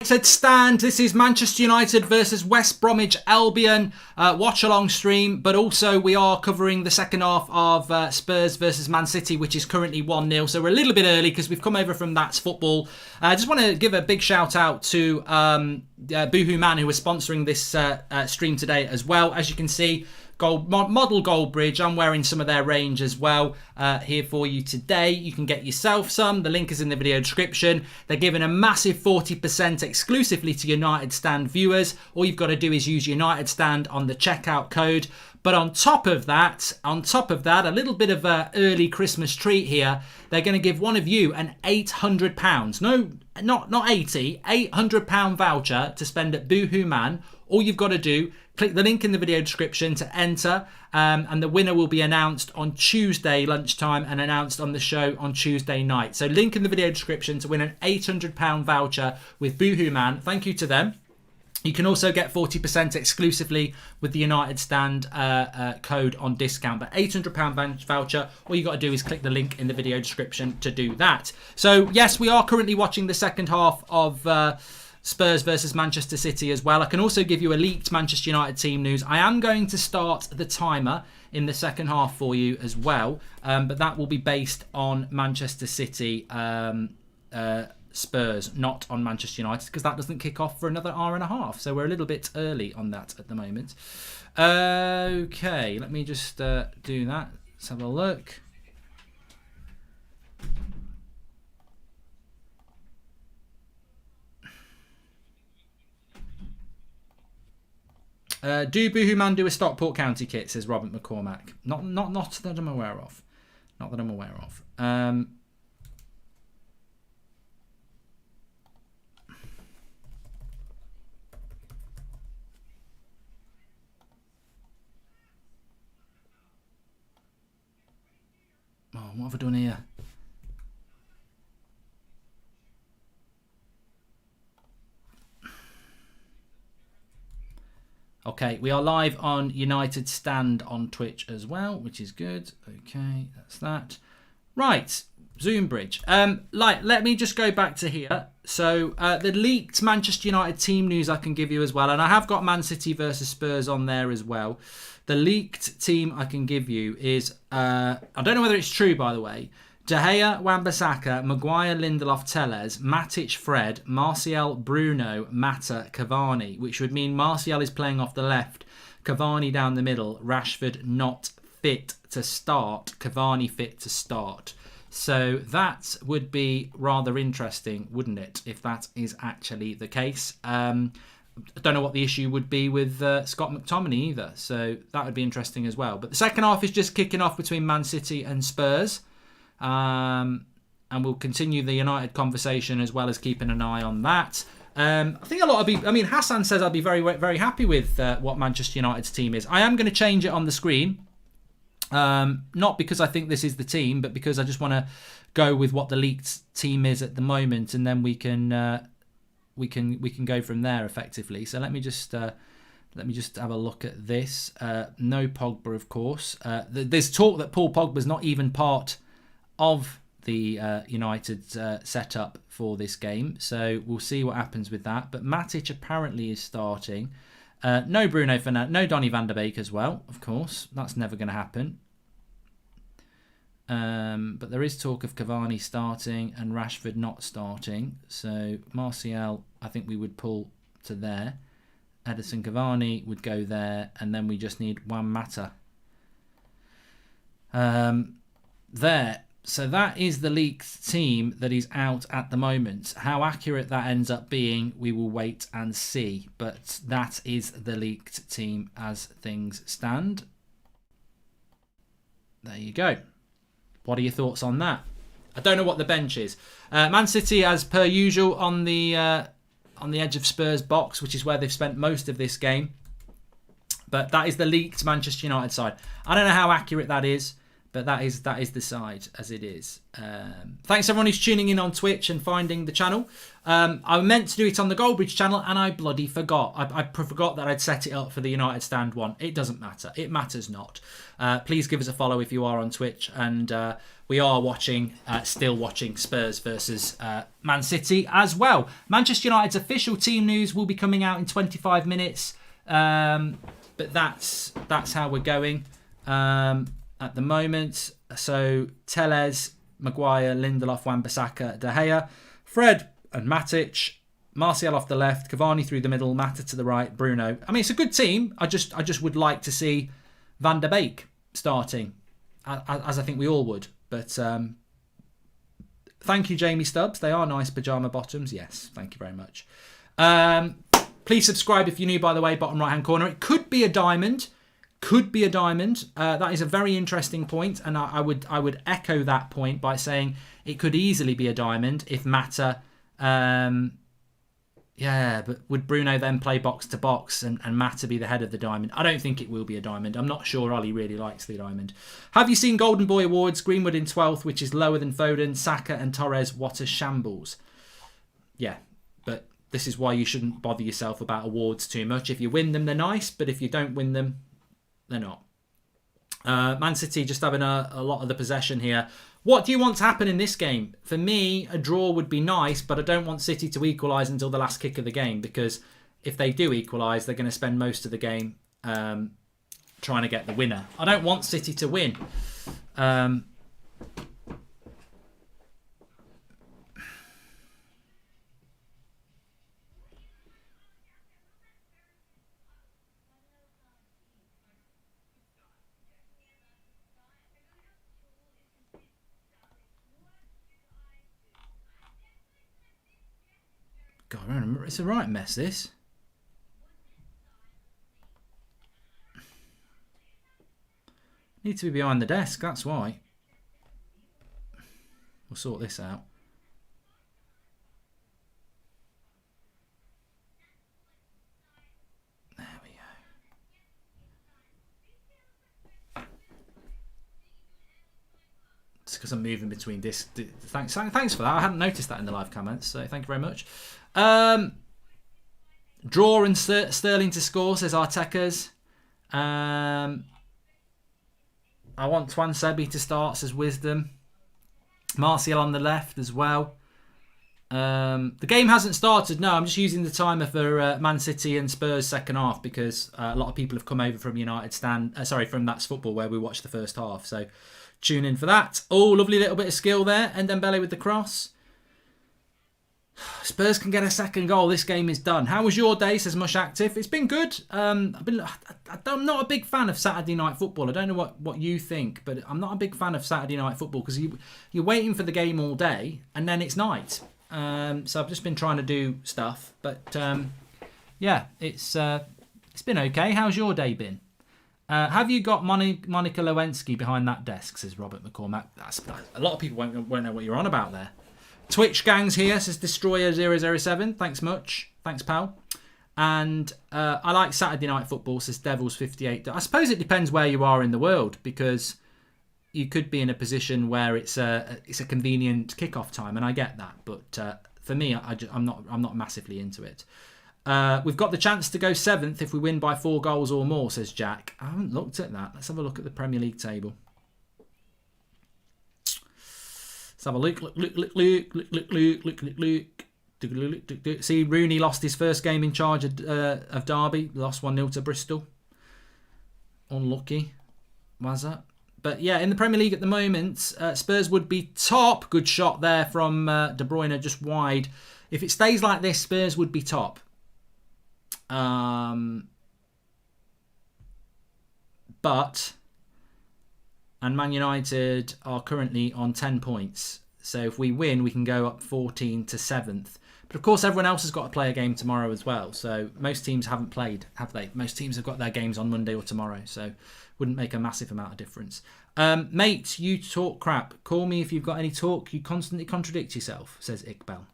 United stand. This is Manchester United versus West Bromwich Albion watch along stream, but also we are covering the second half of Spurs versus Man City, which is currently 1-0. So we're a little bit early because we've come over from That's Football. I just want to give a big shout out to Boohoo Man, who is sponsoring this stream today as well. As you can see, model Goldbridge. I'm wearing some of their range as well here for you today. You can get yourself some. The link is in the video description. They're giving a massive 40% exclusively to United Stand viewers. All you've got to do is use United Stand on the checkout code. But on top of that, a little bit of an early Christmas treat here. They're going to give one of you an £800. No, not 80, £800 voucher to spend at Boohoo Man. All you've got to do, click the link in the video description to enter, and the winner will be announced on Tuesday lunchtime and announced on the show on Tuesday night. So link in the video description to win an £800 voucher with Boohoo Man. Thank you to them. You can also get 40% exclusively with the United Stand code on discount. But £800 voucher, all you got to do is click the link in the video description to do that. So yes, we are currently watching the second half of Spurs versus Manchester City as well. I can also give you a leaked Manchester United team news. I am going to start the timer in the second half for you as well, but that will be based on Manchester City Spurs, not on Manchester United, because that doesn't kick off for another hour and a half. So we're a little bit early on that at the moment. Okay, let me just do that. Let's have a look. Do Boohoo Man do a Stockport County kit, says Robert McCormack. Not that I'm aware of. Not that I'm aware of. Oh, what have I done here? Okay, we are live on United Stand on Twitch as well, which is good. Okay, that's that. Right, Zoom bridge. Let me just go back to here. So the leaked Manchester United team news I can give you as well, and I have got Man City versus Spurs on there as well. The leaked team I can give you is, I don't know whether it's true, by the way, De Gea, Wan-Bissaka, Maguire, Lindelof, Telles, Matic, Fred, Martial, Bruno, Mata, Cavani, which would mean Martial is playing off the left, Cavani down the middle, Rashford not fit to start, Cavani fit to start. So that would be rather interesting, wouldn't it, if that is actually the case. I don't know what the issue would be with Scott McTominay either, so that would be interesting as well. But the second half is just kicking off between Man City and Spurs. And we'll continue the United conversation as well as keeping an eye on that. I think a lot of people, Hassan says I'll be very, very happy with what Manchester United's team is. I am going to change it on the screen. Not because I think this is the team, but because I just want to go with what the leaked team is at the moment, and then we can go from there effectively. So let me just have a look at this. No Pogba, of course. There's talk that Paul Pogba's not even part of the United setup for this game, so we'll see what happens with that. But Matic apparently is starting. No Bruno Fernandes, no Donny van der Beek as well, of course. That's never going to happen. But there is talk of Cavani starting and Rashford not starting. So Martial, I think we would pull to there. Edison Cavani would go there, and then we just need Juan Mata. There. So that is the leaked team that is out at the moment. How accurate that ends up being, we will wait and see. But that is the leaked team as things stand. There you go. What are your thoughts on that? I don't know what the bench is. Man City, as per usual, on the edge of Spurs box, which is where they've spent most of this game. But that is the leaked Manchester United side. I don't know how accurate that is, But that is the side as it is. Thanks everyone who's tuning in on Twitch and finding the channel. I meant to do it on the Goldbridge channel and I bloody forgot. I forgot that I'd set it up for the United Stand one. It doesn't matter. It matters not. Please give us a follow if you are on Twitch. And we are still watching Spurs versus Man City as well. Manchester United's official team news will be coming out in 25 minutes. But that's how we're going. At the moment, so Telles, Maguire, Lindelof, Wan-Bissaka, De Gea, Fred and Matic, Martial off the left, Cavani through the middle, Mata to the right, Bruno. I mean, it's a good team. I just would like to see Van der Beek starting, as I think we all would. But thank you, Jamie Stubbs. They are nice pyjama bottoms. Yes, thank you very much. Please subscribe if you're new, by the way, bottom right-hand corner. It could be a diamond. That is a very interesting point, and I would echo that point by saying it could easily be a diamond if Mata. But would Bruno then play box to box and Mata be the head of the diamond? I don't think it will be a diamond. I'm not sure Ollie really likes the diamond. Have you seen Golden Boy Awards? Greenwood in 12th, which is lower than Foden, Saka and Torres. What a shambles. Yeah, but this is why you shouldn't bother yourself about awards too much. If you win them, they're nice, but if you don't win them, they're not. Man City just having a lot of the possession here. What do you want to happen in this game? For me, a draw would be nice, but I don't want City to equalise until the last kick of the game, because if they do equalise, they're going to spend most of the game trying to get the winner. I don't want City to win. God, it's a right mess, this. Need to be behind the desk, that's why. We'll sort this out. There we go. It's because I'm moving between discs. Thanks for that. I hadn't noticed that in the live comments, so thank you very much. Draw and Sterling to score, says Artekas. I want Twan Sebi to start, says Wisdom. Martial on the left as well. The game hasn't started. No, I'm just using the timer for Man City and Spurs second half, because a lot of people have come over from United Stand. From That's Football, where we watched the first half. So tune in for that. Oh, lovely little bit of skill there. And Dembele with the cross. Spurs can get a second goal. This game is done. How was your day, says Mush Active? It's been good. I'm not a big fan of Saturday night football. I don't know what you think, but I'm not a big fan of Saturday night football, because you're waiting for the game all day and then it's night. So I've just been trying to do stuff. But yeah, it's been okay. How's your day been? Have you got Monica Lewinsky behind that desk, says Robert McCormack. A lot of people won't know what you're on about there. Twitch gangs here, says Destroyer007. Thanks much. Thanks, pal. And I like Saturday night football, says Devils58. I suppose it depends where you are in the world, because you could be in a position where it's a convenient kickoff time, and I get that. But for me, I'm not massively into it. We've got the chance to go 7th if we win by 4 goals or more, says Jack. I haven't looked at that. Let's have a look at the Premier League table. Let's have a look. See, Rooney lost his first game in charge of Derby. Lost 1-0 to Bristol. Unlucky. Was that? But yeah, in the Premier League at the moment, Spurs would be top. Good shot there from De Bruyne, just wide. If it stays like this, Spurs would be top. And Man United are currently on 10 points. So if we win, we can go up 14 to 7th. But of course, everyone else has got to play a game tomorrow as well. So most teams haven't played, have they? Most teams have got their games on Monday or tomorrow. So wouldn't make a massive amount of difference. Mate, you talk crap. Call me if you've got any talk. You constantly contradict yourself, says Iqbal.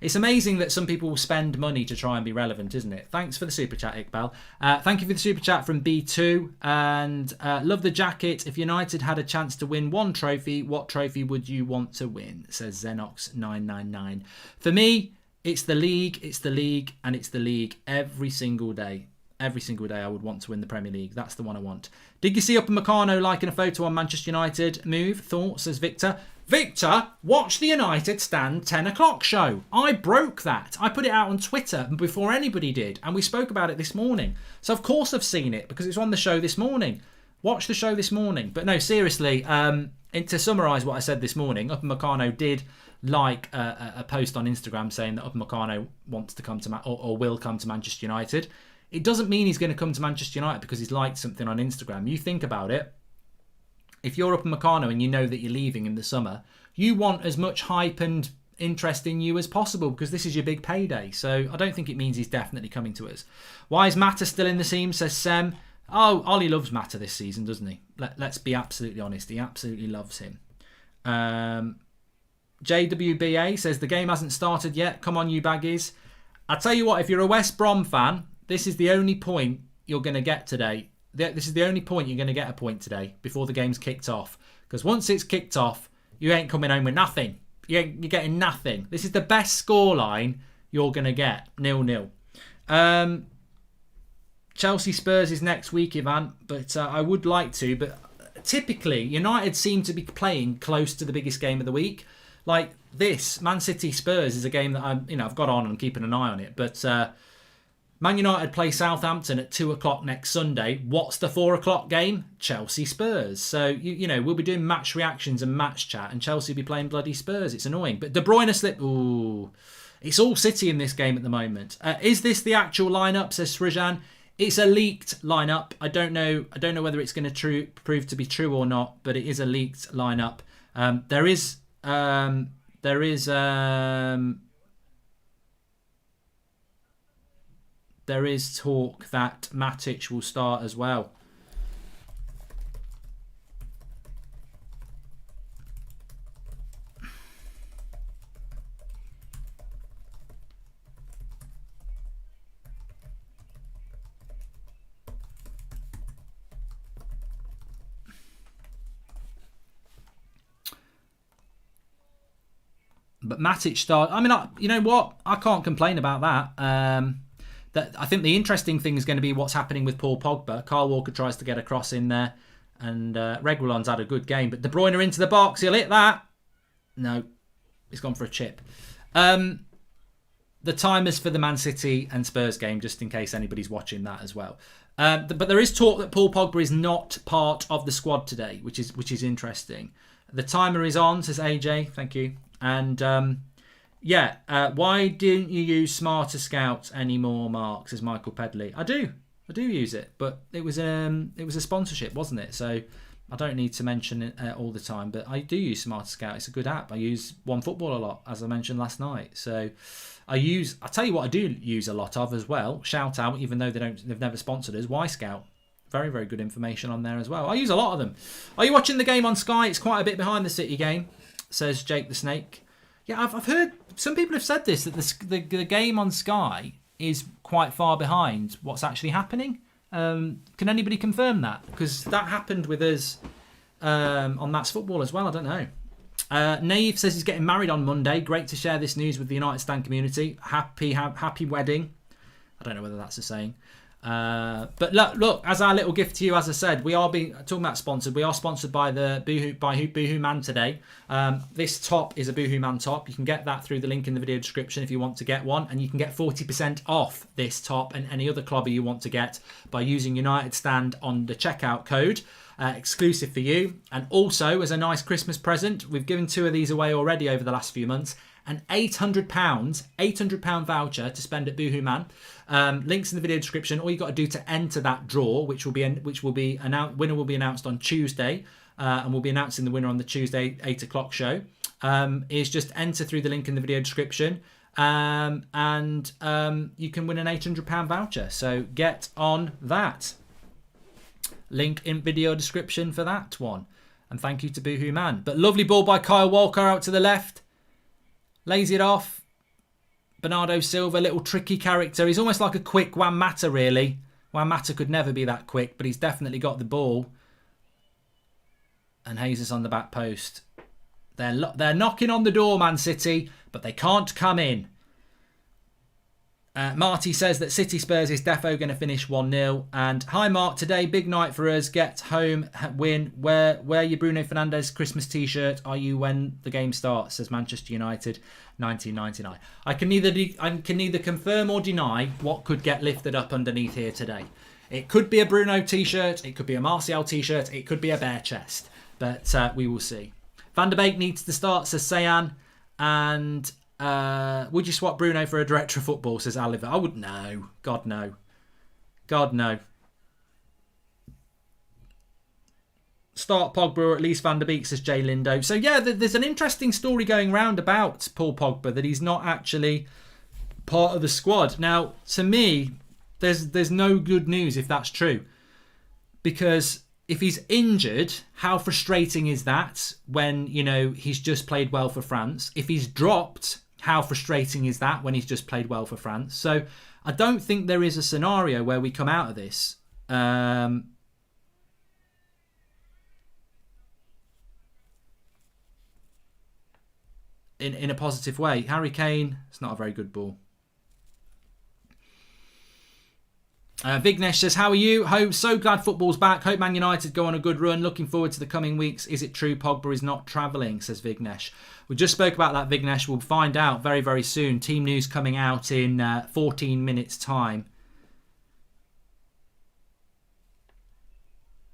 It's amazing that some people will spend money to try and be relevant, isn't it? Thanks for the super chat, Iqbal. Thank you for the super chat from B2. And love the jacket. If United had a chance to win one trophy, what trophy would you want to win? Says Xenox999. For me, it's the league, and it's the league every single day. Every single day I would want to win the Premier League. That's the one I want. Did you see Upamecano liking a photo on Manchester United move? Thoughts, says Victor. Victor, watch the United Stand 10 o'clock show. I broke that. I put it out on Twitter before anybody did. And we spoke about it this morning. So of course I've seen it because it's on the show this morning. Watch the show this morning. But no, seriously, and to summarise what I said this morning, Upamecano did like a post on Instagram saying that Upamecano wants to come to or will come to Manchester United. It doesn't mean he's going to come to Manchester United because he's liked something on Instagram. You think about it. If you're Upamecano and you know that you're leaving in the summer, you want as much hype and interest in you as possible because this is your big payday. So I don't think it means he's definitely coming to us. Why is Mata still in the team, says Sem. Oh, Ollie loves Mata this season, doesn't he? Let's be absolutely honest. He absolutely loves him. JWBA says the game hasn't started yet. Come on, you baggies. I tell you what, if you're a West Brom fan, this is the only point you're going to get today. This is the only point you're going to get a point today before the game's kicked off. Because once it's kicked off, you ain't coming home with nothing. You're getting nothing. This is the best scoreline you're going to get. 0-0. Chelsea Spurs is next week, Ivan. But I would like to. But typically, United seem to be playing close to the biggest game of the week. Like this, Man City Spurs is a game that I've got on and I'm keeping an eye on it. But Man United play Southampton at 2 o'clock next Sunday. What's the 4 o'clock game? Chelsea Spurs. So, we'll be doing match reactions and match chat and Chelsea will be playing bloody Spurs. It's annoying. But De Bruyne slip. Ooh. It's all City in this game at the moment. Is this the actual lineup, says Srijan? It's a leaked lineup. I don't know whether it's going to prove to be true or not, but it is a leaked lineup. There is talk that Matic will start as well. But Matic start. I mean, you know what? I can't complain about that. I think the interesting thing is going to be what's happening with Paul Pogba. Kyle Walker tries to get a cross in there, and Reguilon's had a good game. But De Bruyne into the box. He'll hit that. No, he's gone for a chip. The timers for the Man City and Spurs game, just in case anybody's watching that as well. But there is talk that Paul Pogba is not part of the squad today, which is interesting. The timer is on, says AJ. Thank you. And why didn't you use Smarter Scouts anymore, Mark? Says Michael Pedley. I do use it, but it was a sponsorship, wasn't it? So I don't need to mention it all the time, but I do use Smarter Scout. It's a good app. I use OneFootball a lot, as I mentioned last night. So I tell you what I do use a lot of as well. Shout out, even though they've never sponsored us, Y Scout. Very, very good information on there as well. I use a lot of them. Are you watching the game on Sky? It's quite a bit behind the City game, says Jake the Snake. Yeah, I've heard some people have said this, that the game on Sky is quite far behind what's actually happening. Can anybody confirm that? Because that happened with us on That's Football as well. I don't know. Nave says he's getting married on Monday. Great to share this news with the United Stand community. Happy wedding. I don't know whether that's a saying. But look, as our little gift to you, as I said, we are talking about sponsored. We are sponsored by Boohoo Man today. This top is a Boohoo Man top. You can get that through the link in the video description if you want to get one, and you can get 40% off this top and any other clobber you want to get by using United Stand on the checkout code. Exclusive for you. And also, as a nice Christmas present, we've given 2 of these away already over the last few months. An £800 voucher to spend at Boohoo Man. Links in the video description. All you got to do to enter that draw, winner will be announced on Tuesday, and we'll be announcing the winner on the Tuesday 8 o'clock show. Is just enter through the link in the video description, and you can win an £800 voucher. So get on that. Link in video description for that one. And thank you to Boohoo Man. But lovely ball by Kyle Walker out to the left. Lays it off. Bernardo Silva, little tricky character. He's almost like a quick Juan Mata, really. Juan Mata could never be that quick, but he's definitely got the ball. And Jesus on the back post. They're knocking on the door, Man City, but they can't come in. Marty says that City Spurs is defo going to finish 1-0. And hi Mark, today big night for us. Get home, win. Wear your Bruno Fernandes Christmas t-shirt. Are you when the game starts? Says Manchester United, 1999. I can neither confirm or deny what could get lifted up underneath here today. It could be a Bruno t-shirt. It could be a Martial t-shirt. It could be a bare chest. But we will see. Van der Beek needs to start, says Sayan. And would you swap Bruno for a director of football, says Oliver. I would no. God no. God no. Start Pogba or at least Van der Beek, says Jay Lindo. So yeah, there's an interesting story going round about Paul Pogba that he's not actually part of the squad. Now, to me, there's no good news if that's true. Because if he's injured, how frustrating is that when, you know, he's just played well for France? If he's dropped, how frustrating is that when he's just played well for France? So I don't think there is a scenario where we come out of this in a positive way. Harry Kane, it's not a very good ball. Vignesh says, how are you? So glad football's back. Hope Man United go on a good run. Looking forward to the coming weeks. Is it true Pogba is not travelling, says Vignesh. We just spoke about that, Vignesh. We'll find out very, very soon. Team news coming out in 14 minutes' time.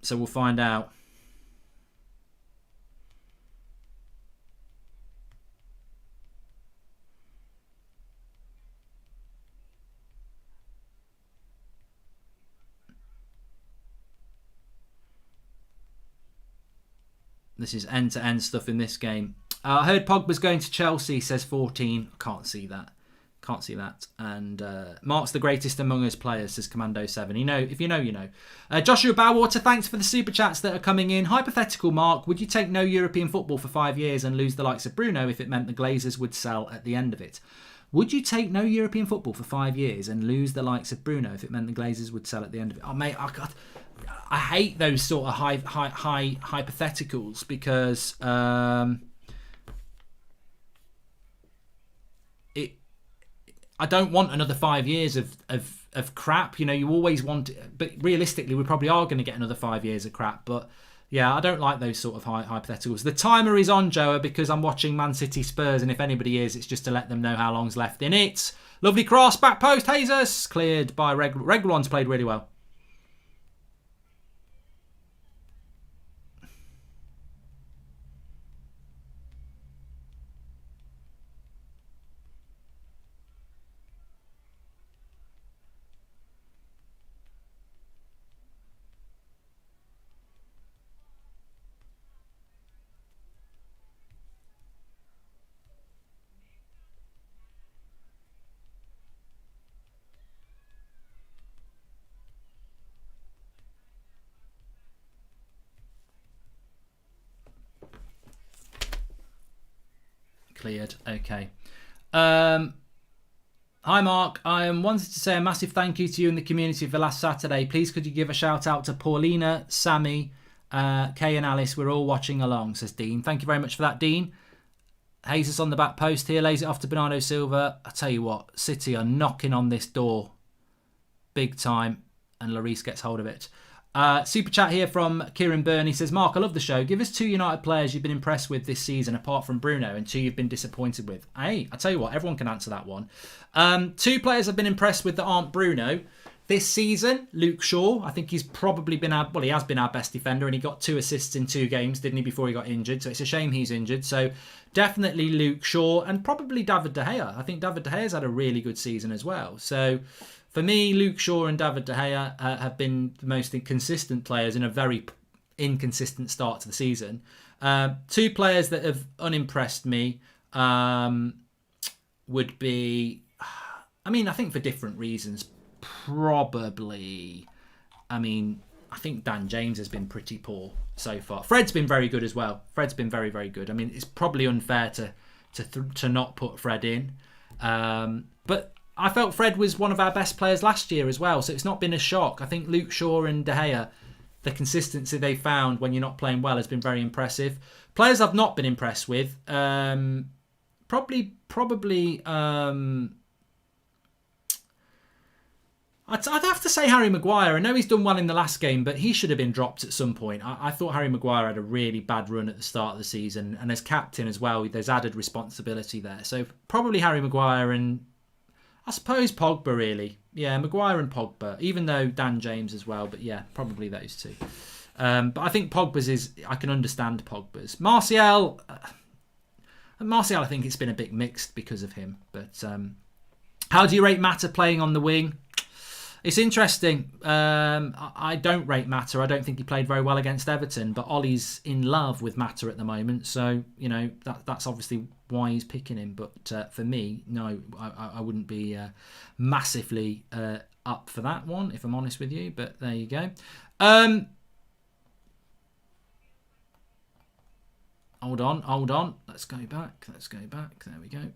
So we'll find out. This is end-to-end stuff in this game. I heard Pogba's going to Chelsea, says 14. Can't see that. Can't see that. And Mark's the greatest among us players, says Commando 7. You know, if you know, you know. Joshua Bowater, thanks for the super chats that are coming in. Hypothetical, Mark. Would you take no European football for 5 years and lose the likes of Bruno if it meant the Glazers would sell at the end of it? Would you take no European football for 5 years and lose the likes of Bruno if it meant the Glazers would sell at the end of it? Oh, mate, I hate those sort of high hypotheticals because I don't want another 5 years of crap. You know, you always want it, but realistically, we probably are going to get another 5 years of crap. But yeah, I don't like those sort of hypotheticals. The timer is on, Joa, because I'm watching Man City Spurs, and if anybody is, it's just to let them know how long's left in it. Lovely cross, back post, Jesus, cleared by Reguilon's played really well. Cleared. Okay. Hi Mark, I wanted to say a massive thank you to you and the community for last Saturday. Please could you give a shout out to Paulina, Sammy, Kay and Alice. We're all watching along, says Dean. Thank you very much for that, Dean. Jesus on the back post here, lays it off to Bernardo Silva. I tell you what, City are knocking on this door big time, and Lloris gets hold of it. Super chat here from Kieran Byrne. He says, Mark, I love the show. Give us 2 United players you've been impressed with this season apart from Bruno, and 2 you've been disappointed with. Hey, I tell you what, everyone can answer that one. 2 players I've been impressed with that aren't Bruno this season. Luke Shaw. I think he's probably been he has been our best defender, and he got 2 assists in 2 games, didn't he, before he got injured? So it's a shame he's injured. So definitely Luke Shaw, and probably David De Gea. I think David De Gea's had a really good season as well. So for me, Luke Shaw and David De Gea have been the most inconsistent players in a very inconsistent start to the season. 2 players that have unimpressed me would be, I think for different reasons, probably, I think Dan James has been pretty poor so far. Fred's been very good as well. Fred's been very, very good. It's probably unfair to not put Fred in. But I felt Fred was one of our best players last year as well, so it's not been a shock. I think Luke Shaw and De Gea, the consistency they found when you're not playing well has been very impressive. Players I've not been impressed with, probably. I'd have to say Harry Maguire. I know he's done well in the last game, but he should have been dropped at some point. I thought Harry Maguire had a really bad run at the start of the season, and as captain as well, there's added responsibility there. So probably Harry Maguire and I suppose Pogba, really. Yeah, Maguire and Pogba, even though Dan James as well. But yeah, probably those two. But I think Pogba's I can understand Pogba's. Martial, I think it's been a bit mixed because of him. But how do you rate Mata playing on the wing? It's interesting. I don't rate Mata. I don't think he played very well against Everton, but Ollie's in love with Mata at the moment. So, you know, that's obviously why he's picking him. But for me, no, I wouldn't be massively up for that one, if I'm honest with you. But there you go. Hold on. Let's go back. There we go.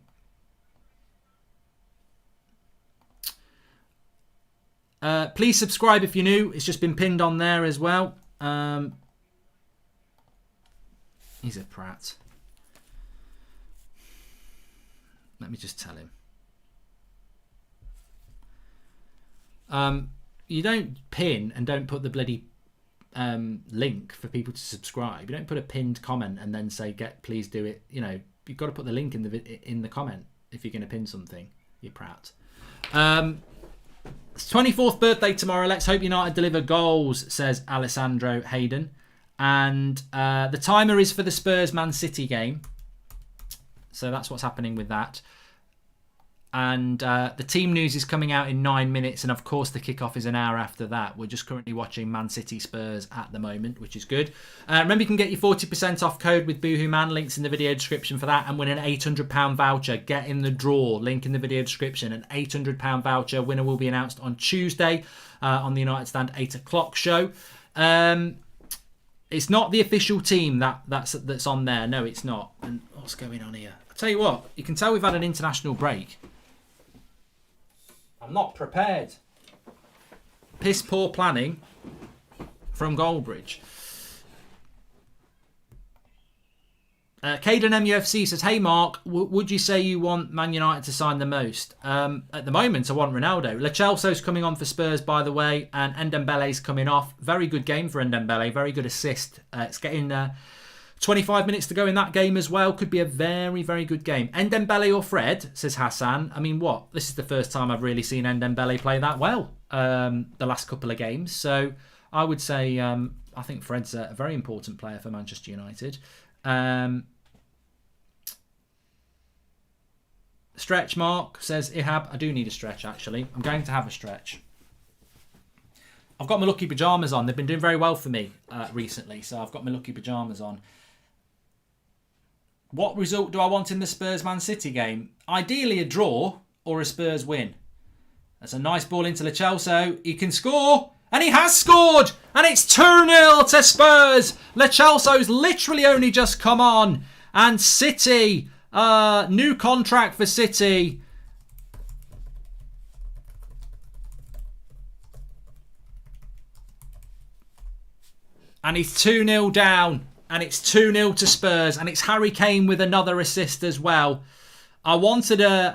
Please subscribe if you're new. It's just been pinned on there as well. He's a prat. Let me just tell him. You don't pin and don't put the bloody link for people to subscribe. You don't put a pinned comment and then say, please do it. You know, you've got to put the link in the comment if you're going to pin something. You prat. It's 24th birthday tomorrow. Let's hope United deliver goals, says Alessandro Hayden. And the timer is for the Spurs-Man City game. So that's what's happening with that. And the team news is coming out in 9 minutes. And of course, the kickoff is an hour after that. We're just currently watching Man City Spurs at the moment, which is good. Remember, you can get your 40% off code with BoohooMan. Links in the video description for that. And win an £800 voucher. Get in the draw. Link in the video description. An £800 voucher. Winner will be announced on Tuesday on the United Stand 8 o'clock show. It's not the official team that's on there. No, it's not. And what's going on here? I'll tell you what. You can tell we've had an international break. I'm not prepared. Piss poor planning from Goldbridge. Caden MUFC says, hey Mark, would you say you want Man United to sign the most? At the moment, I want Ronaldo. Lo Celso's coming on for Spurs, by the way, and Ndembele's coming off. Very good game for Ndembele. Very good assist. It's getting 25 minutes to go in that game as well. Could be a very, very good game. Ndembele or Fred, says Hassan. I mean, what? This is the first time I've really seen Ndembele play that well the last couple of games. So I would say I think Fred's a very important player for Manchester United. Stretch Mark says, Ihab, I do need a stretch, actually. I'm going to have a stretch. I've got my lucky pyjamas on. They've been doing very well for me recently, so I've got my lucky pyjamas on. What result do I want in the Spurs-Man City game? Ideally a draw or a Spurs win. That's a nice ball into Lo Celso. He can score. And he has scored. And it's 2-0 to Spurs. Lo Celso's literally only just come on. And City, new contract for City. And he's 2-0 down. And it's 2-0 to Spurs. And it's Harry Kane with another assist as well. I wanted a,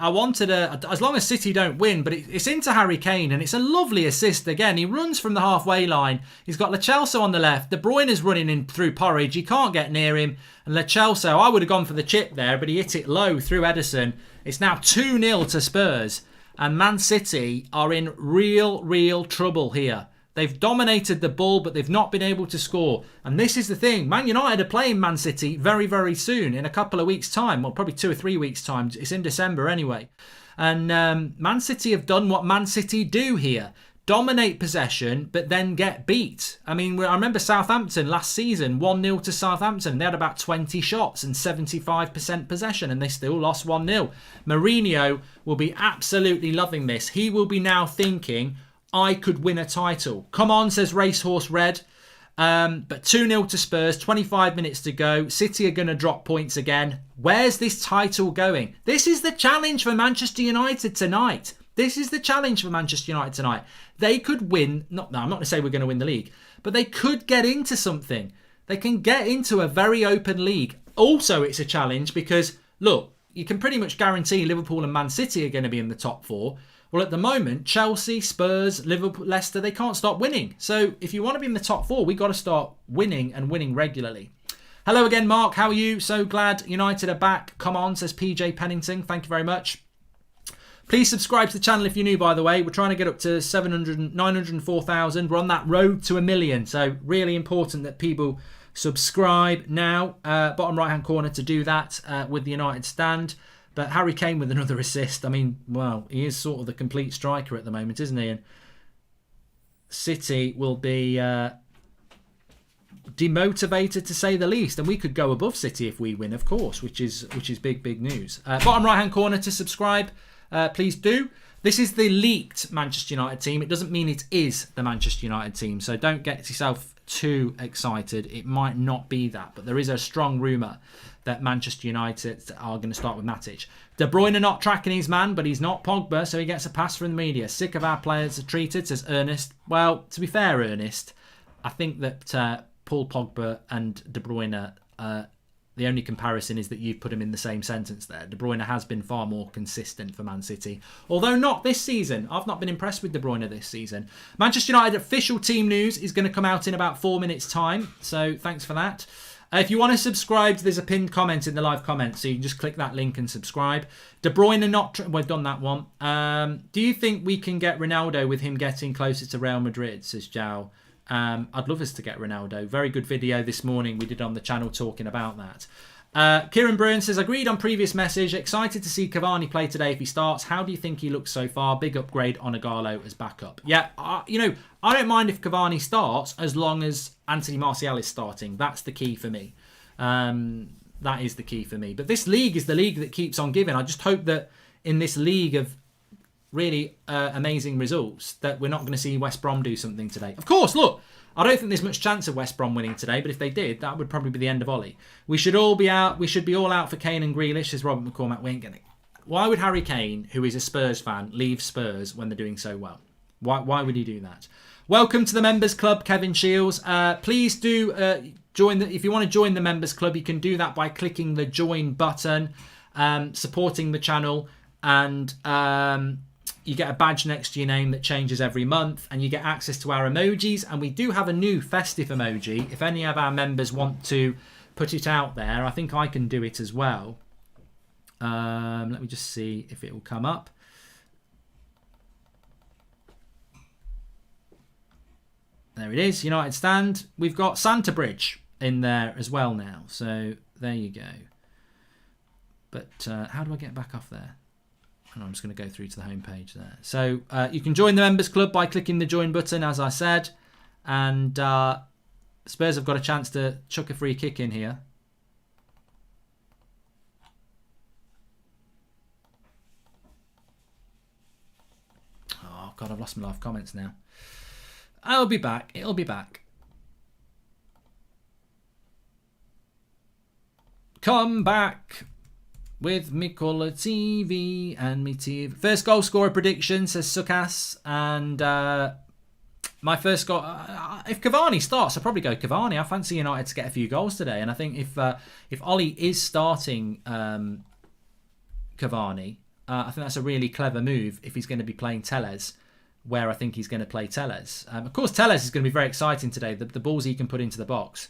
as long as City don't win, but it's into Harry Kane. And it's a lovely assist again. He runs from the halfway line. He's got Lo Celso on the left. De Bruyne is running in through Porridge. He can't get near him. And Lo Celso, I would have gone for the chip there, but he hit it low through Ederson. It's now 2-0 to Spurs. And Man City are in real trouble here. They've dominated the ball, but they've not been able to score. And this is the thing. Man United are playing Man City very, very soon, in a couple of weeks' time. Well, probably 2 or 3 weeks' time. It's in December anyway. And Man City have done what Man City do here. Dominate possession, but then get beat. I mean, I remember Southampton last season, 1-0 to Southampton. They had about 20 shots and 75% possession, and they still lost 1-0. Mourinho will be absolutely loving this. He will be now thinking, I could win a title. Come on, says Racehorse Red. But 2-0 to Spurs, 25 minutes to go. City are going to drop points again. Where's this title going? This is the challenge for Manchester United tonight. This is the challenge for Manchester United tonight. They could win. I'm not going to say we're going to win the league, but they could get into something. They can get into a very open league. Also, it's a challenge because, look, you can pretty much guarantee Liverpool and Man City are going to be in the top 4. Well, at the moment, Chelsea, Spurs, Liverpool, Leicester, they can't stop winning. So if you want to be in the top 4, we've got to start winning and winning regularly. Hello again, Mark. How are you? So glad United are back. Come on, says PJ Pennington. Thank you very much. Please subscribe to the channel if you're new, by the way. We're trying to get up to 904,000. We're on that road to 1 million. So really important that people subscribe now. Bottom right-hand corner to do that with the United stand. But Harry Kane with another assist. I mean, well, he is sort of the complete striker at the moment, isn't he? And City will be demotivated to say the least. And we could go above City if we win, of course, which is big news. Bottom right-hand corner to subscribe. Please do. This is the leaked Manchester United team. It doesn't mean it is the Manchester United team. So don't get yourself too excited. It might not be that. But there is a strong rumour that Manchester United are going to start with Matic. De Bruyne not tracking his man, but he's not Pogba, so he gets a pass from the media. Sick of our players are treated, says Ernest. Well, to be fair, Ernest, I think that Paul Pogba and De Bruyne, the only comparison is that you've put him in the same sentence there. De Bruyne has been far more consistent for Man City, although not this season. I've not been impressed with De Bruyne this season. Manchester United official team news is going to come out in about 4 minutes' time, so thanks for that. If you want to subscribe, there's a pinned comment in the live comments, so you can just click that link and subscribe. De Bruyne not... We've done that one. Do you think we can get Ronaldo with him getting closer to Real Madrid, says João. I'd love us to get Ronaldo. Very good video this morning we did on the channel talking about that. Kieran Byrne says, agreed on previous message. Excited to see Cavani play today if he starts. How do you think he looks so far? Big upgrade on Ighalo as backup. Yeah, I don't mind if Cavani starts as long as Anthony Martial is starting. That's the key for me. That is the key for me. But this league is the league that keeps on giving. I just hope that in this league of really amazing results that we're not going to see West Brom do something today. Of course, look, I don't think there's much chance of West Brom winning today, but if they did, that would probably be the end of Ollie. We should all be out. We should be all out for Kane and Grealish, says Robert McCormack. We ain't getting it. Why would Harry Kane, who is a Spurs fan, leave Spurs when they're doing so well? Why would he do that? Welcome to the Members Club, Kevin Shields. Please do join. If you want to join the Members Club, you can do that by clicking the join button, supporting the channel, and you get a badge next to your name that changes every month, and you get access to our emojis. And we do have a new festive emoji. If any of our members want to put it out there, I think I can do it as well. Let me just see if it will come up. There it is, United stand. We've got Santa Bridge in there as well now. So there you go. But how do I get back off there? I'm just going to go through to the home page there. So you can join the Members Club by clicking the join button, as I said. And Spurs have got a chance to chuck a free kick in here. Oh, God, I've lost my live comments now. I'll be back. It'll be back. Come back with me colour TV and me TV. First goal scorer prediction, says Sukas. And my first goal... if Cavani starts, I'll probably go Cavani. I fancy United to get a few goals today. And I think if Ollie is starting Cavani, I think that's a really clever move if he's going to be playing Telles, where I think he's going to play Telles. Of course, Telles is going to be very exciting today. The balls he can put into the box.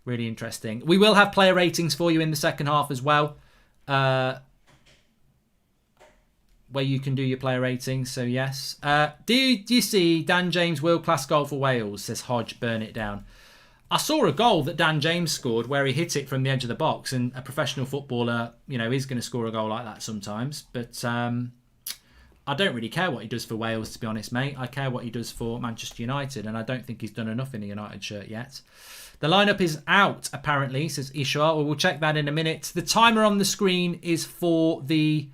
Really interesting. We will have player ratings for you in the second half as well, where you can do your player ratings. So, yes. Do you see Dan James' world-class goal for Wales, says Hodge, burn it down. I saw a goal that Dan James scored where he hit it from the edge of the box, and a professional footballer, is going to score a goal like that sometimes. But I don't really care what he does for Wales, to be honest, mate. I care what he does for Manchester United, and I don't think he's done enough in a United shirt yet. The lineup is out, apparently, says Ishar. Well, we'll check that in a minute. The timer on the screen is for the...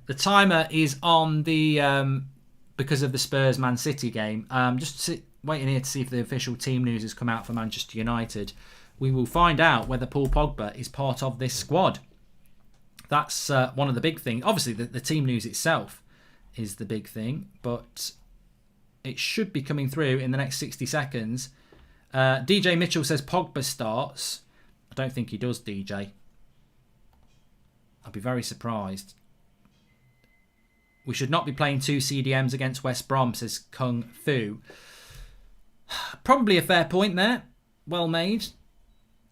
The timer is on the because of the Spurs Man City game. Waiting here to see if the official team news has come out for Manchester United. We will find out whether Paul Pogba is part of this squad. That's one of the big things. Obviously, the team news itself is the big thing, but it should be coming through in the next 60 seconds. DJ Mitchell says Pogba starts. I don't think he does, DJ. I'd be very surprised. We should not be playing 2 CDMs against West Brom, says Kung Fu. Probably a fair point there. Well made.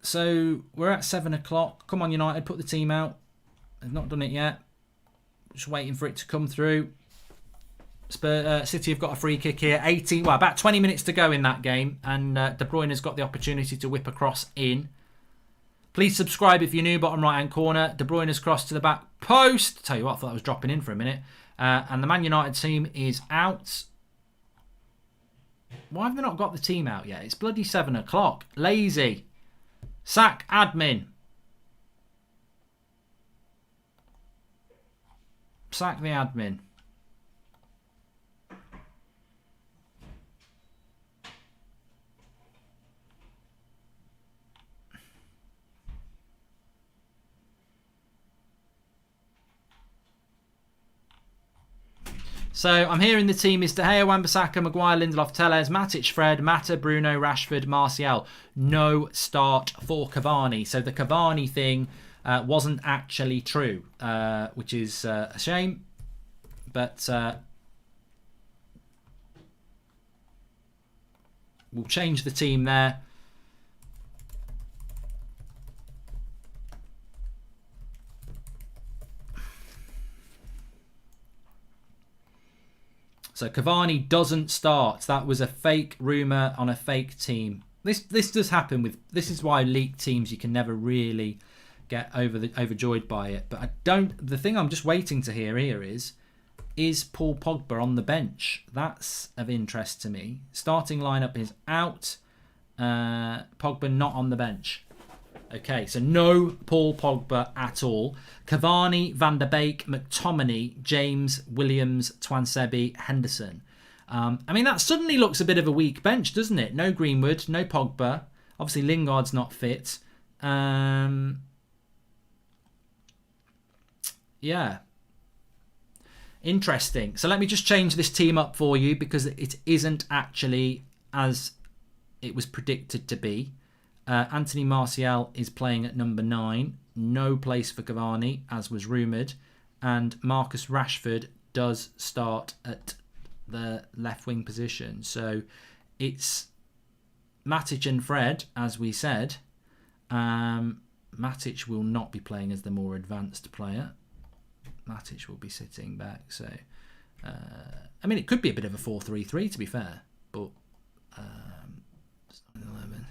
So we're at 7 o'clock. Come on, United, put the team out. They've not done it yet. Just waiting for it to come through. City have got a free kick here. About 20 minutes to go in that game. And De Bruyne has got the opportunity to whip across in. Please subscribe if you're new, bottom right-hand corner. De Bruyne has crossed to the back post. Tell you what, I thought I was dropping in for a minute. And the Man United team is out. Why have they not got the team out yet? It's bloody 7 o'clock. Lazy. Sack admin. Sack the admin. So I'm hearing the team is De Gea, Wan-Bissaka, Maguire, Lindelof, Telles, Matic, Fred, Mata, Bruno, Rashford, Martial. No start for Cavani. So the Cavani thing wasn't actually true, which is a shame. But we'll change the team there. So Cavani doesn't start. That was a fake rumour on a fake team. This does happen with. This is why leaked teams you can never really get overjoyed by it. But I don't. The thing I'm just waiting to hear here is Paul Pogba on the bench? That's of interest to me. Starting lineup is out. Pogba not on the bench. Okay, so no Paul Pogba at all. Cavani, Van der Beek, McTominay, James, Williams, Twansebi, Henderson. I mean, that suddenly looks a bit of a weak bench, doesn't it? No Greenwood, no Pogba. Obviously, Lingard's not fit. Yeah. Interesting. So let me just change this team up for you because it isn't actually as it was predicted to be. Anthony Martial is playing at number 9. No place for Cavani, as was rumoured. And Marcus Rashford does start at the left wing position. So it's Matic and Fred, as we said. Matic will not be playing as the more advanced player. Matic will be sitting back. So, I mean, it could be a bit of a 4-3-3, to be fair. But 11.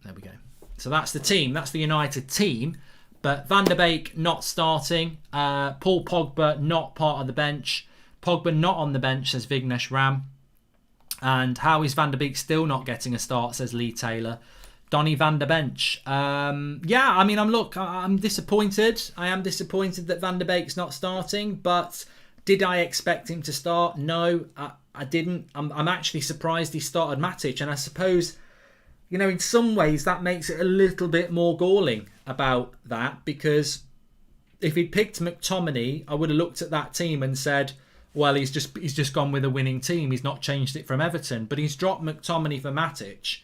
There we go. So that's the team. That's the United team. But Van der Beek not starting. Paul Pogba not part of the bench. Pogba not on the bench, says Vignesh Ram. And how is Van der Beek still not getting a start, says Lee Taylor. Donny van der Bench. Yeah, I mean, I'm disappointed. I am disappointed that Van der Beek's not starting. But did I expect him to start? No, I didn't. I'm actually surprised he started Matic. And I suppose, you know, in some ways that makes it a little bit more galling about that, because if he'd picked McTominay, I would have looked at that team and said, well, he's just gone with a winning team. He's not changed it from Everton, but he's dropped McTominay for Matic,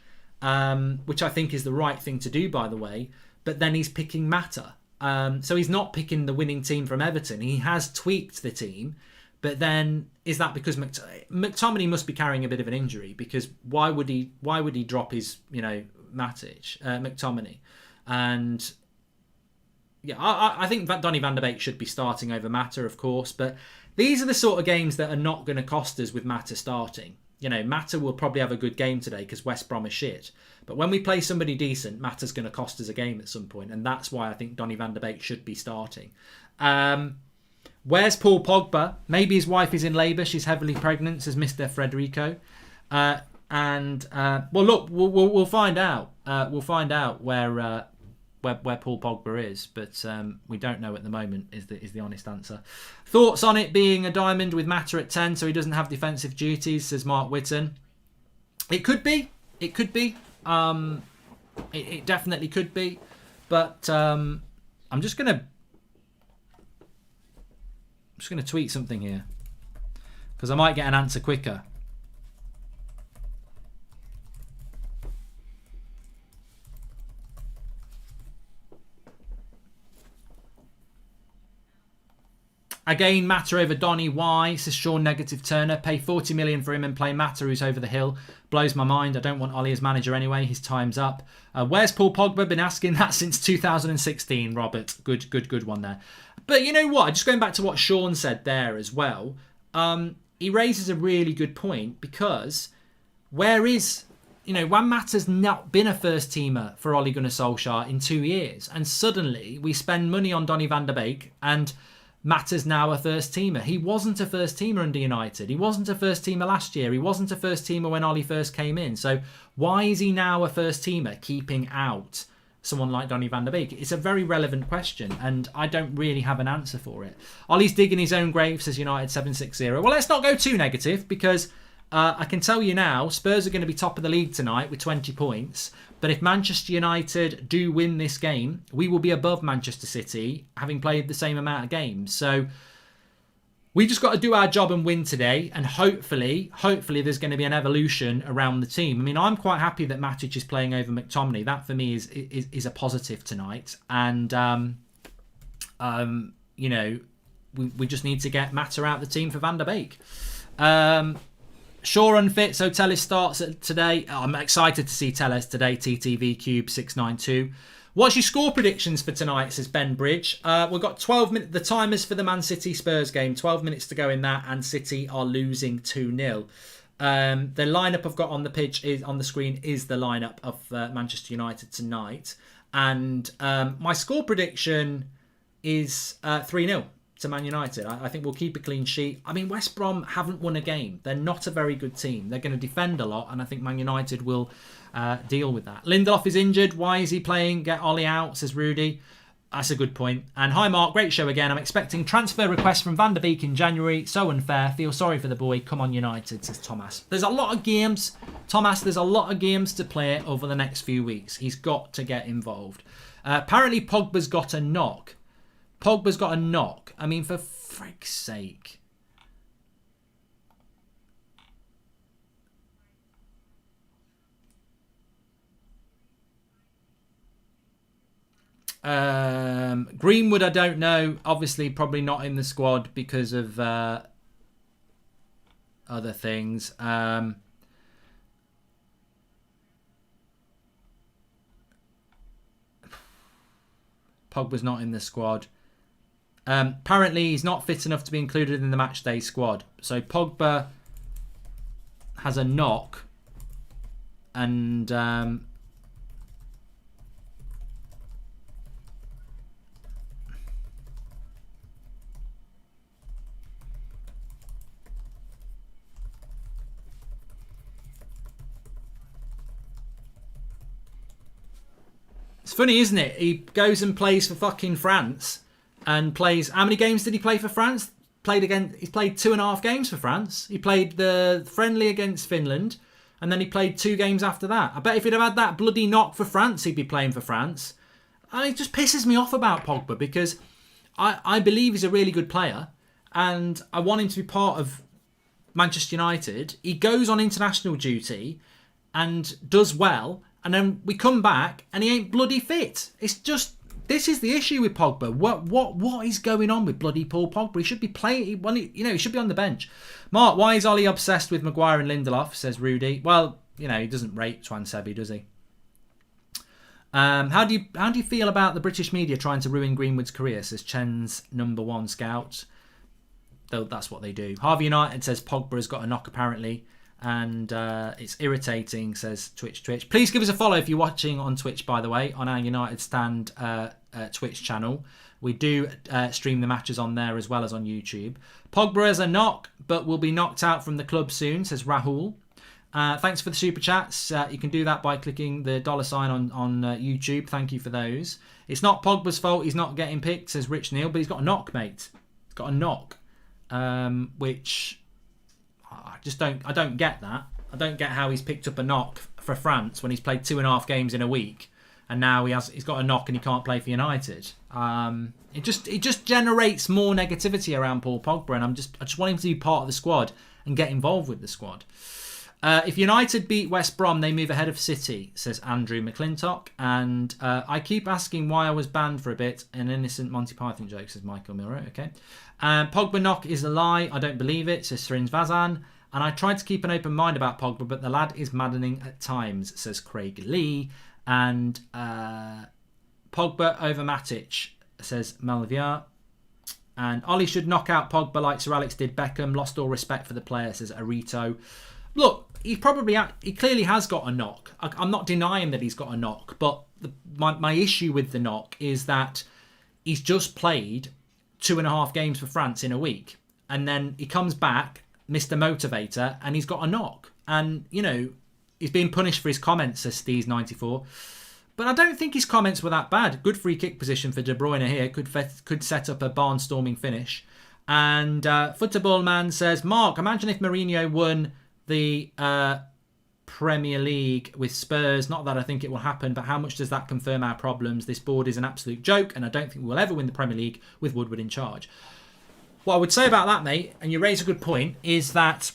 which I think is the right thing to do, by the way. But then he's picking Mata. So he's not picking the winning team from Everton. He has tweaked the team. But then, is that because McTominay must be carrying a bit of an injury? Because why would he drop his, McTominay? And yeah, I think that Donny van der Beek should be starting over Mata, of course. But these are the sort of games that are not going to cost us with Mata starting. You know, Mata will probably have a good game today because West Brom is shit. But when we play somebody decent, Mata's going to cost us a game at some point. And that's why I think Donny van der Beek should be starting. Where's Paul Pogba? Maybe his wife is in labour. She's heavily pregnant, says Mr. Frederico. Well, look, we'll find out. We'll find out where where Paul Pogba is, but we don't know at the moment is the honest answer. Thoughts on it being a diamond with Mata at 10 so he doesn't have defensive duties, says Mark Whitten. It could be. It could be. It definitely could be. But I'm just gonna tweet something here because I might get an answer quicker. Again, Mata over Donny. Why? Says Sean Negative Turner. Pay 40 million for him and play Mata, who's over the hill. Blows my mind. I don't want Ollie as manager anyway. His time's up. Where's Paul Pogba? Been asking that since 2016, Robert. Good one there. But you know what? Just going back to what Sean said there as well. He raises a really good point because Juan Mata's not been a first teamer for Ole Gunnar Solskjaer in 2 years, and suddenly we spend money on Donny van der Beek and Mata's now a first teamer. He wasn't a first teamer under United. He wasn't a first teamer last year. He wasn't a first teamer when Ollie first came in. So why is he now a first teamer keeping out someone like Donny van der Beek? It's a very relevant question and I don't really have an answer for it. Ollie's digging his own grave, says United 760. Well, let's not go too negative because I can tell you now, Spurs are going to be top of the league tonight with 20 points. But if Manchester United do win this game, we will be above Manchester City, having played the same amount of games. So we just got to do our job and win today. And hopefully there's going to be an evolution around the team. I mean, I'm quite happy that Matic is playing over McTominay. That for me is a positive tonight. And, we just need to get Mata out of the team for Van der Beek. Sure unfit, so Telles starts today. I'm excited to see Telles today. TTV Cube 692. What's your score predictions for tonight, says Ben Bridge. We've got 12 minutes. The timers for the Man City Spurs game. 12 minutes to go in that, and City are losing 2-0. The lineup I've got on the pitch on the screen is the lineup of Manchester United tonight, and my score prediction is 3-0. To Man United. I think we'll keep a clean sheet. I mean, West Brom haven't won a game. They're not a very good team. They're going to defend a lot, and I think Man United will deal with that. Lindelof is injured. Why is he playing? Get Ollie out, says Rudy. That's a good point. And hi, Mark. Great show again. I'm expecting transfer requests from Van der Beek in January. So unfair. Feel sorry for the boy. Come on, United, says Thomas. There's a lot of games. Thomas, there's a lot of games to play over the next few weeks. He's got to get involved. Apparently, Pogba's got a knock. I mean, for frig's sake. Greenwood, I don't know. Obviously, probably not in the squad because of other things. Pogba's not in the squad. Apparently, he's not fit enough to be included in the matchday squad. So Pogba has a knock, and it's funny, isn't it? He goes and plays for fucking France. And plays. How many games did he play for France? He's played 2.5 games for France. He played the friendly against Finland, and then he played 2 games after that. I bet if he'd have had that bloody knock for France, he'd be playing for France. And it just pisses me off about Pogba because I believe he's a really good player, and I want him to be part of Manchester United. He goes on international duty and does well, and then we come back and he ain't bloody fit. It's just. This is the issue with Pogba. What is going on with bloody Paul Pogba? He should be playing. He should be on the bench. Mark, why is Ollie obsessed with Maguire and Lindelof? Says Rudy. Well, he doesn't rate Twan Sebi, does he? How do you feel about the British media trying to ruin Greenwood's career? Says Chen's #1 scout. Though that's what they do. Harvey United says Pogba has got a knock apparently. And it's irritating, says Twitch. Please give us a follow if you're watching on Twitch, by the way, on our United Stand Twitch channel. We do stream the matches on there as well as on YouTube. Pogba has a knock, but will be knocked out from the club soon, says Rahul. Thanks for the super chats. You can do that by clicking the $sign on YouTube. Thank you for those. It's not Pogba's fault he's not getting picked, says Rich Neal, but he's got a knock, mate. He's got a knock, which I don't get that. I don't get how he's picked up a knock for France when he's played 2.5 games in a week, and now he's got a knock and he can't play for United. It just generates more negativity around Paul Pogba, and I just want him to be part of the squad and get involved with the squad. If United beat West Brom, they move ahead of City, says Andrew McClintock. And I keep asking why I was banned for a bit. An innocent Monty Python joke, says Michael Miller. Okay. Pogba knock is a lie. I don't believe it, says Srins Vazan. And I tried to keep an open mind about Pogba, but the lad is maddening at times, says Craig Lee. And Pogba over Matic, says Malviar. And Ollie should knock out Pogba like Sir Alex did Beckham. Lost all respect for the player, says Arito. Look, he clearly has got a knock. I'm not denying that he's got a knock, but my issue with the knock is that he's just played 2.5 games for France in a week, and then he comes back, Mr. Motivator, and he's got a knock. And, you know, he's being punished for his comments, says Steez94. But I don't think his comments were that bad. Good free kick position for De Bruyne here. Could set up a barnstorming finish. And Football Man says, Mark, imagine if Mourinho won the Premier League with Spurs. Not that I think it will happen, but how much does that confirm our problems? This board is an absolute joke, and I don't think we'll ever win the Premier League with Woodward in charge. What I would say about that, mate, and you raise a good point, is that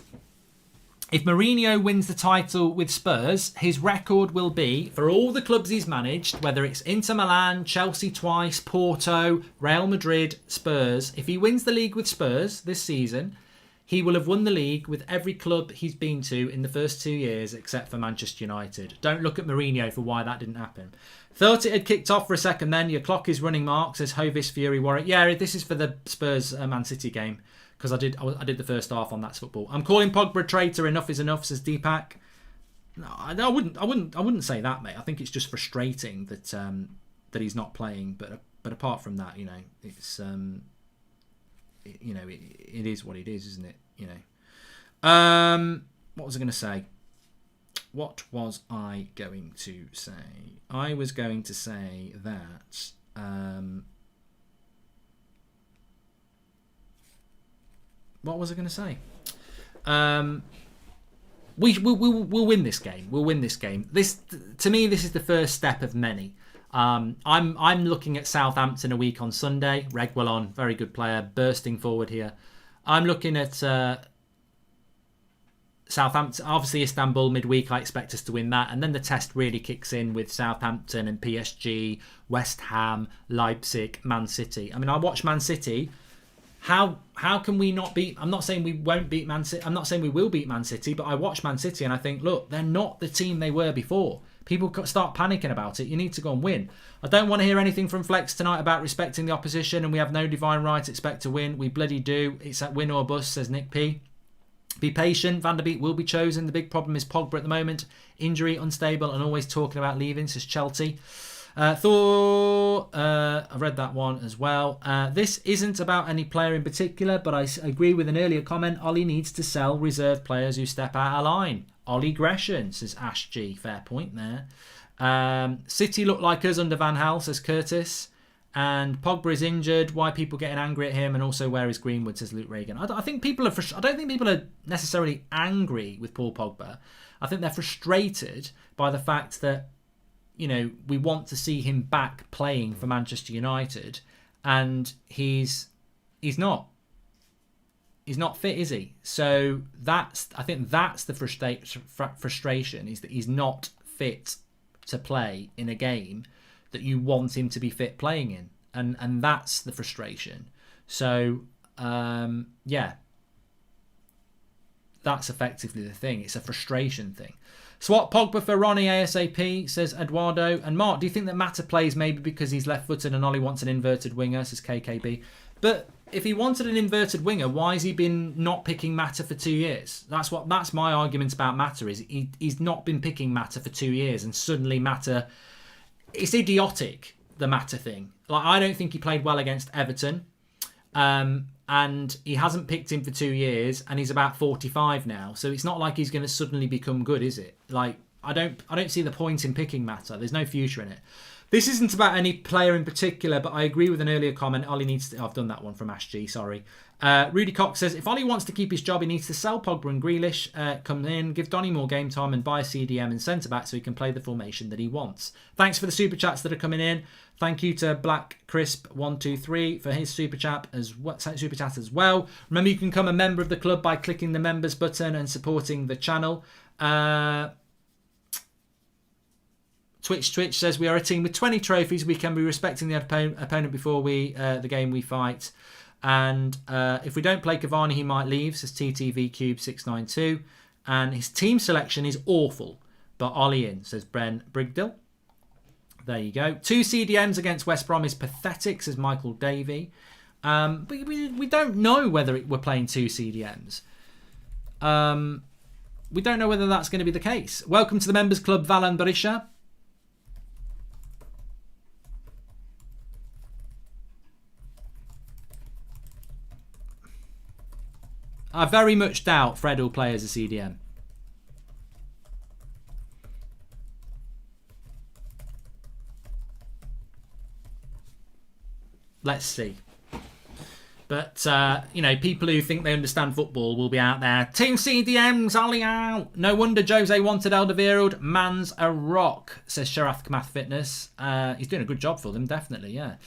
if Mourinho wins the title with Spurs, his record will be, for all the clubs he's managed, whether it's Inter Milan, Chelsea twice, Porto, Real Madrid, Spurs, if he wins the league with Spurs this season, he will have won the league with every club he's been to in the first 2 years except for Manchester United. Don't look at Mourinho for why that didn't happen. Thought it had kicked off for a second then. Your clock is running, Mark, says Hovis Fury Warwick. Yeah, this is for the Spurs Man City game, because I did the first half on That's Football. I'm calling Pogba a traitor. Enough is enough, says Deepak. No, I wouldn't say that, mate. I think it's just frustrating that he's not playing. But apart from that, you know, it's it is what it is, isn't it? You know. What was I going to say? What was I going to say? I was going to say that. What was I going to say? We'll win this game. We'll win this game. To me, this is the first step of many. I'm looking at Southampton a week on Sunday. Reguilon, very good player, bursting forward here. I'm looking at Southampton, obviously Istanbul midweek. I expect us to win that, and then the test really kicks in with Southampton and PSG, West Ham, Leipzig, Man City. I mean, I watch Man City. How can we not beat? I'm not saying we won't beat Man City. I'm not saying we will beat Man City, but I watch Man City and I think, look, they're not the team they were before. People start panicking about it. You need to go and win. I don't want to hear anything from Flex tonight about respecting the opposition and we have no divine right to expect to win. We bloody do. It's at win or bust, says Nick P. Be patient. Van der Beek will be chosen. The big problem is Pogba at the moment. Injury, unstable, and always talking about leaving, says Chelsea. Thor, I read that one as well. This isn't about any player in particular, but I agree with an earlier comment. Ollie needs to sell reserve players who step out of line. Ollie Gresham, says Ash G. Fair point there. City look like us under Van Gaal, says Curtis. And Pogba is injured. Why people getting angry at him? And also, where is Greenwood? Says Luke Reagan. I don't think people are necessarily angry with Paul Pogba. I think they're frustrated by the fact that, you know, we want to see him back playing for Manchester United, and he's not fit, is he? So I think that's the frustration, is that he's not fit to play in a game that you want him to be fit playing in, and that's the frustration. So yeah, that's effectively the thing. It's a frustration thing. Swap Pogba for Ronnie ASAP, says Eduardo. And Mark, do you think that Mata plays maybe because he's left-footed and Ollie wants an inverted winger, says KKB? But if he wanted an inverted winger, why has he been not picking Mata for 2 years? That's my argument about Mata, is he's not been picking Mata for 2 years, and suddenly Mata... It's idiotic, the Mata thing. Like, I don't think he played well against Everton. And and he hasn't picked him for 2 years, and he's about 45 now. So it's not like he's going to suddenly become good, is it? Like, I don't see the point in picking Mata. There's no future in it. This isn't about any player in particular, but I agree with an earlier comment. Ollie needs to... I've done that one from Ash G, sorry. Rudy Cox says, if Ollie wants to keep his job, he needs to sell Pogba and Grealish, come in, give Donny more game time and buy a CDM and centre-back so he can play the formation that he wants. Thanks for the super chats that are coming in. Thank you to Black Crisp 123 for his super chat as well. Remember, you can become a member of the club by clicking the members button and supporting the channel. Twitch says, we are a team with 20 trophies. We can be respecting the opponent before the game we fight. And if we don't play Cavani, he might leave, says TTV Cube 692. And his team selection is awful, but Ollie in, says Bren Brigdill. There you go. 2 CDMs against West Brom is pathetic, says Michael Davey. But we don't know whether we're playing 2 CDMs. We don't know whether that's going to be the case. Welcome to the Members Club, Valan Barisha. I very much doubt Fred will play as a CDM. Let's see. But, you know, people who think they understand football will be out there. Team CDMs, Ollie out. No wonder Jose wanted Alderweireld. Man's a rock, says Sharath Kamath Fitness. He's doing a good job for them, definitely, yeah.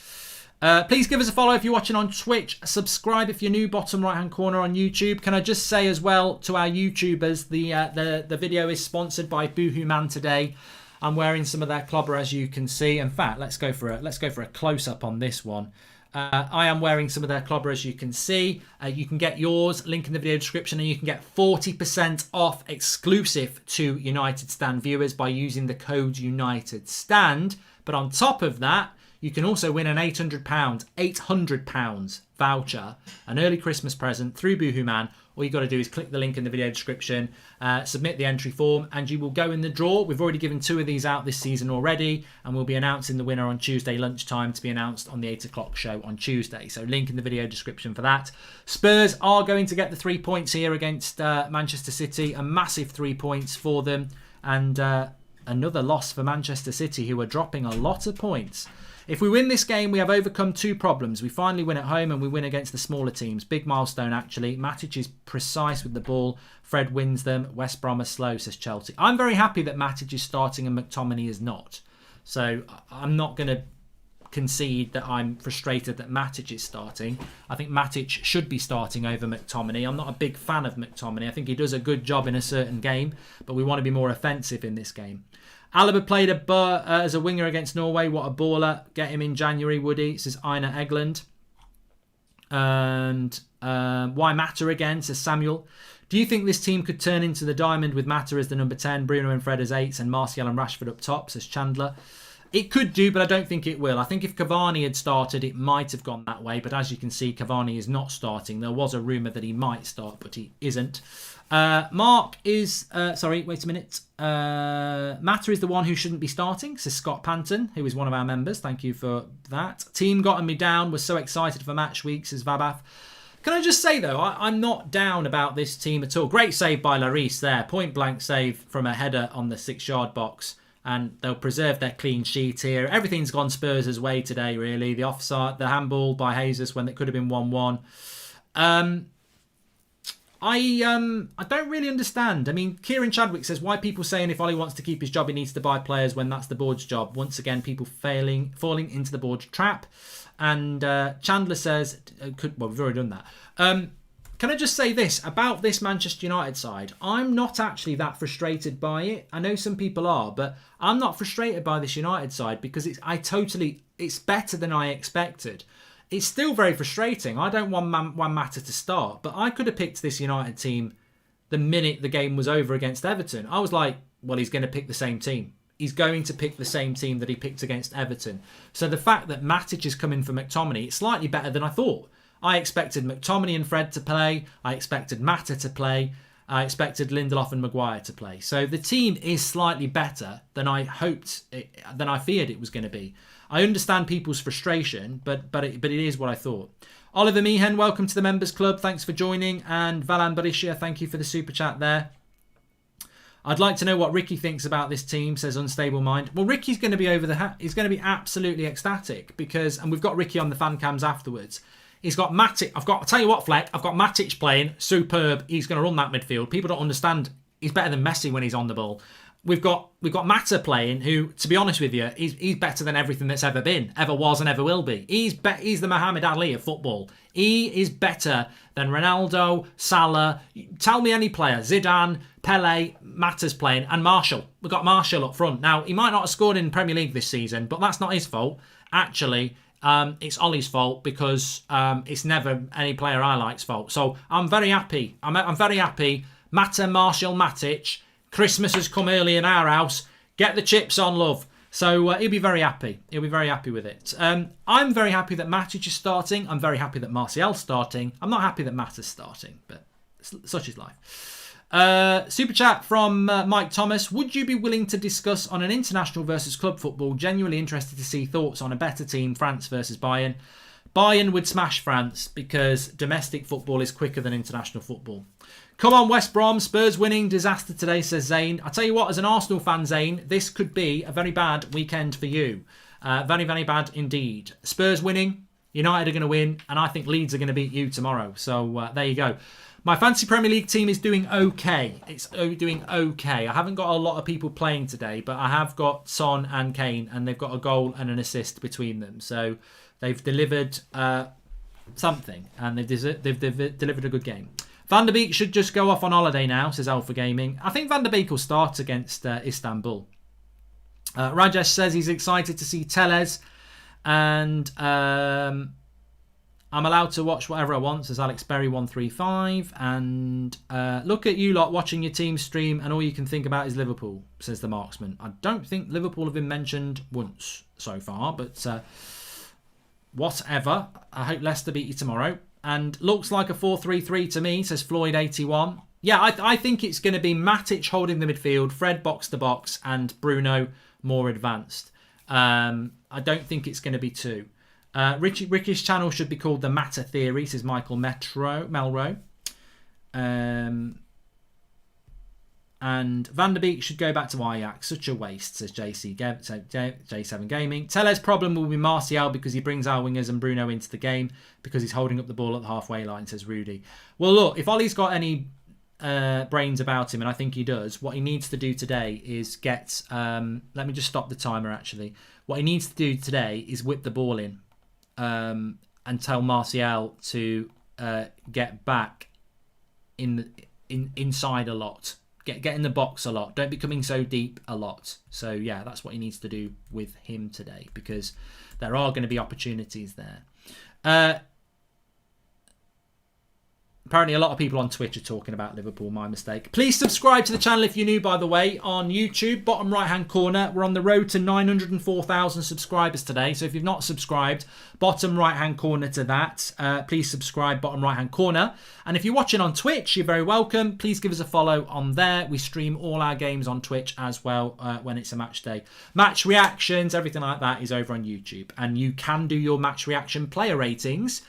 Please give us a follow if you're watching on Twitch. Subscribe if you're new, bottom right-hand corner on YouTube. Can I just say as well to our YouTubers, the video is sponsored by Boohoo Man today. I'm wearing some of their clobber, as you can see. In fact, let's go for a close-up on this one. I am wearing some of their clobber, as you can see. You can get yours, link in the video description, and you can get 40% off exclusive to United Stand viewers by using the code United Stand. But on top of that, you can also win an £800 voucher, an early Christmas present through Boohoo Man. All you've got to do is click the link in the video description, submit the entry form, and you will go in the draw. We've already given 2 of these out this season already, and we'll be announcing the winner on Tuesday lunchtime, to be announced on the 8 o'clock show on Tuesday. So link in the video description for that. Spurs are going to get the 3 points here against Manchester City, a massive 3 points for them, and another loss for Manchester City, who are dropping a lot of points. If we win this game, we have overcome 2 problems. We finally win at home and we win against the smaller teams. Big milestone, actually. Matic is precise with the ball. Fred wins them. West Brom are slow, says Chelsea. I'm very happy that Matic is starting and McTominay is not. So I'm not going to concede that I'm frustrated that Matic is starting. I think Matic should be starting over McTominay. I'm not a big fan of McTominay. I think he does a good job in a certain game, but we want to be more offensive in this game. Alaba played as a winger against Norway. What a baller. Get him in January, Woody, says Ina Egland. And why Mata again, says Samuel. Do you think this team could turn into the diamond with Mata as the number 10, Bruno and Fred as 8s, and Martial and Rashford up top, says Chandler? It could do, but I don't think it will. I think if Cavani had started, it might have gone that way. But as you can see, Cavani is not starting. There was a rumour that he might start, but he isn't. Mark is... sorry, wait a minute. Mata is the one who shouldn't be starting, says Scott Panton, who is one of our members. Thank you for that. Team gotten me down. Was so excited for match week, says Vabath. Can I just say, though, I'm not down about this team at all. Great save by Lloris there. Point blank save from a header on the 6-yard box. And they'll preserve their clean sheet here. Everything's gone Spurs' way today, really. The offside, the handball by Jesus when it could have been 1-1. I don't really understand. I mean, Kieran Chadwick says, why people saying if Ollie wants to keep his job, he needs to buy players when that's the board's job. Once again, people falling into the board's trap. And Chandler says, well, we've already done that. Can I just say this about this Manchester United side? I'm not actually that frustrated by it. I know some people are, but I'm not frustrated by this United side because it's better than I expected. It's still very frustrating. I don't want Mata to start, but I could have picked this United team the minute the game was over against Everton. I was like, well, he's going to pick the same team. He's going to pick the same team that he picked against Everton. So the fact that Matic is coming for McTominay, it's slightly better than I thought. I expected McTominay and Fred to play. I expected Mata to play. I expected Lindelof and Maguire to play. So the team is slightly better than I hoped, than I feared it was going to be. I understand people's frustration, but it is what I thought. Oliver Meehan, welcome to the Members Club. Thanks for joining. And Valan Barisha, thank you for the super chat there. I'd like to know what Ricky thinks about this team, says Unstable Mind. Well, Ricky's going to be he's going to be absolutely ecstatic because, and we've got Ricky on the fan cams afterwards. He's got Matic. I'll tell you what, Fleck, I've got Matic playing superb. He's going to run that midfield. People don't understand. He's better than Messi when he's on the ball. We've got Mata playing, who, to be honest with you, he's better than everything that's ever been, ever was, and ever will be. He's the Muhammad Ali of football. He is better than Ronaldo, Salah. Tell me any player. Zidane, Pele, Mata's playing, and Marshall. We've got Marshall up front. Now, he might not have scored in the Premier League this season, but that's not his fault. Actually, it's Ollie's fault because it's never any player I like's fault. So I'm very happy. I'm very happy. Mata, Marshall, Matic. Christmas has come early in our house. Get the chips on, love. So he'll be very happy. He'll be very happy with it. I'm very happy that Matic is starting. I'm very happy that Martial's starting. I'm not happy that Mata's starting, but such is life. Super chat from Mike Thomas. Would you be willing to discuss on an international versus club football? Genuinely interested to see thoughts on a better team, France versus Bayern. Bayern would smash France because domestic football is quicker than international football. Come on, West Brom. Spurs winning. Disaster today, says Zane. I tell you what, as an Arsenal fan, Zane, this could be a very bad weekend for you. Very, very bad indeed. Spurs winning. United are going to win. And I think Leeds are going to beat you tomorrow. So there you go. My fantasy Premier League team is doing okay. It's doing okay. I haven't got a lot of people playing today, but I have got Son and Kane, and they've got a goal and an assist between them. So they've delivered something, and they've delivered a good game. Van der Beek should just go off on holiday now, says Alpha Gaming. I think Van der Beek will start against Istanbul. Rajesh says he's excited to see Tellez, and I'm allowed to watch whatever I want, says Alex Berry 135. And look at you lot watching your team stream, and all you can think about is Liverpool, says the Marksman. I don't think Liverpool have been mentioned once so far, but whatever. I hope Leicester beat you tomorrow. And looks like a 4-3-3 to me, says Floyd81. Yeah, I think it's going to be Matic holding the midfield, Fred box to box, and Bruno more advanced. I don't think it's going to be two. Ricky's channel should be called the Mata Theory, says Michael Melro. And Van der Beek should go back to Ajax. Such a waste, says J7 Gaming. Tellez' problem will be Martial because he brings our wingers and Bruno into the game because he's holding up the ball at the halfway line, says Rudy. Well, look, if Ollie's got any brains about him, and I think he does, what he needs to do today is get... let me just stop the timer, actually. What he needs to do today is whip the ball in and tell Martial to get back inside a lot. Get in the box a lot. Don't be coming so deep a lot. So, yeah, that's what he needs to do with him today because there are going to be opportunities there. Apparently, a lot of people on Twitch are talking about Liverpool. My mistake. Please subscribe to the channel if you're new, by the way, on YouTube. Bottom right-hand corner. We're on the road to 904,000 subscribers today. So if you've not subscribed, bottom right-hand corner to that. Please subscribe, bottom right-hand corner. And if you're watching on Twitch, you're very welcome. Please give us a follow on there. We stream all our games on Twitch as well when it's a match day. Match reactions, everything like that is over on YouTube. And you can do your match reaction player ratings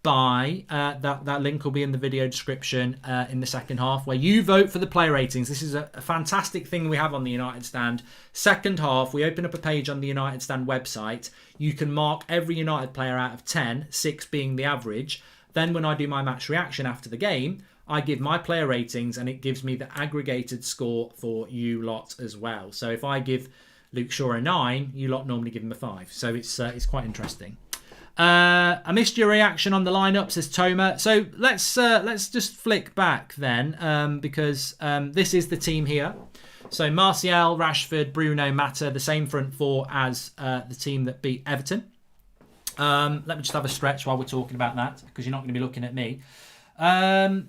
by that link will be in the video description in the second half where you vote for the player ratings. This is a fantastic thing we have on the United Stand. Second half, we open up a page on the United Stand website. You can mark every United player out of 10, 6 being the average. Then when I do my match reaction after the game, I give my player ratings and it gives me the aggregated score for you lot as well. So if I give Luke Shaw a 9, you lot normally give him a 5. So it's quite interesting. I missed your reaction on the lineup, says Toma. So let's just flick back then because this is the team here. So Martial, Rashford, Bruno, Mata, the same front four as the team that beat Everton. Let me just have a stretch while we're talking about that because you're not going to be looking at me. Fred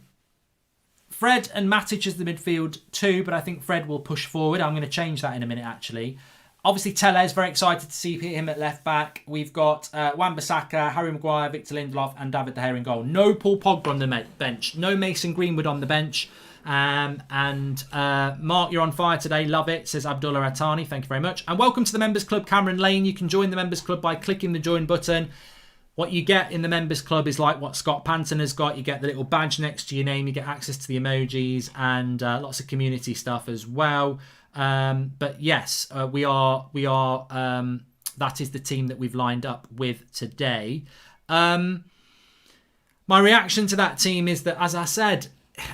and Matic as the midfield too, but I think Fred will push forward. I'm going to change that in a minute actually. Obviously, Tellez, very excited to see him at left back. We've got Wan-Bissaka, Harry Maguire, Victor Lindelof and David De Gea in goal. No Paul Pogba on the bench. No Mason Greenwood on the bench. Mark, you're on fire today. Love it, says Abdullah Atani. Thank you very much. And welcome to the Members Club, Cameron Lane. You can join the Members Club by clicking the join button. What you get in the members club is like what Scott Panton has got. You get the little badge next to your name. You get access to the emojis and lots of community stuff as well. But yes, we are. That is the team that we've lined up with today. My reaction to that team is that, as I said,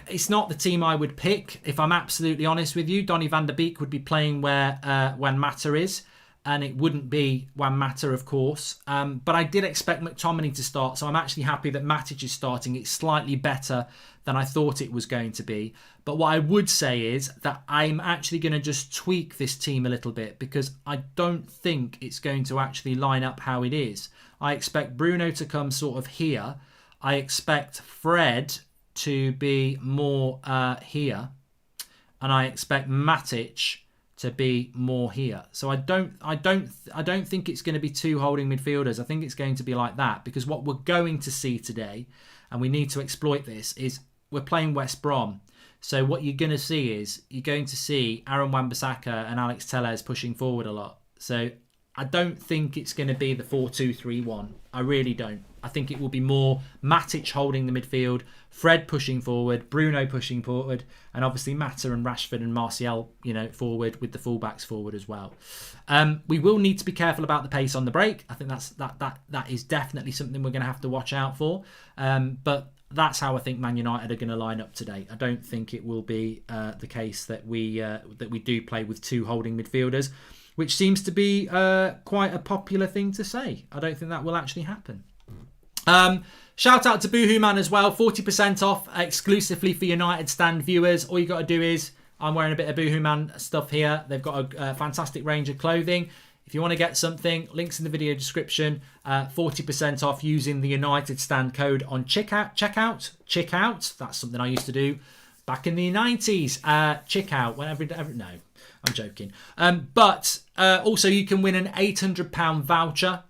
it's not the team I would pick. If I'm absolutely honest with you, Donny van der Beek would be playing where Juan Mata is. And it wouldn't be Juan Mata, of course. But I did expect McTominay to start, so I'm actually happy that Matic is starting. It's slightly better than I thought it was going to be. But what I would say is that I'm actually going to just tweak this team a little bit, because I don't think it's going to actually line up how it is. I expect Bruno to come sort of here. I expect Fred to be more here. And I expect Matic to be more here. So I don't think it's going to be two holding midfielders. I think it's going to be like that, because what we're going to see today, and we need to exploit this, is we're playing West Brom. So what you're going to see is you're going to see Aaron Wan-Bissaka and Alex Telles pushing forward a lot. So I don't think it's going to be the 4-2-3-1. I really don't. I think it will be more Matic holding the midfield, Fred pushing forward, Bruno pushing forward, and obviously Mata and Rashford and Martial, forward with the fullbacks forward as well. We will need to be careful about the pace on the break. I think that is definitely something we're going to have to watch out for. But that's how I think Man United are going to line up today. I don't think it will be the case that we do play with two holding midfielders, which seems to be quite a popular thing to say. I don't think that will actually happen. Shout out to Boohoo Man as well. 40% off exclusively for United Stand viewers. All you got to do is, I'm wearing a bit of Boohoo Man stuff here. They've got a fantastic range of clothing. If you want to get something, links in the video description. 40% off using the United Stand code on checkout. That's something I used to do back in the 90s. Checkout. No, I'm joking. But also you can win an £800 voucher.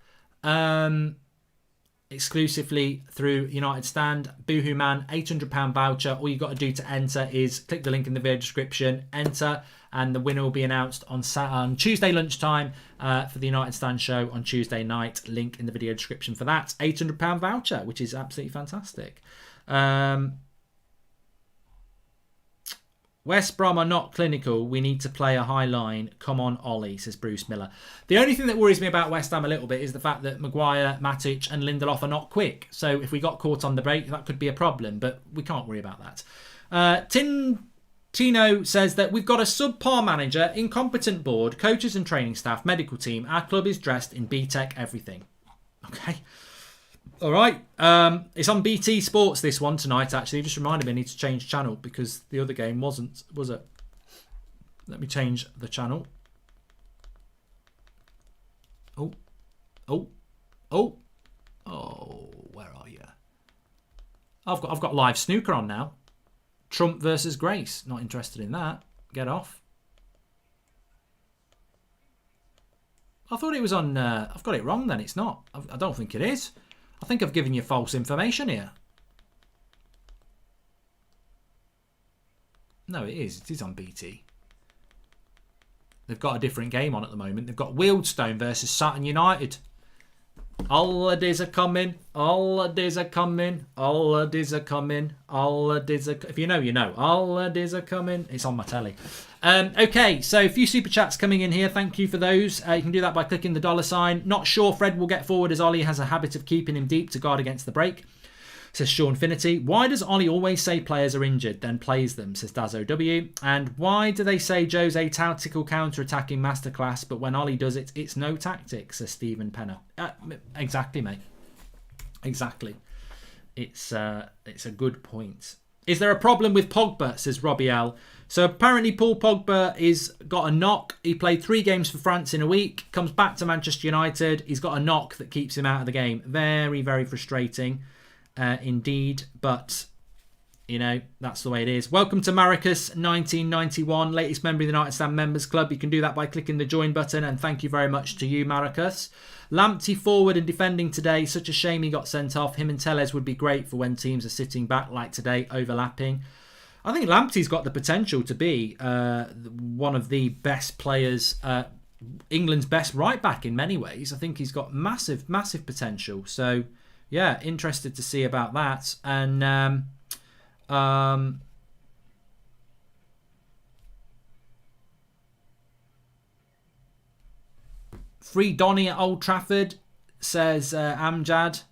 Exclusively through United Stand. Boohoo Man, £800 voucher. All you got to do to enter is click the link in the video description, enter, and the winner will be announced on Tuesday lunchtime for the United Stand show on Tuesday night. Link in the video description for that. £800 voucher, which is absolutely fantastic. West Brom are not clinical. We need to play a high line. Come on, Ollie, says Bruce Miller. The only thing that worries me about West Ham a little bit is the fact that Maguire, Matic and Lindelof are not quick. So if we got caught on the break, that could be a problem, but we can't worry about that. Tino says that we've got a subpar manager, incompetent board, coaches and training staff, medical team. Our club is dressed in B-Tech everything. Okay. All right. It's on BT Sports, this one tonight, actually. Just reminded me I need to change channel because the other game wasn't, was it? Let me change the channel. Oh, where are you? I've got live snooker on now. Trump versus Grace. Not interested in that. Get off. I thought it was on... I've got it wrong then. It's not. I don't think it is. I think I've given you false information here. No, it is. It is on BT. They've got a different game on at the moment. They've got Wealdstone versus Sutton United. Holidays are coming. Holidays are coming. Holidays are coming. Holidays are... If you know, you know. Holidays are coming. It's on my telly. Okay, so a few super chats coming in here. Thank you for those. You can do that by clicking the $sign. Not sure Fred will get forward as Ollie has a habit of keeping him deep to guard against the break, says Sean Finity. Why does Ollie always say players are injured, then plays them, says Dazo W. And why do they say Joe's a tactical counter-attacking masterclass, but when Ollie does it, it's no tactics, says Stephen Penner. Exactly, mate. Exactly. It's a good point. Is there a problem with Pogba, says Robbie L. So apparently Paul Pogba is got a knock. He played 3 games for France in a week, comes back to Manchester United. He's got a knock that keeps him out of the game. Very, very frustrating indeed. But, you know, that's the way it is. Welcome to Maricus 1991, latest member of the United Stand Members Club. You can do that by clicking the join button. And thank you very much to you, Maricus. Lamptey forward and defending today. Such a shame he got sent off. Him and Telles would be great for when teams are sitting back like today, overlapping. I think Lamptey's got the potential to be one of the best players, England's best right back in many ways. I think he's got massive, massive potential. So yeah, interested to see about that. And free Donny at Old Trafford, says Amjad.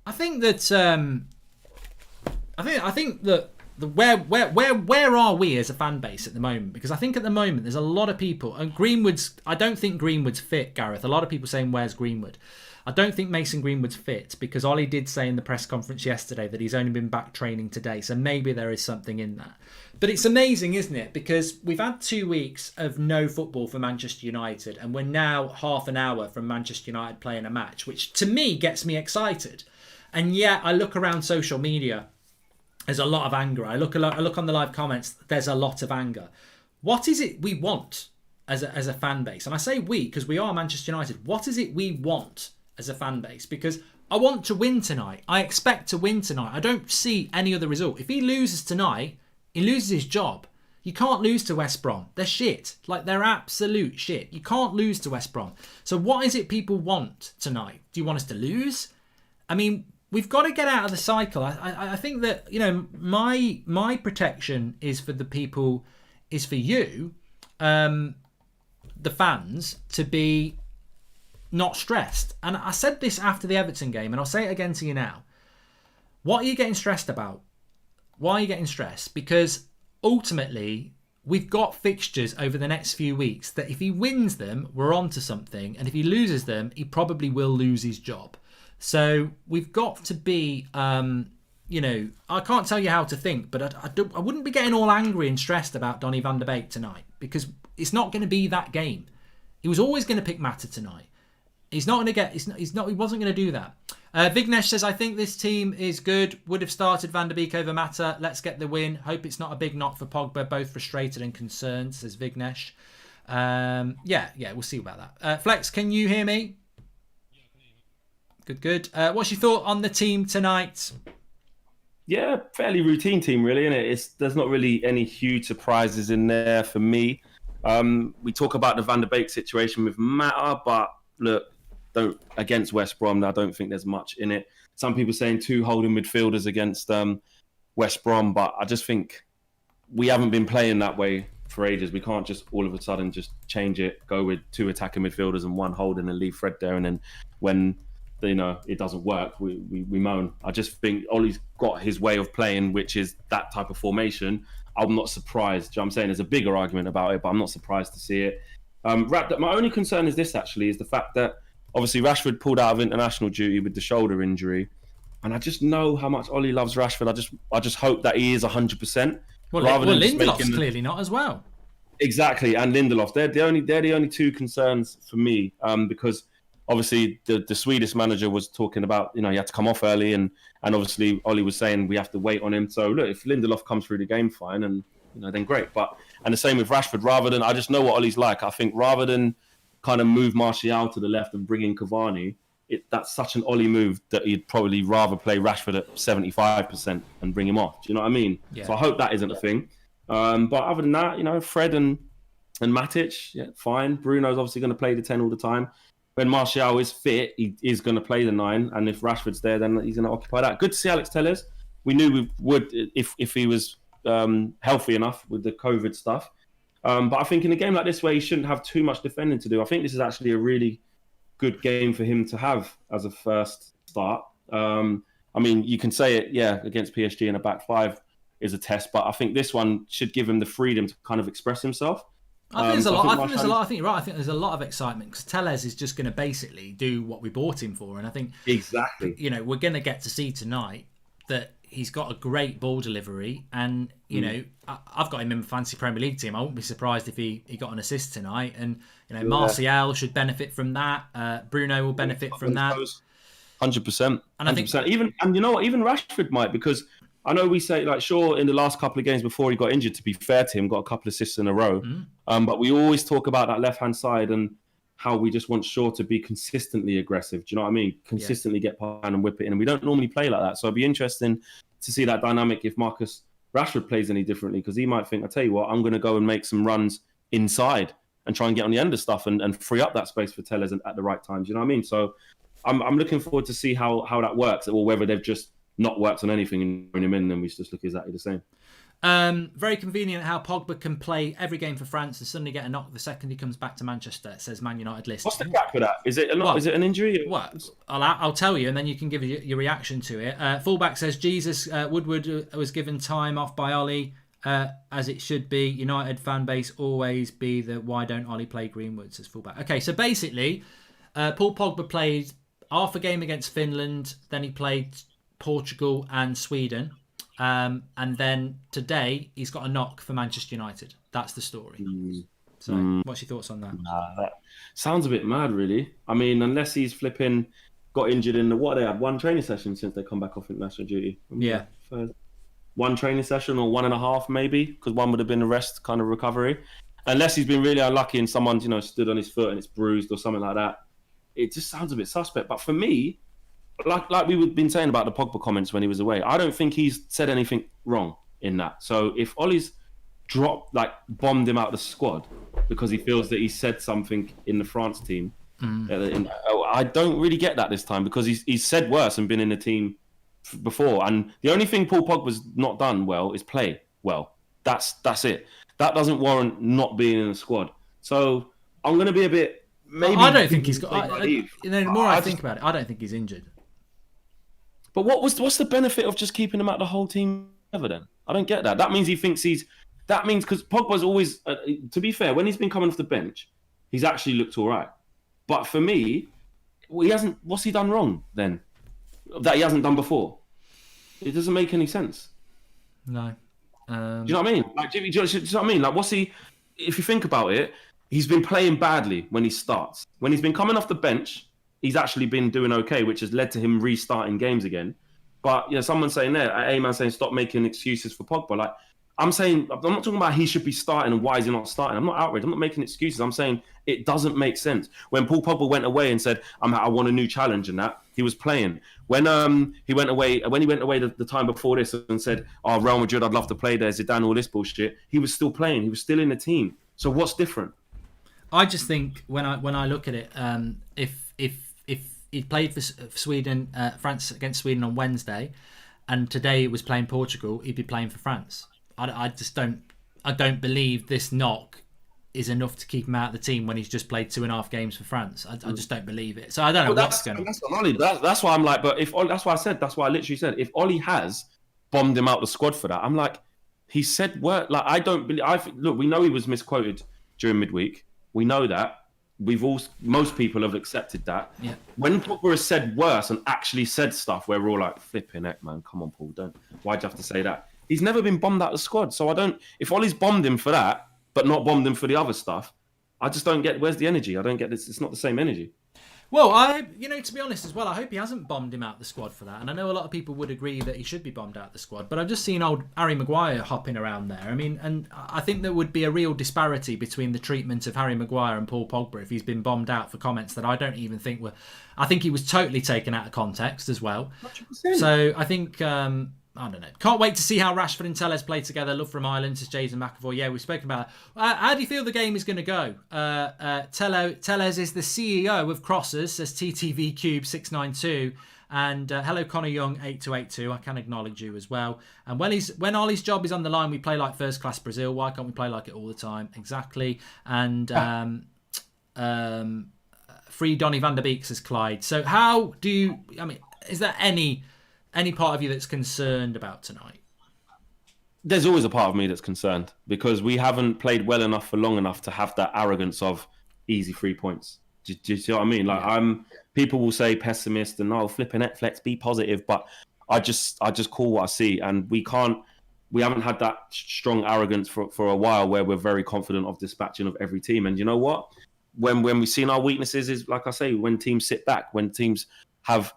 I think that I think that where are we as a fan base at the moment? Because I think at the moment there's a lot of people, and I don't think Greenwood's fit, Gareth. A lot of people saying, where's Greenwood? I don't think Mason Greenwood's fit, because Ollie did say in the press conference yesterday that he's only been back training today, so maybe there is something in that. But it's amazing, isn't it? Because we've had 2 weeks of no football for Manchester United, and we're now half an hour from Manchester United playing a match, which to me gets me excited. And yet I look around social media, there's a lot of anger. I look on the live comments, there's a lot of anger. What is it we want as a fan base? And I say we because we are Manchester United. What is it we want as a fan base? Because I want to win tonight. I expect to win tonight. I don't see any other result. If he loses tonight, he loses his job. You can't lose to West Brom. They're shit. Like, they're absolute shit. You can't lose to West Brom. So what is it people want tonight? Do you want us to lose? I mean, we've got to get out of the cycle. I think that, you know, my protection is for the people, is for you, the fans, to be not stressed. And I said this after the Everton game, and I'll say it again to you now. What are you getting stressed about? Why are you getting stressed? Because ultimately, we've got fixtures over the next few weeks that if he wins them, we're on to something. And if he loses them, he probably will lose his job. So we've got to be, you know, I can't tell you how to think, but I wouldn't be getting all angry and stressed about Donny van de Beek tonight, because it's not going to be that game. He was always going to pick Mata tonight. He wasn't going to do that. Vignesh says, I think this team is good. Would have started Van der Beek over Mata. Let's get the win. Hope it's not a big knock for Pogba. Both frustrated and concerned, says Vignesh. Yeah, we'll see about that. Flex, can you hear me? Good. What's your thought on the team tonight? Yeah, fairly routine team, really, isn't it? There's not really any huge surprises in there for me. We talk about the Van der Beek situation with Mata, but look, against West Brom, I don't think there's much in it. Some people saying 2 holding midfielders against West Brom, but I just think we haven't been playing that way for ages. We can't just all of a sudden just change it, go with 2 attacking midfielders and 1 holding and leave Fred there, and then when it doesn't work, we moan. I just think Ollie's got his way of playing, which is that type of formation. I'm not surprised. You know what I'm saying? There's a bigger argument about it, but I'm not surprised to see it. My only concern is this, actually, is the fact that obviously Rashford pulled out of international duty with the shoulder injury, and I just know how much Ollie loves Rashford. I just hope that he is 100%. Well, Lindelof's clearly not as well. Exactly, and Lindelof. They're the only 2 concerns for me, because obviously the Swedish manager was talking about, he had to come off early, and obviously Ollie was saying we have to wait on him. So look, if Lindelof comes through the game, fine, and then great. And the same with Rashford. I just know what Ollie's like. I think rather than kind of move Martial to the left and bring in Cavani, that's such an Ollie move that he'd probably rather play Rashford at 75% and bring him off. Do you know what I mean? Yeah. So I hope that isn't a thing. But other than that, Fred and Matic, yeah, fine. Bruno's obviously going to play the 10 all the time. When Martial is fit, he is going to play the 9, and if Rashford's there, then he's going to occupy that. Good to see Alex Telles. We knew we would if he was healthy enough with the COVID stuff. But I think in a game like this where he shouldn't have too much defending to do, I think this is actually a really good game for him to have as a first start. You can say it, against PSG in a back 5 is a test, but I think this one should give him the freedom to kind of express himself. I think there's a lot. I think you're right. I think there's a lot of excitement because Telles is just going to basically do what we bought him for, and I think exactly. We're going to get to see tonight that he's got a great ball delivery, and I've got him in my fantasy Premier League team. I wouldn't be surprised if he got an assist tonight, and Martial should benefit from that. Bruno will benefit from that. 100%. And I think even Rashford might, because I know we say, sure, in the last couple of games before he got injured, to be fair to him, got a couple of assists in a row. But we always talk about that left-hand side and how we just want Shaw to be consistently aggressive. Do you know what I mean? Consistently get behind and whip it in. And we don't normally play like that. So it'd be interesting to see that dynamic if Marcus Rashford plays any differently, because he might think, I tell you what, I'm going to go and make some runs inside and try and get on the end of stuff and free up that space for Tellez at the right times. You know what I mean? So I'm looking forward to see how that works, or whether they've just not worked on anything and bring him in and we just look exactly the same. Very convenient how Pogba can play every game for France and suddenly get a knock the second he comes back to Manchester, says Man United list. What's the gap for that? Is it an injury? What? I'll tell you, and then you can give your reaction to it. Fullback says Jesus Woodward was given time off by Ollie, as it should be. United fan base always be the why don't Ollie play Greenwood, says fullback. Okay, so basically, Paul Pogba played half a game against Finland, then he played Portugal and Sweden. And then today he's got a knock for Manchester United. That's the story. So what's your thoughts on that? That sounds a bit mad, really. I mean, unless he's got injured in they had one training session since they come back off international duty. Yeah. One training session or 1.5 maybe, because one would have been a rest kind of recovery. Unless he's been really unlucky and someone's, stood on his foot and it's bruised or something like that. It just sounds a bit suspect. But for me, like we've been saying about the Pogba comments when he was away, I don't think he's said anything wrong in that. So if Ollie's bombed him out of the squad because he feels that he said something in the France team, I don't really get that this time, because he's said worse and been in the team before. And the only thing Paul Pogba's not done well is play well. That's it. That doesn't warrant not being in the squad. So I'm going to be a bit... Maybe I don't think he's got... the more I think about it, I don't think he's injured. But what's the benefit of just keeping him out the whole team ever then? I don't get that. That means he thinks that means, because Pogba's always, to be fair, when he's been coming off the bench, he's actually looked all right. But for me, what's he done wrong then? That he hasn't done before? It doesn't make any sense. No. Do you know what I mean? Do you know what I mean? If you think about it, he's been playing badly when he starts. When he's been coming off the bench, he's actually been doing okay, which has led to him restarting games again. But someone's saying there, A-Man saying stop making excuses for Pogba. I'm not talking about he should be starting and why is he not starting. I'm not outraged. I'm not making excuses. I'm saying it doesn't make sense. When Paul Pogba went away and said, I want a new challenge and that, he was playing. When he went away the time before this and said, Real Madrid, I'd love to play there, Zidane, all this bullshit, he was still playing. He was still in the team. So what's different? I just think when I look at it, if he played for Sweden, France against Sweden on Wednesday, and today he was playing Portugal, he'd be playing for France. I just don't believe this knock is enough to keep him out of the team when he's just played 2.5 games for France. I just don't believe it. So I don't know what's going on. That's why I'm like, but that's why I literally said, if Ollie has bombed him out the squad for that, I'm like, he said word. I don't believe. Look, we know he was misquoted during midweek. We know that. Most people have accepted that. Yeah. When Pogba has said worse and actually said stuff where we're all like, flipping heck, man, come on, Paul, why'd you have to say that? He's never been bombed out of the squad. So if Ollie's bombed him for that, but not bombed him for the other stuff, I just don't get, where's the energy? I don't get this. It's not the same energy. Well, to be honest as well, I hope he hasn't bombed him out the squad for that. And I know a lot of people would agree that he should be bombed out the squad, but I've just seen old Harry Maguire hopping around there. I mean, and I think there would be a real disparity between the treatment of Harry Maguire and Paul Pogba if he's been bombed out for comments that I don't even think were... I think he was totally taken out of context as well. 100%. So I think... I don't know. Can't wait to see how Rashford and Tellez play together. Love from Ireland, says Jason McAvoy. Yeah, we've spoken about that. How do you feel the game is going to go? Tellez is the CEO of Crossers, says TTV Cube 692. And hello, Connor Young 8282. I can acknowledge you as well. And when Ollie's job is on the line, we play like first class Brazil. Why can't we play like it all the time? Exactly. And free Donny van der Beek, says Clyde. So how do you? I mean, is there any part of you that's concerned about tonight? There's always a part of me that's concerned because we haven't played well enough for long enough to have that arrogance of easy 3 points. Do you see what I mean? People will say pessimist and flipping Netflix, be positive, but I just call what I see, and we haven't had that strong arrogance for a while where we're very confident of dispatching of every team. And you know what? When we've seen our weaknesses is, like I say, when teams sit back, when teams have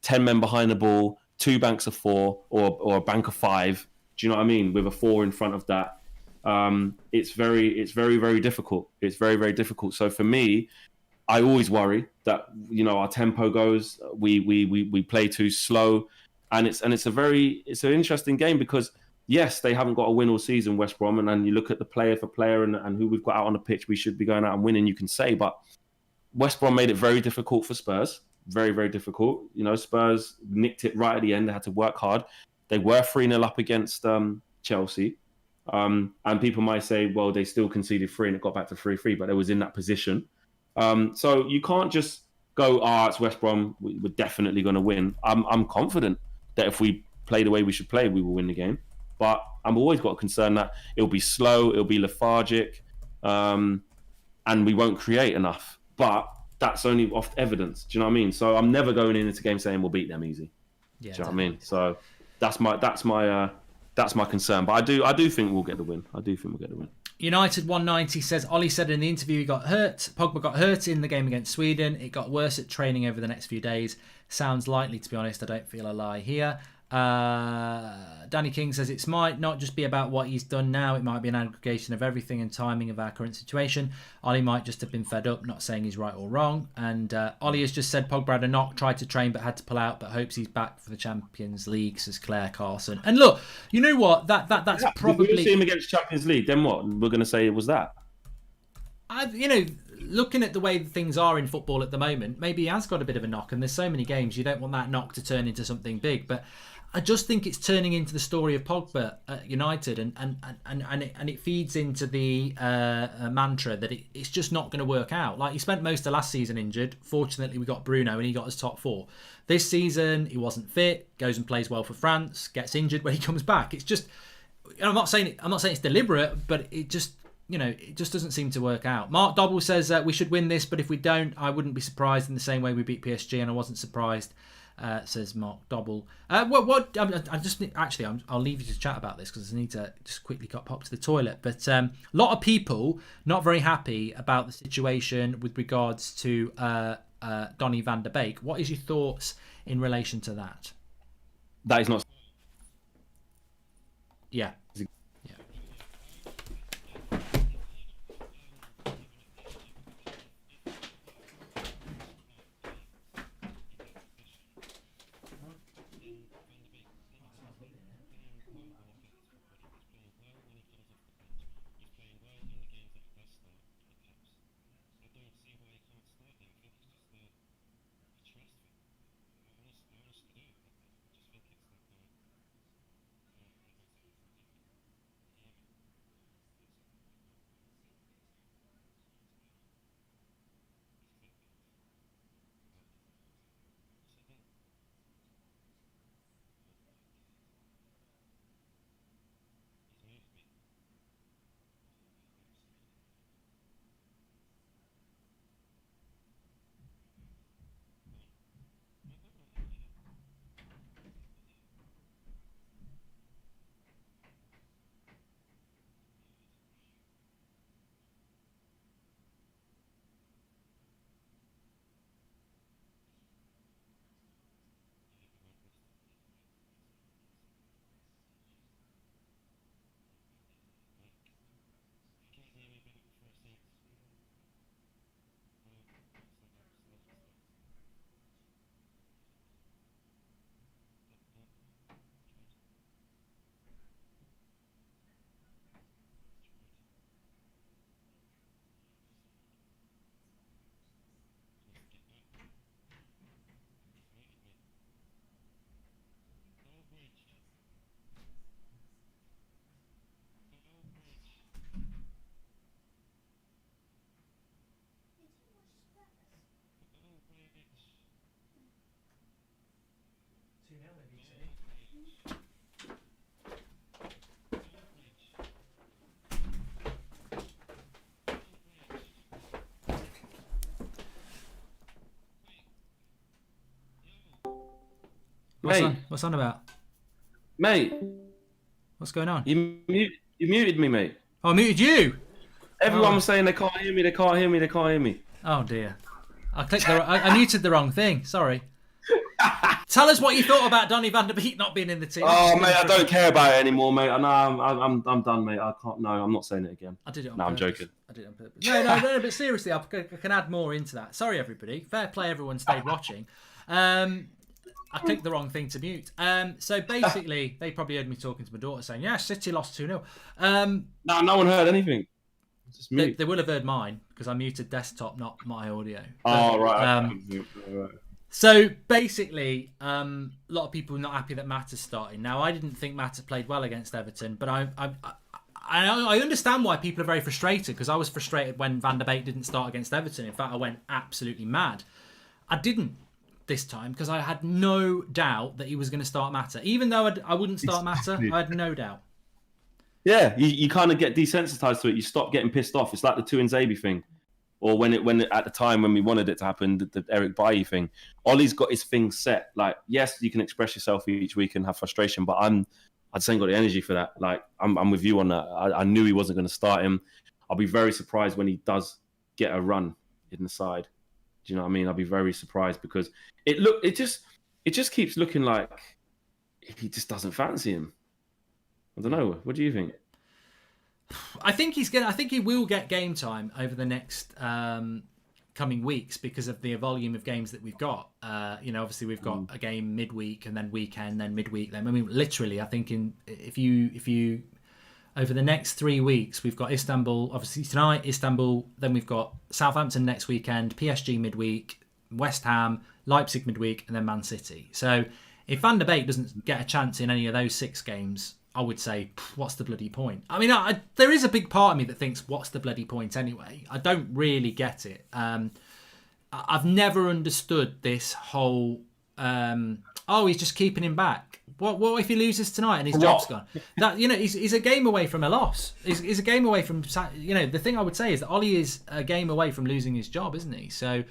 10 men behind the ball, 2 banks of 4, or a bank of 5. Do you know what I mean? With a 4 in front of that, it's very, very difficult. It's very, very difficult. So for me, I always worry that our tempo goes. We play too slow, and it's an interesting game because yes, they haven't got a win all season, West Brom, and then you look at the player for player and who we've got out on the pitch, we should be going out and winning, you can say. But West Brom made it very difficult for Spurs. Very, very difficult. You know, Spurs nicked it right at the end. They had to work hard. They were 3-0 up against Chelsea. And people might say, well, they still conceded 3 and it got back to 3-3, but they was in that position. So you can't just go, it's West Brom, we're definitely going to win. I'm confident that if we play the way we should play, we will win the game. But I've always got a concern that it'll be slow, it'll be lethargic, and we won't create enough. But that's only off evidence. Do you know what I mean? So I'm never going into game saying we'll beat them easy. Yeah, do you know what I mean? So that's my concern. But I do think we'll get the win. I do think we'll get the win. United 190 says, Ollie said in the interview he got hurt. Pogba got hurt in the game against Sweden. It got worse at training over the next few days. Sounds likely, to be honest. I don't feel a lie here. Danny King says it might not just be about what he's done now. It might be an aggregation of everything and timing of our current situation. Ollie might just have been fed up, not saying he's right or wrong. And Ollie has just said Pogba had a knock, tried to train but had to pull out, but hopes he's back for the Champions League, says Claire Carlson. And look, you know what? That's probably... If we see him against Champions League, then what? We're going to say it was that. Looking at the way things are in football at the moment, maybe he has got a bit of a knock, and there's so many games, you don't want that knock to turn into something big. But I just think it's turning into the story of Pogba at United, and it feeds into the mantra that it's just not going to work out. Like, he spent most of last season injured. Fortunately, we got Bruno, and he got us top 4. This season, he wasn't fit. Goes and plays well for France. Gets injured when he comes back. It's just, I'm not saying it's deliberate, but it just, it just doesn't seem to work out. Mark Dobble says we should win this, but if we don't, I wouldn't be surprised in the same way we beat PSG, and I wasn't surprised. Says Mark Dobble. I'll leave you to chat about this because I need to just quickly pop to the toilet. But a lot of people not very happy about the situation with regards to Donny van der Beek. What is your thoughts in relation to that? That is not. Yeah. What's on about? Mate. What's going on? You muted me, mate. Oh, I muted you? Everyone was saying they can't hear me. Oh, dear. I muted the wrong thing. Sorry. Tell us what you thought about Donny van der Beek not being in the team. Oh, mate, I don't care about it anymore, mate. I'm done, mate. I can't. No, I'm not saying it again. I did it on purpose. I'm joking. I did it on purpose. No, but seriously, I can add more into that. Sorry, everybody. Fair play, everyone stayed watching. I clicked the wrong thing to mute. So basically, they probably heard me talking to my daughter saying, "Yeah, City lost 2-0." No one heard anything. Just they will have heard mine because I muted desktop, not my audio. Oh, right. So basically, a lot of people are not happy that Mata's starting. Now, I didn't think Mata played well against Everton, but I understand why people are very frustrated, because I was frustrated when Van der Beek didn't start against Everton. In fact, I went absolutely mad. I didn't this time because I had no doubt that he was going to start Mata. Even though I wouldn't start Mata, I had no doubt. Yeah, you kind of get desensitized to it. You stop getting pissed off. It's like the Tuanzebe thing. Or when at the time when we wanted it to happen, the Eric Bailly thing. Ollie's got his thing set. Like, yes, you can express yourself each week and have frustration, but I just ain't got the energy for that. Like, I'm with you on that. I knew he wasn't going to start him. I'll be very surprised when he does get a run in the side. Do you know what I mean? I'll be very surprised because it just keeps looking like he just doesn't fancy him. I don't know. What do you think? I think he will get game time over the next coming weeks because of the volume of games that we've got. Obviously we've got a game midweek and then weekend, then midweek. Then literally, I think if you over the next 3 weeks, we've got Istanbul, obviously tonight, Istanbul. Then we've got Southampton next weekend, PSG midweek, West Ham, Leipzig midweek, and then Man City. So if Van der Beek doesn't get a chance in any of those 6 games, I would say, what's the bloody point? I mean, there is a big part of me that thinks, what's the bloody point anyway? I don't really get it. I've never understood this whole, he's just keeping him back. What if he loses tonight and his job's gone? That he's a game away from a loss. He's a game away from, the thing I would say is that Ollie is a game away from losing his job, isn't he? So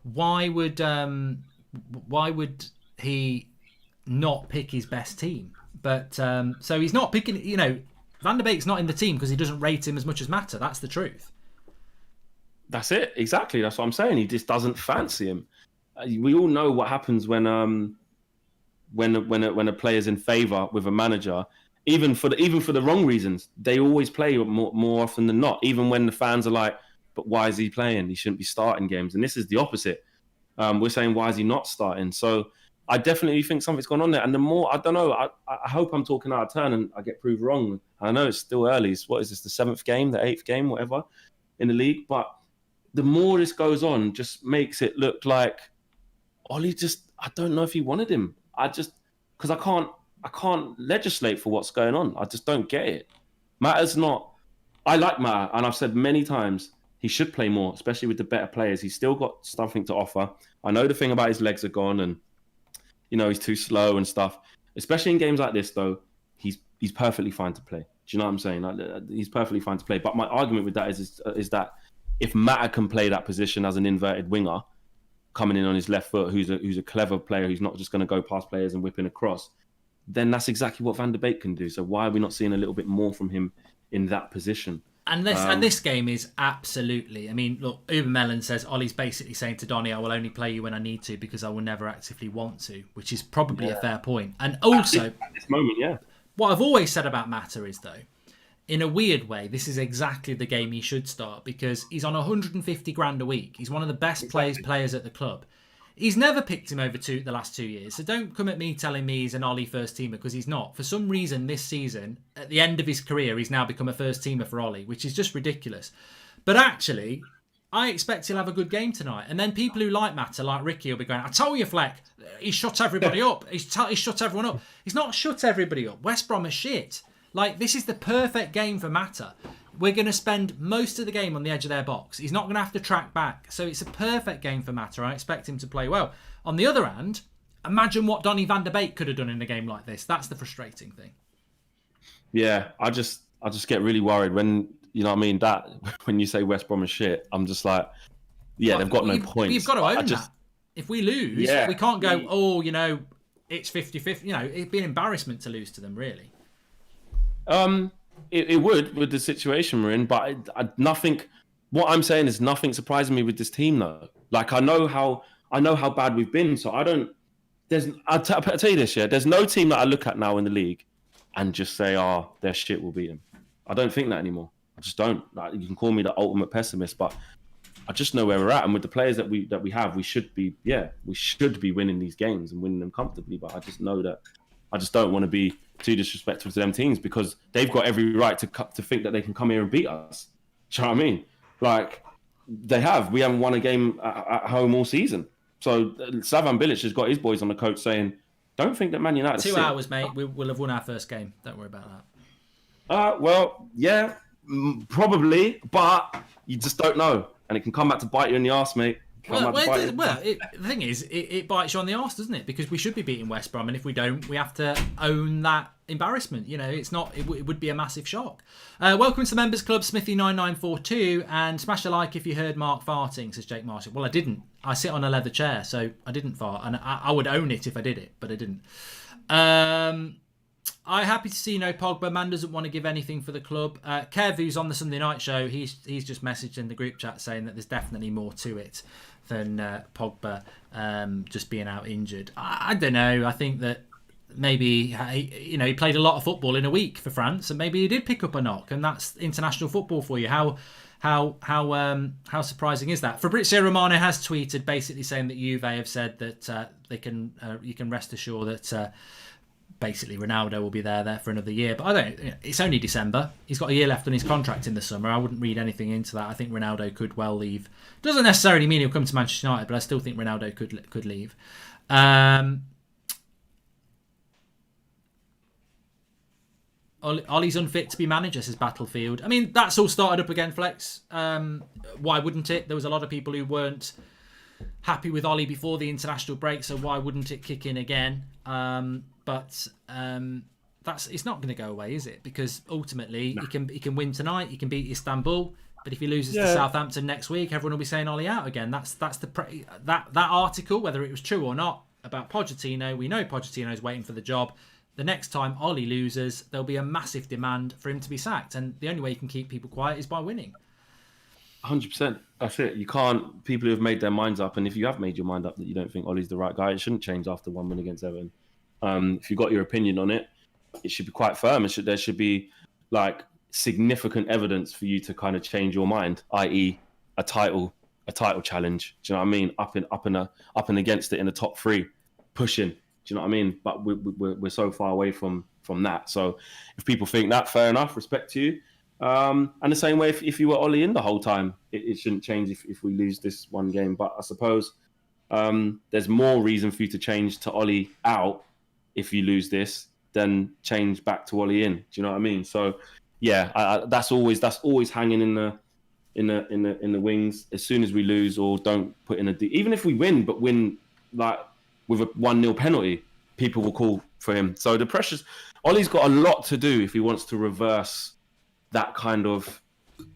why would he not pick his best team? But so he's not picking, Van der Beek's not in the team because he doesn't rate him as much as Mata. That's the truth. That's it. Exactly. That's what I'm saying. He just doesn't fancy him. We all know what happens when a player's in favour with a manager, even for the wrong reasons. They always play more often than not. Even when the fans are like, "But why is he playing? He shouldn't be starting games." And this is the opposite. We're saying, "Why is he not starting?" So I definitely think something's gone on there. And the more, I don't know, I hope I'm talking out of turn and I get proved wrong. I know it's still early. What is this, the 7th game, the 8th game, whatever, in the league? But the more this goes on, just makes it look like Ollie I don't know if he wanted him. Because I can't legislate for what's going on. I just don't get it. I like Mata, and I've said many times, he should play more, especially with the better players. He's still got something to offer. I know the thing about his legs are gone and he's too slow and stuff. Especially in games like this, though, he's perfectly fine to play. Do you know what I'm saying? He's perfectly fine to play. But my argument with that is that if Mata can play that position as an inverted winger, coming in on his left foot, who's a clever player, who's not just going to go past players and whipping across, then that's exactly what Van der Beek can do. So why are we not seeing a little bit more from him in that position? And this game is absolutely... I mean, look, Uber Mellon says, Ollie's basically saying to Donny, I will only play you when I need to because I will never actively want to, which is probably a fair point. And also... At this moment, yeah. What I've always said about Mata is, though, in a weird way, this is exactly the game he should start because he's on 150 grand a week. He's one of the best players at the club. He's never picked him over the last 2 years. So don't come at me telling me he's an Ollie first teamer because he's not. For some reason this season, at the end of his career, he's now become a first teamer for Ollie, which is just ridiculous. But actually, I expect he'll have a good game tonight. And then people who like Mata, like Ricky, will be going, I told you, Fleck, he shut everybody up. He shut everyone up. He's not shut everybody up. West Brom are shit. Like, this is the perfect game for Mata. We're going to spend most of the game on the edge of their box. He's not going to have to track back. So it's a perfect game for Mata. I expect him to play well. On the other hand, imagine what Donny van der Beek could have done in a game like this. That's the frustrating thing. Yeah, I just get really worried when, you know what I mean, that when you say West Brom is shit, I'm just like, they've got no points. You've got to own that. If we lose, we can't go, it's 50-50. It'd be an embarrassment to lose to them, really. It would with the situation we're in, but nothing. What I'm saying is nothing surprising me with this team, though. Like I know how bad we've been, so I don't. I'll tell you this, there's no team that I look at now in the league and just say, their shit will beat them. I don't think that anymore. I just don't. Like, you can call me the ultimate pessimist, but I just know where we're at, and with the players that we have, we should be winning these games and winning them comfortably. But I just know that I just don't want to be too disrespectful to them teams, because they've got every right to think that they can come here and beat us. Do you know what I mean? Like, they have. We haven't won a game at home all season. So Slavan Bilic has got his boys on the coach saying, don't think that Man United... 2 hours, mate. We'll have won our first game. Don't worry about that. Well, yeah, probably, but you just don't know. And it can come back to bite you in the arse, mate. The thing is, it bites you on the arse, doesn't it? Because we should be beating West Brom, and if we don't, we have to own that embarrassment. You know, it's not. It would be a massive shock. Welcome to the Members Club, Smithy9942, and smash a like if you heard Mark farting, says Jake Marshall. Well, I didn't. I sit on a leather chair, so I didn't fart, and I would own it if I did it, but I didn't. I'm happy to see no Pogba. Man doesn't want to give anything for the club. Kev, who's on the Sunday night show, he's just messaged in the group chat saying that there's definitely more to it than Pogba just being out injured. I don't know. I think that maybe he played a lot of football in a week for France, and maybe he did pick up a knock, and that's international football for you. How surprising is that? Fabrizio Romano has tweeted basically saying that Juve have said that you can rest assured that. Basically, Ronaldo will be there for another year. But I don't. It's only December. He's got a year left on his contract in the summer. I wouldn't read anything into that. I think Ronaldo could well leave. Doesn't necessarily mean he'll come to Manchester United, but I still think Ronaldo could leave. Ollie's unfit to be manager, says Battlefield. I mean, that's all started up again, Flex. Why wouldn't it? There was a lot of people who weren't happy with Ollie before the international break, so why wouldn't it kick in again? But it's not going to go away, is it? Because ultimately, he can win tonight. He can beat Istanbul. But if he loses to Southampton next week, everyone will be saying Ollie out again. That's that article, whether it was true or not, about Pochettino. We know Pochettino's waiting for the job. The next time Ollie loses, there'll be a massive demand for him to be sacked, and the only way you can keep people quiet is by winning. 100%. That's it. You can't. People who have made their minds up, and if you have made your mind up that you don't think Ollie's the right guy, it shouldn't change after one win against Everton. If you've got your opinion on it, it should be quite firm. There should be like significant evidence for you to kind of change your mind, i.e., a title challenge. Do you know what I mean? Up and against it in the top three, pushing. Do you know what I mean? But we're so far away from that. So if people think that, fair enough, respect to you. And the same way, if you were Ollie in the whole time, it shouldn't change if we lose this one game. But I suppose there's more reason for you to change to Ollie out if you lose this than change back to Ollie in. Do you know what I mean? So yeah, that's always hanging in the wings. As soon as we lose or don't put in even if we win, but win like with a 1-0 penalty, people will call for him. So the pressure's Ollie's got a lot to do if he wants to reverse that kind of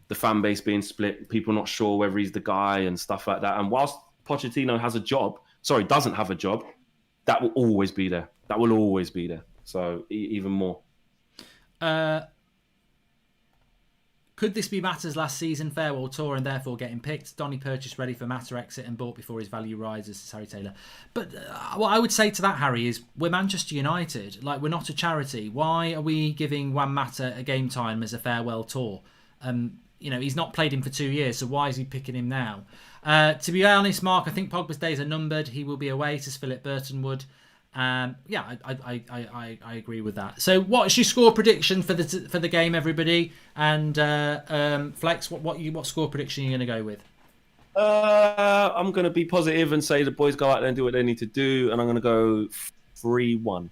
the fan base being split, people not sure whether he's the guy and stuff like that. And whilst Pochettino doesn't have a job, that will always be there. That will always be there. So even more. Could this be Mata's last season farewell tour and therefore getting picked? Donny purchased ready for Mata exit and bought before his value rises, says Harry Taylor. But what I would say to that, Harry, is we're Manchester United. Like, we're not a charity. Why are we giving Juan Mata a game time as a farewell tour? He's not played him for 2 years, so why is he picking him now? To be honest, Mark, I think Pogba's days are numbered. He will be away, says Philip Burton would. I agree with that. So, what's your score prediction for the game, everybody? And Flex, what score prediction are you going to go with? I'm going to be positive and say the boys go out there and do what they need to do, and I'm going to go 3-1.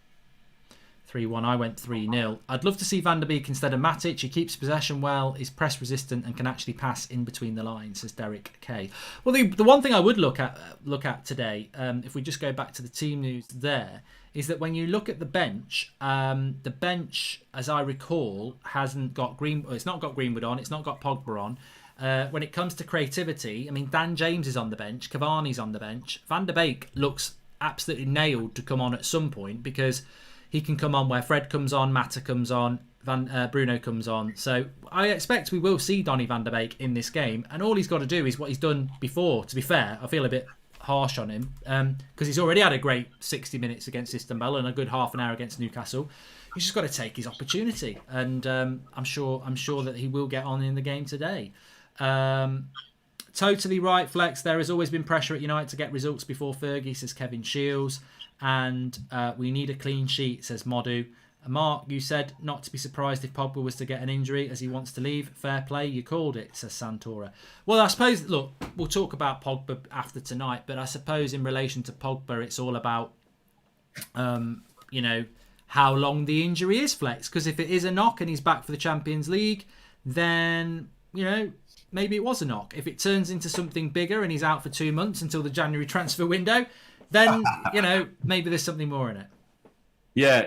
3-1. I went 3-0. I'd love to see Van der Beek instead of Matic. He keeps possession well, is press resistant, and can actually pass in between the lines, says Derek K. Well, the one thing I would look at today, if we just go back to the team news there, is that when you look at the bench, as I recall, hasn't got it's not got Greenwood on, it's not got Pogba on. When it comes to creativity, I mean, Dan James is on the bench, Cavani's on the bench. Van der Beek looks absolutely nailed to come on at some point, because he can come on where Fred comes on, Mata comes on, Bruno comes on. So I expect we will see Donny van der Beek in this game. And all he's got to do is what he's done before. To be fair, I feel a bit harsh on him because he's already had a great 60 minutes against Istanbul and a good half an hour against Newcastle. He's just got to take his opportunity. And I'm sure that he will get on in the game today. Totally right, Flex. There has always been pressure at United to get results before Fergie, says Kevin Shields. And we need a clean sheet, says Modu. Mark, you said not to be surprised if Pogba was to get an injury as he wants to leave. Fair play, you called it, says Santora. Well, I suppose, look, we'll talk about Pogba after tonight, but I suppose in relation to Pogba, it's all about, how long the injury is, Flex. Because if it is a knock and he's back for the Champions League, then, maybe it was a knock. If it turns into something bigger and he's out for 2 months until the January transfer window, then, maybe there's something more in it. Yeah,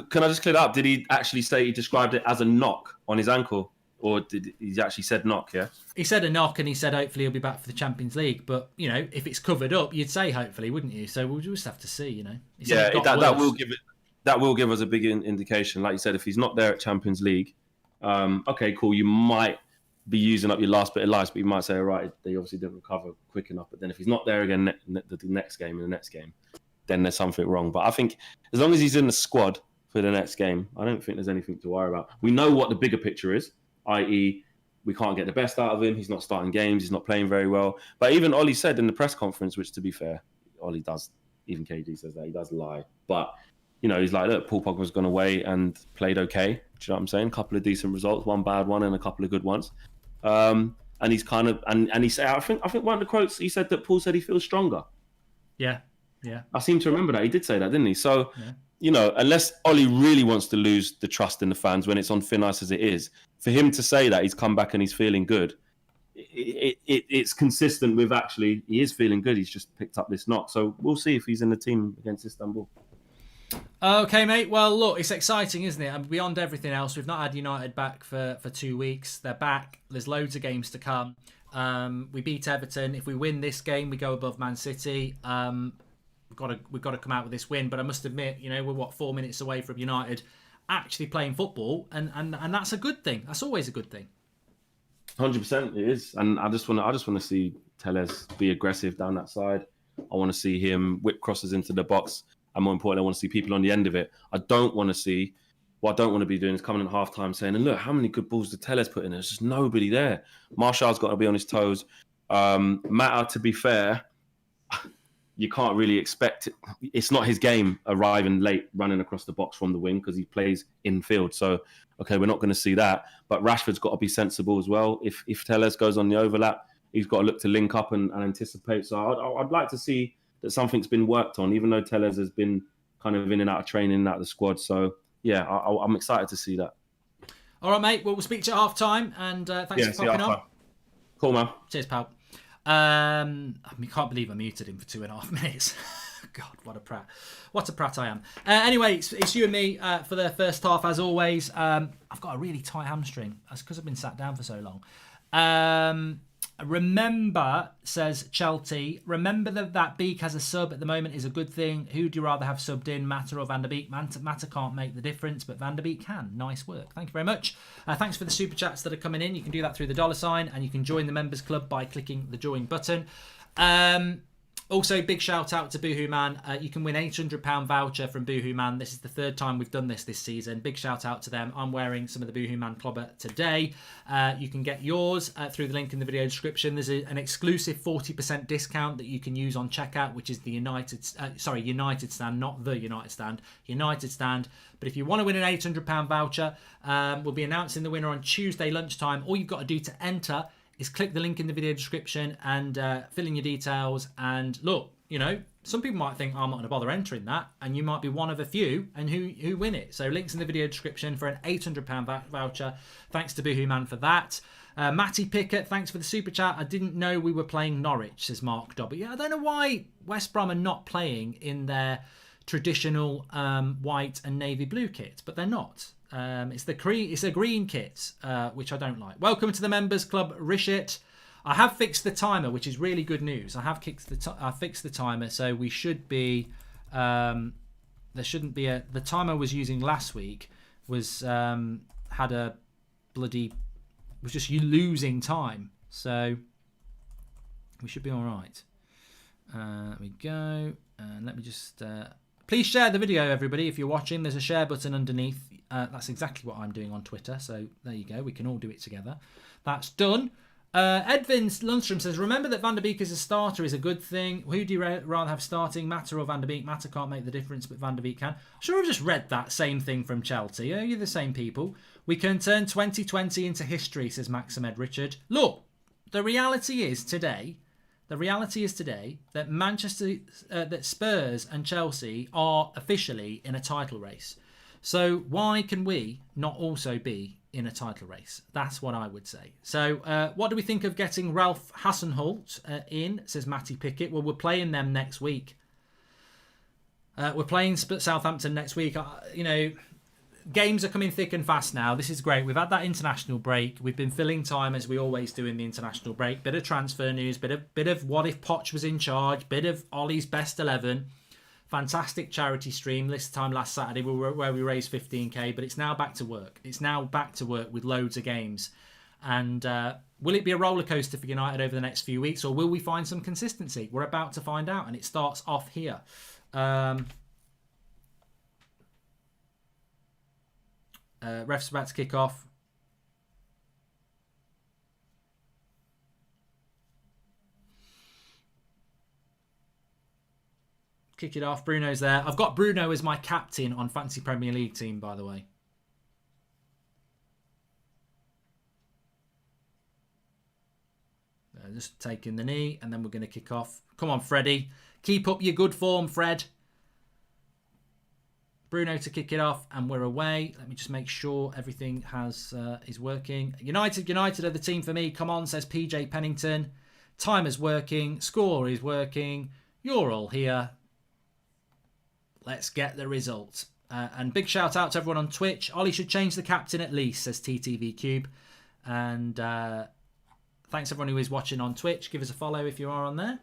can I just clear that up? Did he actually say he described it as a knock on his ankle? Or did he actually said knock, yeah? He said a knock and he said hopefully he'll be back for the Champions League. But, if it's covered up, you'd say hopefully, wouldn't you? So we'll just have to see, Yeah, that will give us a big indication. Like you said, if he's not there at Champions League, okay, cool, you might be using up your last bit of life, but you might say, all right, they obviously didn't recover quick enough. But then if he's not there again the next game, then there's something wrong. But I think as long as he's in the squad for the next game, I don't think there's anything to worry about. We know what the bigger picture is, i.e. we can't get the best out of him. He's not starting games. He's not playing very well. But even Ollie said in the press conference, which to be fair, Ollie does, even KG says that, he does lie. But, he's like, look, Paul Pogba's gone away and played okay. Do you know what I'm saying? A couple of decent results, one bad one and a couple of good ones. And he's kind of, and he said, I think one of the quotes, he said that Paul said he feels stronger. Yeah. I seem to remember that. He did say that, didn't he? So, unless Ollie really wants to lose the trust in the fans when it's on thin ice as it is, for him to say that he's come back and he's feeling good, it's consistent with actually he is feeling good. He's just picked up this knock. So we'll see if he's in the team against Istanbul. Okay, mate. Well, look, it's exciting, isn't it? And beyond everything else, we've not had United back for 2 weeks. They're back. There's loads of games to come. We beat Everton. If we win this game, we go above Man City. We've got to come out with this win. But I must admit, we're 4 minutes away from United actually playing football, and that's a good thing. That's always a good thing. 100% it is, and I just want to see Telles be aggressive down that side. I want to see him whip crosses into the box, and more importantly, I want to see people on the end of it. I don't want to be doing is coming in half time saying, and look, how many good balls did Telles put in? There's just nobody there. Martial's got to be on his toes. Mata, to be fair, you can't really expect it. It's not his game arriving late, running across the box from the wing because he plays infield. So, okay, we're not going to see that. But Rashford's got to be sensible as well. If Telles goes on the overlap, he's got to look to link up and anticipate. So I'd like to see that something's been worked on, even though Telles has been kind of in and out of training, out of the squad. So, yeah, I'm excited to see that. All right, mate. Well, we'll speak to you at half-time, and thanks for popping on. Cool, man. Cheers, pal. I can't believe I muted him for 2.5 minutes. God, what a prat. What a prat I am. Anyway, it's you and me for the first half, as always. I've got a really tight hamstring. That's because I've been sat down for so long. Remember, says Chelsea, remember that Beek has a sub at the moment is a good thing. Who do you rather have subbed in, Mata or Van der Beek? Mata can't make the difference, but Van der Beek can. Nice work. Thank you very much. Thanks for the super chats that are coming in. You can do that through the $sign, and you can join the members club by clicking the join button. Also, big shout out to Boohoo Man. You can win £800 voucher from Boohoo Man. This is the third time we've done this season. Big shout out to them. I'm wearing some of the Boohoo Man clobber today. You can get yours through the link in the video description. There's an exclusive 40% discount that you can use on checkout, which is the United Stand, not the United Stand, United Stand. But if you want to win an £800 voucher, we'll be announcing the winner on Tuesday lunchtime. All you've got to do to enter is click the link in the video description and fill in your details. And look, some people might think, I'm not going to bother entering that. And you might be one of a few and who win it. So links in the video description for an £800 voucher. Thanks to Boohoo Man for that. Matty Pickett, thanks for the super chat. I didn't know we were playing Norwich, says Mark Dobby. Yeah, I don't know why West Brom are not playing in their traditional white and navy blue kit, but they're not. It's a green kit, which I don't like. Welcome to the members club, Rishit. I have fixed the timer, which is really good news. I fixed the timer, so we should be. There shouldn't be the timer I was using last week was had a bloody was just you losing time, so we should be all right. There we go, and let me just. Please share the video, everybody. If you're watching, there's a share button underneath. That's exactly what I'm doing on Twitter. So there you go. We can all do it together. That's done. Edvin Lundstrom says, remember that Van der Beek as a starter is a good thing. Who do you rather have starting, Mata or Van der Beek? Mata can't make the difference, but Van der Beek can. I'm sure I've just read that same thing from Chelsea. Are you the same people? We can turn 2020 into history, says Maximed Richard. Look, the reality is today that that Spurs and Chelsea are officially in a title race. So why can we not also be in a title race? That's what I would say. So what do we think of getting Ralph Hasenhüttl in, says Matty Pickett? Well, we're playing them next week. We're playing Southampton next week. Games are coming thick and fast now. This is great. We've had that international break. We've been filling time as we always do in the international break. Bit of transfer news, bit of what if Poch was in charge, bit of Ollie's best 11. Fantastic charity stream this time last Saturday where we raised 15k, but it's now back to work. It's now back to work with loads of games. And will it be a roller coaster for United over the next few weeks, or will we find some consistency? We're about to find out, and it starts off here. Ref's about to kick off. Kick it off. Bruno's there. I've got Bruno as my captain on Fantasy Premier League team, by the way. Just taking the knee, and then we're going to kick off. Come on, Freddie. Keep up your good form, Fred. Bruno to kick it off, and we're away. Let me just make sure everything is working. United are the team for me. Come on, says PJ Pennington. Timer's working. Score is working. You're all here. Let's get the result. And big shout out to everyone on Twitch. Ollie should change the captain at least, says TTV Cube. And thanks everyone who is watching on Twitch. Give us a follow if you are on there.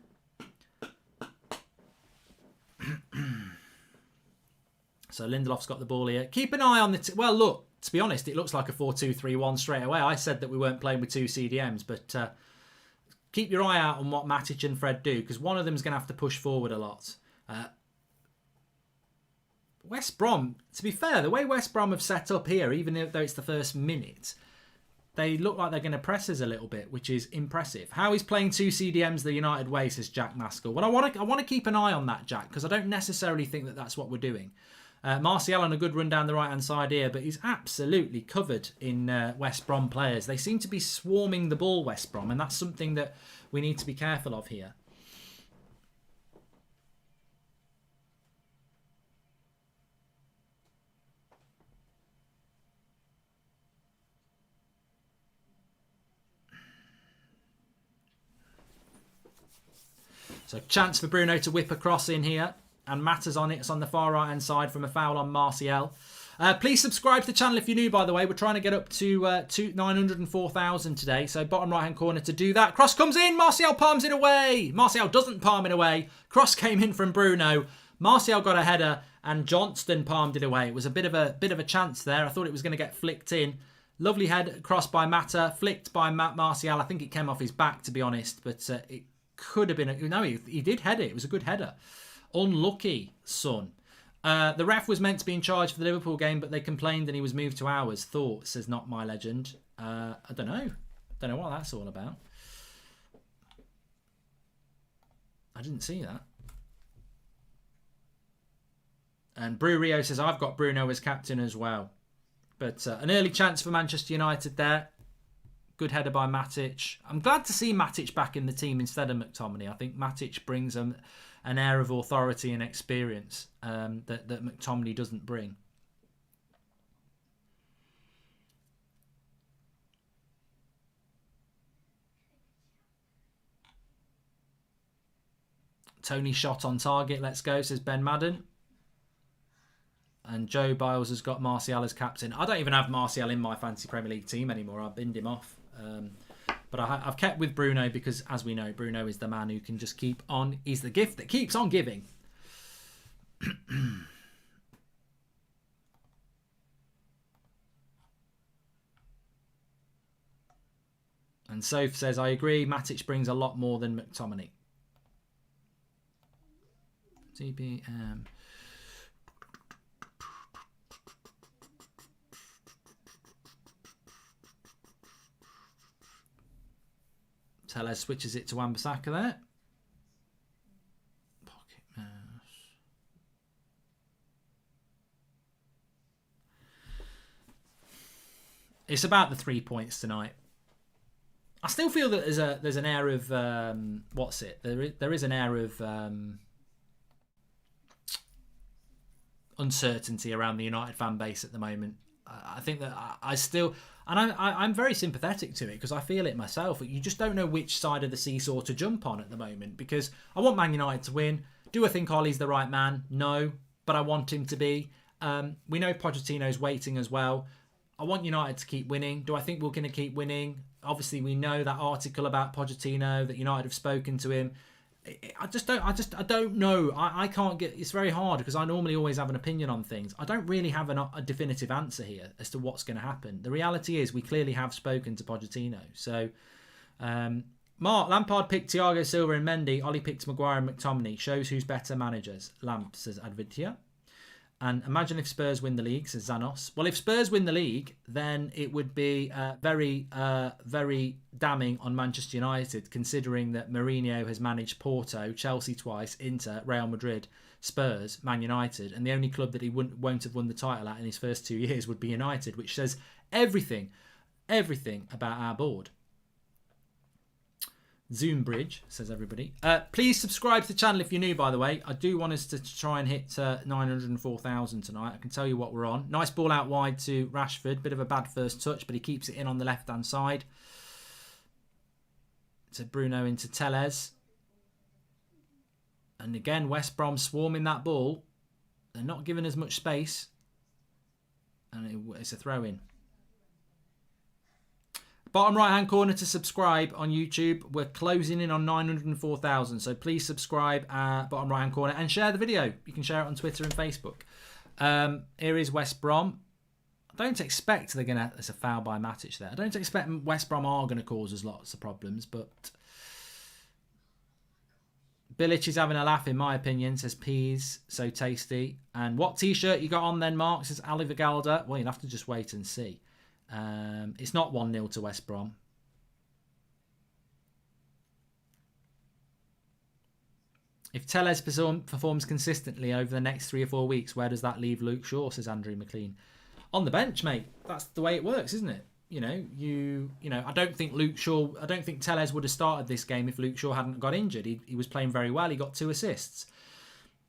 So Lindelof's got the ball here. Keep an eye on the... well, look, to be honest, it looks like a 4-2-3-1 straight away. I said that we weren't playing with two CDMs, but keep your eye out on what Matic and Fred do, because one of them is going to have to push forward a lot. West Brom, to be fair, the way West Brom have set up here, even though it's the first minute, they look like they're going to press us a little bit, which is impressive. How is playing two CDMs the United way, says Jack Maskell. Well, I want to keep an eye on that, Jack, because I don't necessarily think that that's what we're doing. Martial on a good run down the right-hand side here, but he's absolutely covered in West Brom players. They seem to be swarming the ball, West Brom, and that's something that we need to be careful of here. So chance for Bruno to whip a cross in here. And Matters on it. It's on the far right-hand side from a foul on Martial. Please subscribe to the channel if you're new, by the way. We're trying to get up to 904,000 today. So bottom right-hand corner to do that. Cross comes in. Martial palms it away. Martial doesn't palm it away. Cross came in from Bruno. Martial got a header and Johnston palmed it away. It was a bit of a chance there. I thought it was going to get flicked in. Lovely head cross by Mata. Flicked by Martial. I think it came off his back, to be honest. But it could have been... no, he did head it. It was a good header. Unlucky, son. The ref was meant to be in charge for the Liverpool game, but they complained and he was moved to ours. Thought, says Not My Legend. I don't know. Don't know what that's all about. I didn't see that. And Brew Rio says, I've got Bruno as captain as well. But an early chance for Manchester United there. Good header by Matic. I'm glad to see Matic back in the team instead of McTominay. I think Matic brings an air of authority and experience that McTominay doesn't bring. Tony shot on target. Let's go, says Ben Madden. And Joe Biles has got Martial as captain. I don't even have Martial in my Fantasy Premier League team anymore. I've binned him off. But I've kept with Bruno because, as we know, Bruno is the man who can just keep on. He's the gift that keeps on giving. And Soph says, I agree. Matic brings a lot more than McTominay. TPM. Tellez switches it to Wan-Bissaka there. Pocket mouse. It's about the 3 points tonight. I still feel that there's an air of there is an air of uncertainty around the United fan base at the moment. I think that I still, and I'm very sympathetic to it because I feel it myself. You just don't know which side of the seesaw to jump on at the moment, because I want Man United to win. Do I think Ollie's the right man? No, but I want him to be. We know Pochettino's waiting as well. I want United to keep winning. Do I think we're going to keep winning? Obviously, we know that article about Pochettino, that United have spoken to him. I don't know. I can't get. It's very hard because I normally always have an opinion on things. I don't really have a definitive answer here as to what's going to happen. The reality is we clearly have spoken to Pochettino. So, Mark, Lampard picked Thiago Silva and Mendy. Ollie picked Maguire and McTominay. Shows who's better managers. Lamp, says Advidya. And imagine if Spurs win the league, says Zanos. Well, if Spurs win the league, then it would be very, very damning on Manchester United, considering that Mourinho has managed Porto, Chelsea twice, Inter, Real Madrid, Spurs, Man United, and the only club that he won't have won the title at in his first 2 years would be United, which says everything about our board. Zoombridge, says everybody. Please subscribe to the channel if you're new, by the way. I do want us to try and hit 904,000 tonight. I can tell you what we're on. Nice ball out wide to Rashford. Bit of a bad first touch, but he keeps it in on the left-hand side. To Bruno into Tellez. And again, West Brom swarming that ball. They're not giving as much space. And it's a throw-in. Bottom right hand corner to subscribe on YouTube. We're closing in on 904,000, so please subscribe bottom right hand corner and share the video. You can share it on Twitter and Facebook. Here is West Brom. I don't expect they're gonna. There's a foul by Matic there. I don't expect West Brom are going to cause us lots of problems, but Bilic is having a laugh in my opinion. Says peas so tasty. And what t-shirt you got on then, Mark? Says Ali Vigalda. Well, you'll have to just wait and see. It's not 1-0 to West Brom. If Tellez performs consistently over the next 3 or 4 weeks, where does that leave Luke Shaw? Says Andrew McLean. On the bench, mate. That's the way it works, isn't it? You know. I don't think Tellez would have started this game if Luke Shaw hadn't got injured. He was playing very well. He got 2 assists.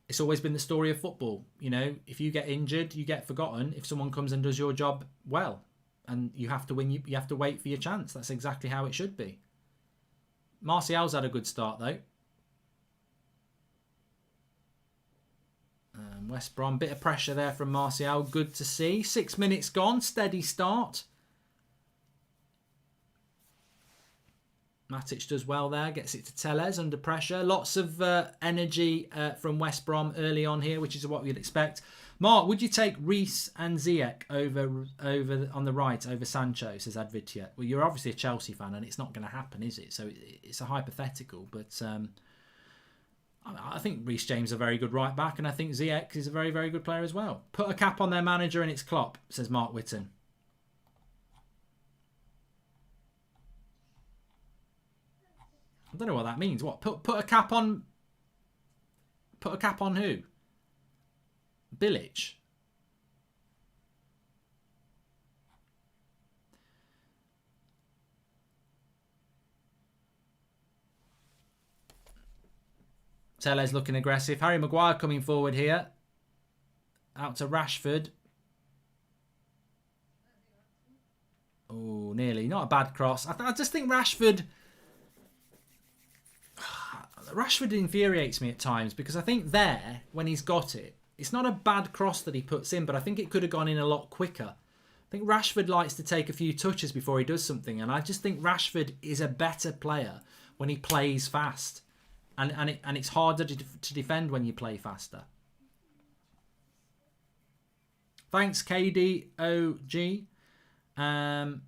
It's always been the story of football. You know, if you get injured, you get forgotten. If someone comes and does your job well, and you have to win, you have to wait for your chance. That's exactly how it should be. Martial's had a good start, though. West Brom, bit of pressure there from Martial. Good to see. 6 minutes gone. Steady start. Matic does well there. Gets it to Tellez under pressure. Lots of energy from West Brom early on here, which is what we'd expect. Mark, would you take Reece and Ziyech over on the right over Sancho, says Advitya? Well, you're obviously a Chelsea fan and it's not going to happen, is it? So it's a hypothetical, but I think Reece James is a very good right back, and I think Ziyech is a very, very good player as well. Put a cap on their manager and it's Klopp, says Mark Whitten. I don't know what that means. What? Put a cap on... Put a cap on who? Bilic. Tellez looking aggressive. Harry Maguire coming forward here. Out to Rashford. Oh, nearly. Not a bad cross. I just think Rashford infuriates me at times, because I think there, when he's got it, it's not a bad cross that he puts in, but I think it could have gone in a lot quicker. I think Rashford likes to take a few touches before he does something, and I just think Rashford is a better player when he plays fast. And it's harder to defend when you play faster. Thanks, KDOG. Imagine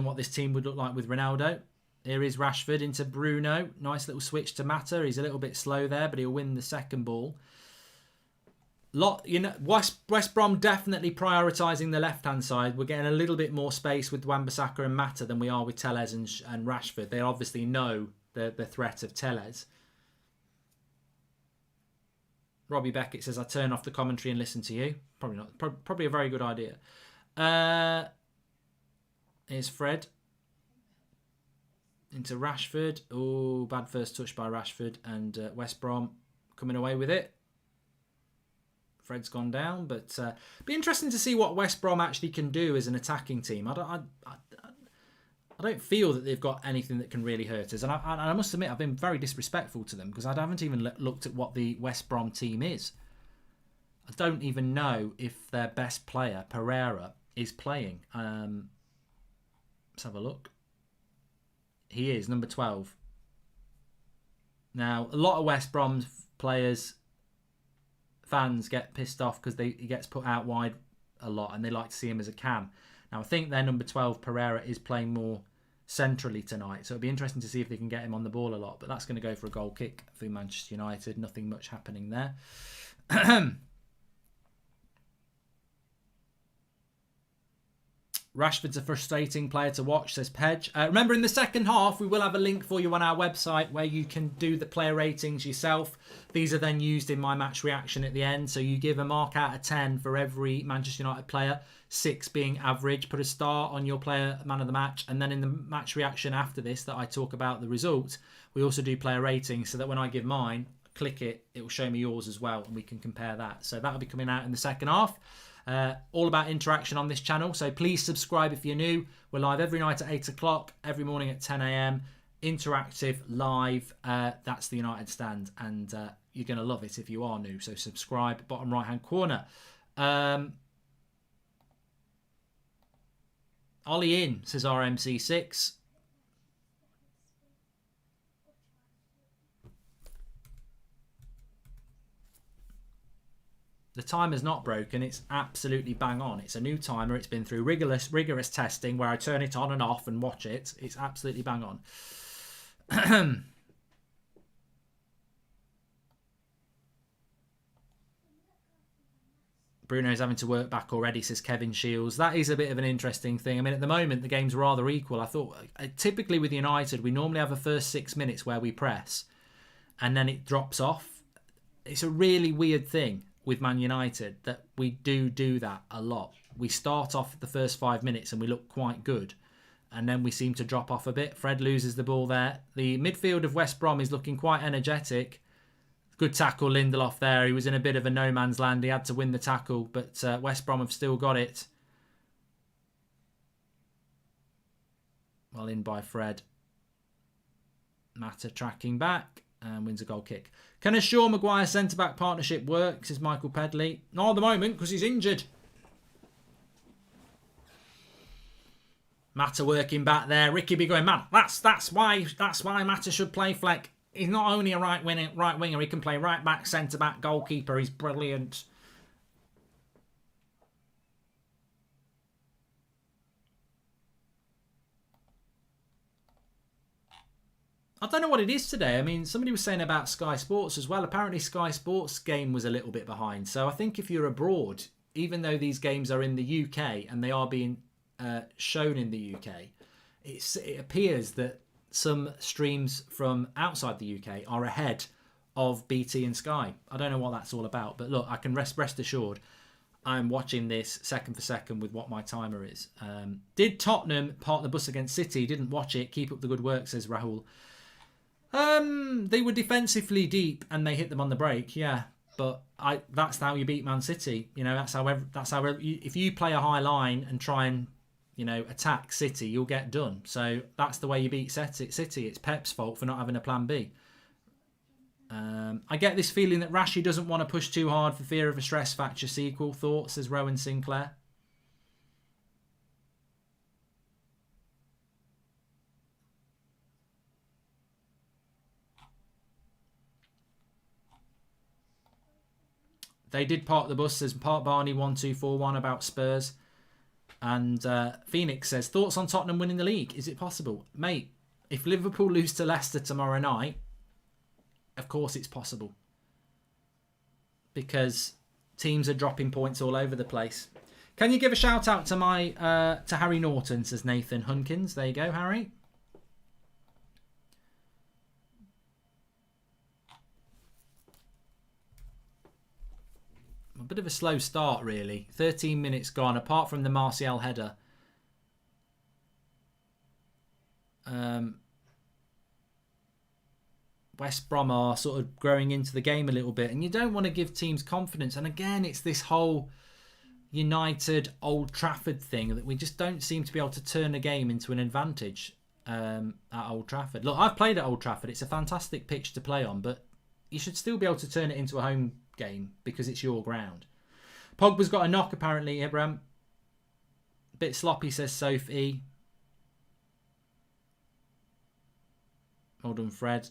what this team would look like with Ronaldo. Here is Rashford into Bruno. Nice little switch to Mata. He's a little bit slow there, but he'll win the second ball. West Brom definitely prioritising the left-hand side. We're getting a little bit more space with Wan-Bissaka and Mata than we are with Tellez and Rashford. They obviously know the threat of Tellez. Robbie Beckett says, I turn off the commentary and listen to you. Probably not. Probably a very good idea. Here's Fred. Into Rashford. Oh, bad first touch by Rashford. And West Brom coming away with it. Fred's gone down. But be interesting to see what West Brom actually can do as an attacking team. I don't feel that they've got anything that can really hurt us. And I must admit, I've been very disrespectful to them because I haven't even looked at what the West Brom team is. I don't even know if their best player, Pereira, is playing. Let's have a look. He is, number 12. Now, a lot of West Brom fans get pissed off because he gets put out wide a lot and they like to see him as a cam. Now, I think their number 12, Pereira, is playing more centrally tonight. So it'll be interesting to see if they can get him on the ball a lot. But that's going to go for a goal kick for Manchester United. Nothing much happening there. Rashford's a frustrating player to watch, says Pedge. Remember, in the second half, we will have a link for you on our website where you can do the player ratings yourself. These are then used in my match reaction at the end. So you give a mark out of 10 for every Manchester United player, 6 being average. Put a star on your player, man of the match. And then in the match reaction after this that I talk about the result, we also do player ratings so that when I give mine, click it, it will show me yours as well and we can compare that. So that'll be coming out in the second half. All about interaction on this channel, so please subscribe if you're new. We're live every night at 8 o'clock, every morning at 10 a.m. Interactive, live. That's the United Stand, and you're going to love it if you are new. So subscribe, bottom right hand corner. Ollie in, says RMC6. The timer's not broken. It's absolutely bang on. It's a new timer. It's been through rigorous testing where I turn it on and off and watch it. It's absolutely bang on. Bruno's having to work back already, says Kevin Shields. That is a bit of an interesting thing. I mean, at the moment, the game's rather equal. I thought, typically with United, we normally have a first 6 minutes where we press and then it drops off. It's a really weird thing with Man United that we do that a lot. We start off the first 5 minutes and we look quite good, and then we seem to drop off a bit. Fred loses the ball there. The midfield of West Brom is looking quite energetic. Good tackle, Lindelof there. He was in a bit of a no man's land. He had to win the tackle, but West Brom have still got it. Well in by Fred. Mata tracking back and wins a goal kick. Can a Shaw Maguire centre-back partnership work, says Michael Pedley? Not at the moment, because he's injured. Mata working back there. Ricky be going, man, that's why Mata should play fleck. He's not only a right winger, he can play right back, centre-back, goalkeeper. He's brilliant. I don't know what it is today. I mean, somebody was saying about Sky Sports as well. Apparently Sky Sports game was a little bit behind. So I think if you're abroad, even though these games are in the UK and they are being shown in the UK, it appears that some streams from outside the UK are ahead of BT and Sky. I don't know what that's all about. But look, I can rest assured I'm watching this second for second with what my timer is. Did Tottenham park the bus against City? Didn't watch it. Keep up the good work, says Rahul. They were defensively deep and they hit them on the break, yeah. But that's how you beat Man City. You know, that's how if you play a high line and try and, you know, attack City, you'll get done. So that's the way you beat City. It's Pep's fault for not having a plan B. I get this feeling that Rashi doesn't want to push too hard for fear of a stress fracture sequel. Thoughts, says Rowan Sinclair. They did park the bus, says Park Barney 1241 about Spurs. And Phoenix says, thoughts on Tottenham winning the league? Is it possible? Mate, if Liverpool lose to Leicester tomorrow night, of course it's possible. Because Teams are dropping points all over the place. Can you give a shout out to my to Harry Norton, says Nathan Hunkins. There you go, Harry. A bit of a slow start, really. 13 minutes gone, apart from the Martial header. West Brom are sort of growing into the game a little bit, and you don't want to give teams confidence. And again, it's this whole United Old Trafford thing that we just don't seem to be able to turn a game into an advantage at Old Trafford. Look, I've played at Old Trafford. It's a fantastic pitch to play on, but you should still be able to turn it into a home game because it's your ground. Pogba's got a knock apparently, Abraham. Bit sloppy, says Sophie. Well done, Fred.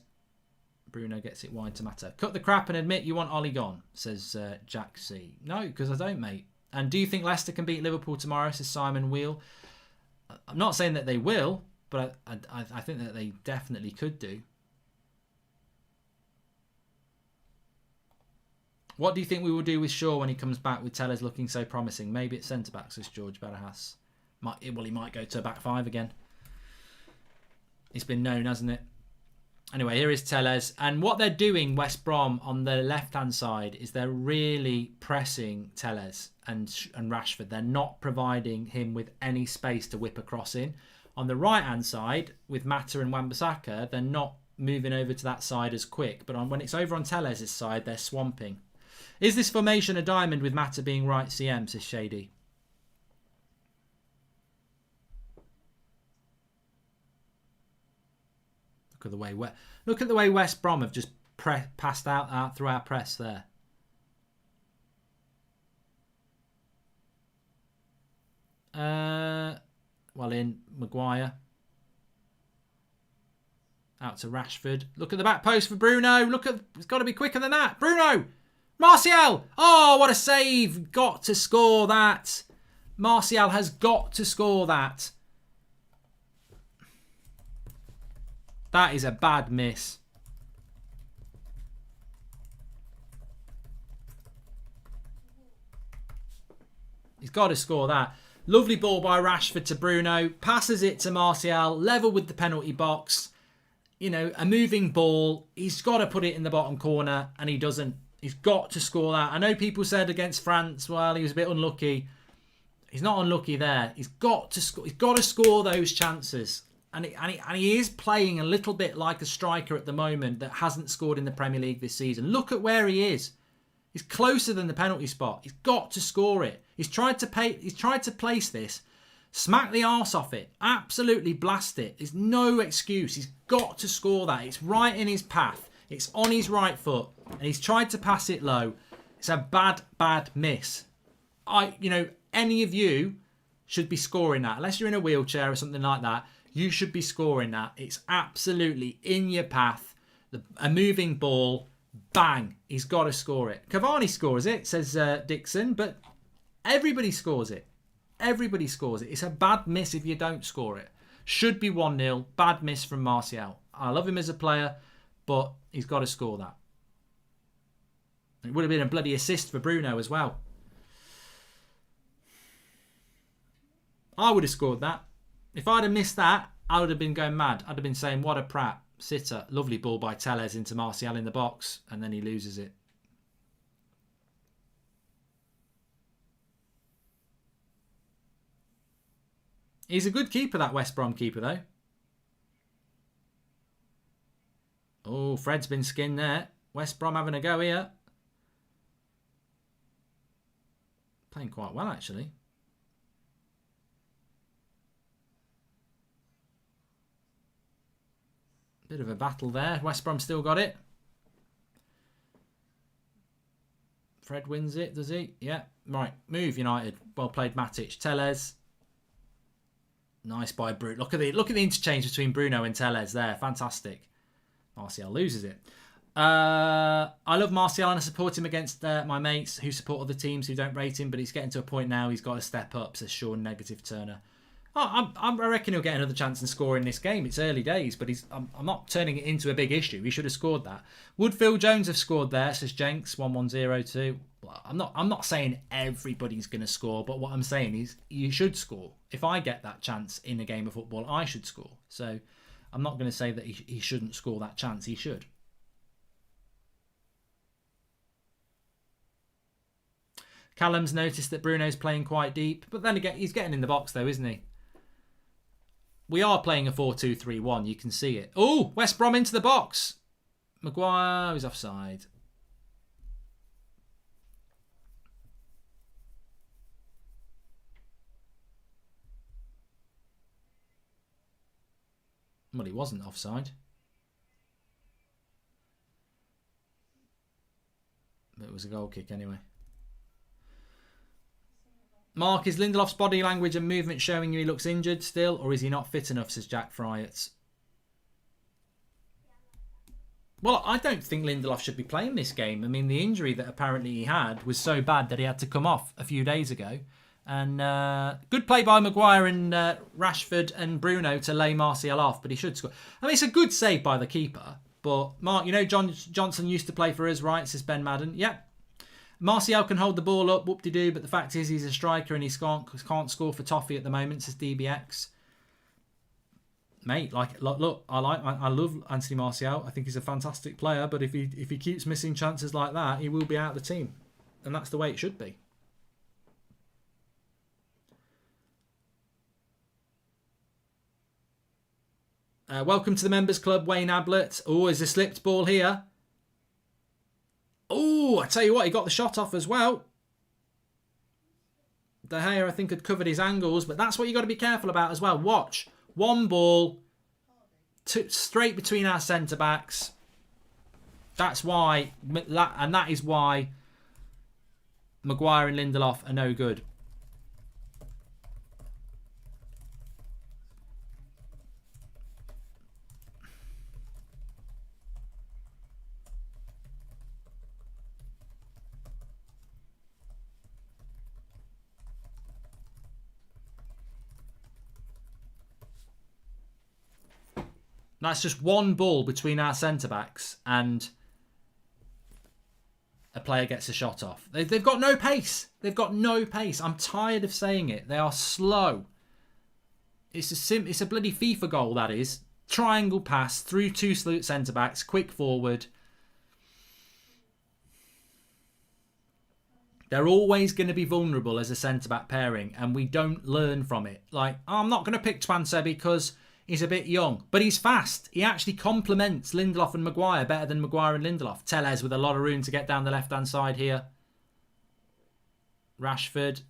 Bruno gets it wide to Mata. Cut the crap and admit you want Ollie gone, says Jack C. No, because I don't, mate. And do you think Leicester can beat Liverpool tomorrow, says Simon Wheel? I'm not saying that they will, but I think that they definitely could do. What do you think we will do with Shaw when he comes back with Tellers looking so promising? Maybe it's centre-back, says George Barajas. He might go to a back five again. It's been known, hasn't it? Anyway, here is Tellez. And what they're doing, West Brom, on the left-hand side, is they're really pressing Tellez and Rashford. They're not providing him with any space to whip across in. On the right-hand side, with Mata and Wan-Bissaka, they're not moving over to that side as quick. But when it's over on Tellez's side, they're swamping. Is this formation a diamond with Mata being right CM, says Shady? Look at the way West Brom have just passed out through our press there. Well, in Maguire. Out to Rashford. Look at the back post for Bruno. It's got to be quicker than that. Bruno! Martial! Oh, what a save. Got to score that. Martial has got to score that. That is a bad miss. He's got to score that. Lovely ball by Rashford to Bruno. Passes it to Martial. Level with the penalty box. You know, a moving ball. He's got to put it in the bottom corner, and he doesn't. He's got to score that. I know people said against France, well, he was a bit unlucky. He's not unlucky there. He's got to score. He's got to score those chances. And he is playing a little bit like a striker at the moment that hasn't scored in the Premier League this season. Look at where he is. He's closer than the penalty spot. He's got to score it. He's tried to place this, smack the arse off it, absolutely blast it. There's no excuse. He's got to score that. It's right in his path. It's on his right foot, and he's tried to pass it low. It's a bad miss. Any of you should be scoring that, unless you're in a wheelchair or something like that. You should be scoring that. It's absolutely in your path. A moving ball. Bang. He's got to score it. Cavani scores it, says Dixon, but everybody scores it. Everybody scores it. It's a bad miss if you don't score it. Should be 1-0. Bad miss from Martial. I love him as a player, but he's got to score that. It would have been a bloody assist for Bruno as well. I would have scored that. If I'd have missed that, I would have been going mad. I'd have been saying, what a prat. Sitter. Lovely ball by Tellez into Martial in the box. And then he loses it. He's a good keeper, that West Brom keeper, though. Oh, Fred's been skinned there. West Brom having a go here. Playing quite well, actually. Bit of a battle there. West Brom still got it. Fred wins it, does he? Yeah. Right. Move, United. Well played, Matic. Tellez. Nice by Bruno. Look at the interchange between Bruno and Tellez there. Fantastic. Martial loses it. I love Martial and I support him against my mates who support other teams who don't rate him, but he's getting to a point now he's got to step up, says Sean Negative Turner. I reckon he'll get another chance and score in this game. It's early days, but I'm not turning it into a big issue. He should have scored that. Would Phil Jones have scored there, says Jenks, 1102. I'm not saying everybody's going to score, but what I'm saying is you should score. If I get that chance in a game of football, I should score. So I'm not going to say that he shouldn't score that chance. He should. Callum's noticed that Bruno's playing quite deep, but then again, he's getting in the box though, isn't he? We are playing a 4-2-3-1. You can see it. Oh, West Brom into the box. Maguire is offside. Well, he wasn't offside. But it was a goal kick anyway. Mark, is Lindelof's body language and movement showing you he looks injured still, or is he not fit enough, says Jack Fryatt? Well, I don't think Lindelof should be playing this game. I mean, the injury that apparently he had was so bad that he had to come off a few days ago. And good play by Maguire and Rashford and Bruno to lay Martial off, but he should score. I mean, it's a good save by the keeper. But, Mark, you know Johnson used to play for us, right, says Ben Madden. Yep. Martial can hold the ball up, whoop-de-doo, but the fact is he's a striker and he can't score for toffee at the moment, says DBX. Mate, look, I love Anthony Martial. I think he's a fantastic player, but if he keeps missing chances like that, he will be out of the team. And that's the way it should be. Welcome to the Members Club, Wayne Ablett. Oh, is a slipped ball here? Oh, I tell you what, he got the shot off as well. De Gea, I think, had covered his angles, but that's what you got to be careful about as well. Watch. One ball straight between our centre-backs. That's why, and that is why Maguire and Lindelof are no good. That's just one ball between our centre-backs and a player gets a shot off. They've got no pace. They've got no pace. I'm tired of saying it. They are slow. It's a bloody FIFA goal, that is. Triangle pass through two centre-backs, quick forward. They're always going to be vulnerable as a centre-back pairing, and we don't learn from it. Like, I'm not going to pick Twanse because he's a bit young, but he's fast. He actually complements Lindelof and Maguire better than Maguire and Lindelof. Tellez with a lot of room to get down the left-hand side here. Rashford.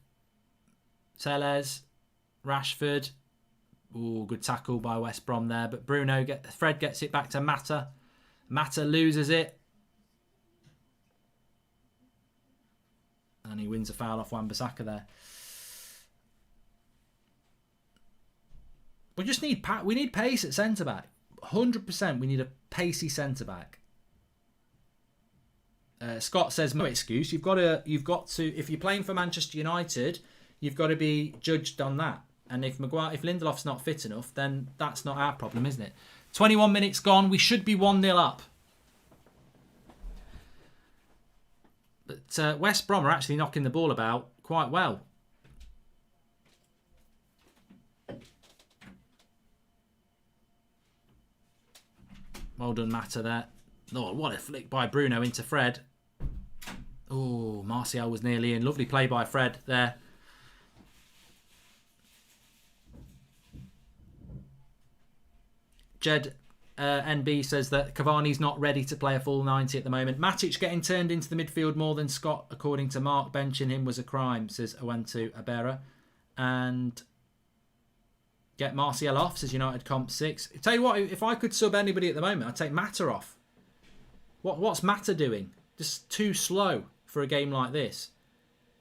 Tellez. Rashford. Ooh, good tackle by West Brom there. But Fred gets it back to Mata. Mata loses it. And he wins a foul off Wan-Bissaka there. We just need pace at centre back. 100%. We need a pacey centre back. Scott says no excuse. You've got to. If you're playing for Manchester United, you've got to be judged on that. And if Lindelof's not fit enough, then that's not our problem, isn't it? 21 minutes gone. We should be 1-0 up. But West Brom are actually knocking the ball about quite well. Well done, Mata there. Oh, what a flick by Bruno into Fred. Oh, Martial was nearly in. Lovely play by Fred there. Jed NB says that Cavani's not ready to play a full 90 at the moment. Matic getting turned into the midfield more than Scott, according to Mark. Benching him was a crime, says Owentu Abera. And get Martial off, says United Comp 6. Tell you what, if I could sub anybody at the moment, I'd take Mata off. What's Mata doing? Just too slow for a game like this,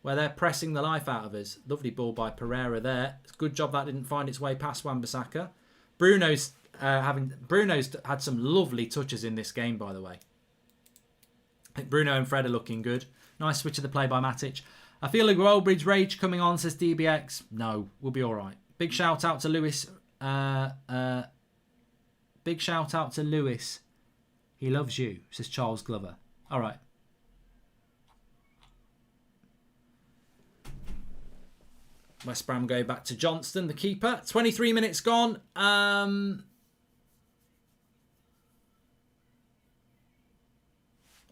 where they're pressing the life out of us. Lovely ball by Pereira there. It's a good job that didn't find its way past Wan-Bissaka. Bruno's had some lovely touches in this game, by the way. I think Bruno and Fred are looking good. Nice switch of the play by Matic. I feel a Goldbridge rage coming on, says DBX. No, we'll be all right. Big shout out to Lewis. Big shout out to Lewis. He loves you, says Charles Glover. All right. West Brom go back to Johnston, the keeper. 23 minutes gone. I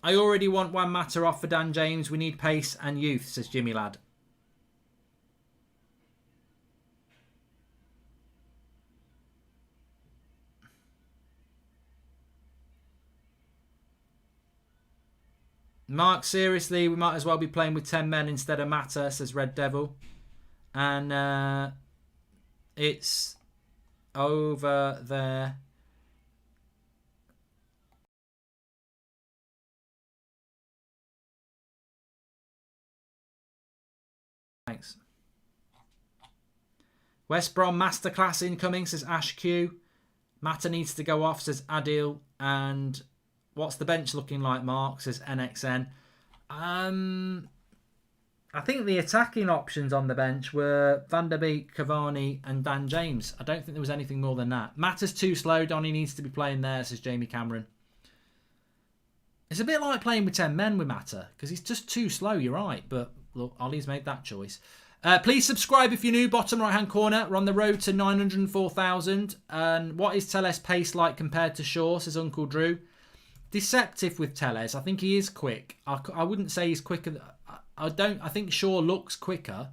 already want Juan Mata off for Dan James. We need pace and youth, says Jimmy Ladd. Mark, seriously, we might as well be playing with 10 men instead of Mata, says Red Devil. And it's over there. Thanks. West Brom masterclass incoming, says Ash Q. Mata needs to go off, says Adil. And what's the bench looking like, Mark, says NXN. I think the attacking options on the bench were Van der Beek, Cavani and Dan James. I don't think there was anything more than that. Mata's too slow. Donny needs to be playing there, says Jamie Cameron. It's a bit like playing with 10 men with Mata because he's just too slow, you're right. But look, Ollie's made that choice. Please subscribe if you're new. Bottom right-hand corner. We're on the road to 904,000. And what is Tellez' pace like compared to Shaw, says Uncle Drew. Deceptive with Tellez. I think he is quick. I wouldn't say he's quicker. I think Shaw looks quicker,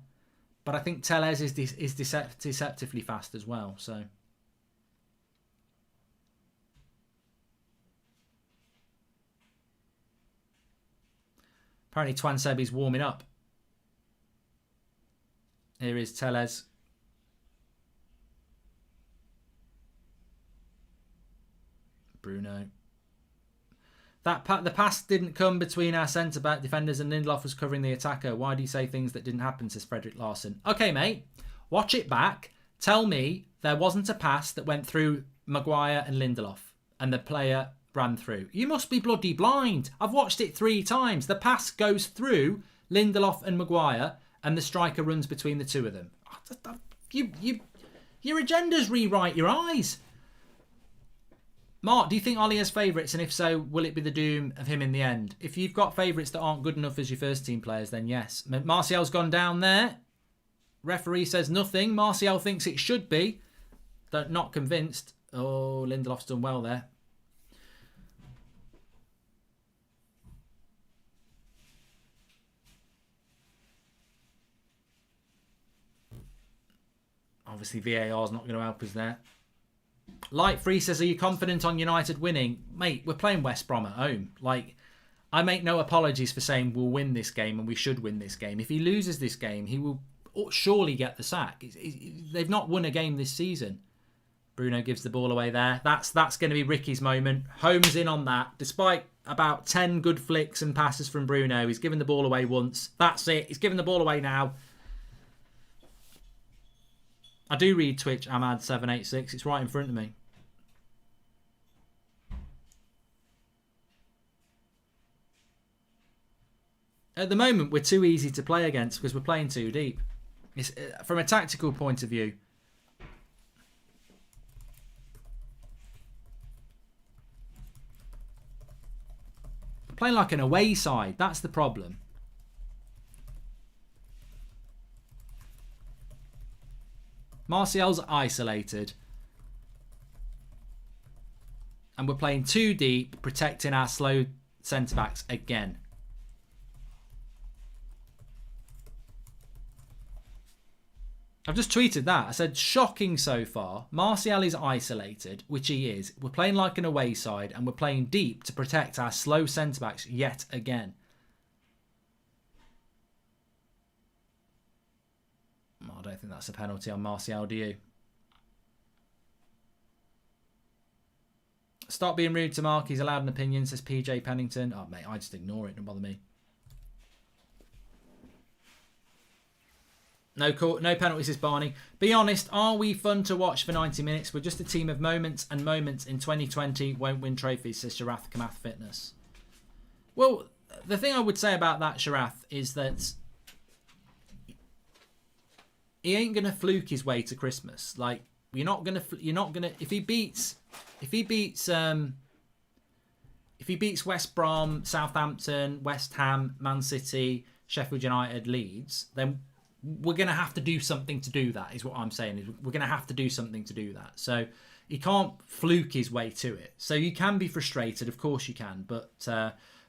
but I think Tellez is deceptively fast as well. So apparently Twan Sebi's warming up. Here is Tellez. Bruno. The pass didn't come between our centre-back defenders and Lindelof was covering the attacker. Why do you say things that didn't happen, says Frederick Larson. Okay, mate. Watch it back. Tell me there wasn't a pass that went through Maguire and Lindelof and the player ran through. You must be bloody blind. I've watched it 3 times. The pass goes through Lindelof and Maguire and the striker runs between the two of them. Your agendas rewrite your eyes. Mark, do you think Ollie has favourites? And if so, will it be the doom of him in the end? If you've got favourites that aren't good enough as your first team players, then yes. Martial's gone down there. Referee says nothing. Martial thinks it should be. Not convinced. Oh, Lindelof's done well there. Obviously, VAR's not going to help us there. Light Free says, are you confident on United winning? Mate, we're playing West Brom at home. Like, I make no apologies for saying we'll win this game and we should win this game. If he loses this game, he will surely get the sack. They've not won a game this season. Bruno gives the ball away there. That's going to be Ricky's moment. Holmes in on that. Despite about 10 good flicks and passes from Bruno, he's given the ball away once. That's it. He's given the ball away now. I do read Twitch, Ahmad786. It's right in front of me. At the moment, we're too easy to play against because we're playing too deep. It's, from a tactical point of view. We're playing like an away side. That's the problem. Martial's isolated. And we're playing too deep, protecting our slow centre-backs again. I've just tweeted that. I said, shocking so far. Martial is isolated, which he is. We're playing like an away side, and we're playing deep to protect our slow centre-backs yet again. I don't think that's a penalty on Martial, do you? Stop being rude to Mark. He's allowed an opinion, says PJ Pennington. Oh, mate, I just ignore it. Don't bother me. No penalties, says Barney. Be honest, are we fun to watch for 90 minutes? We're just a team of moments, and moments in 2020 won't win trophies, says Sharath Kamath Fitness. Well, the thing I would say about that, Sharath, is that he ain't gonna fluke his way to Christmas. Like, you're not gonna. If he beats West Brom, Southampton, West Ham, Man City, Sheffield United, Leeds, then we're going to have to do something to do that, is what I'm saying. We're going to have to do something to do that. So he can't fluke his way to it. So you can be frustrated, of course you can. But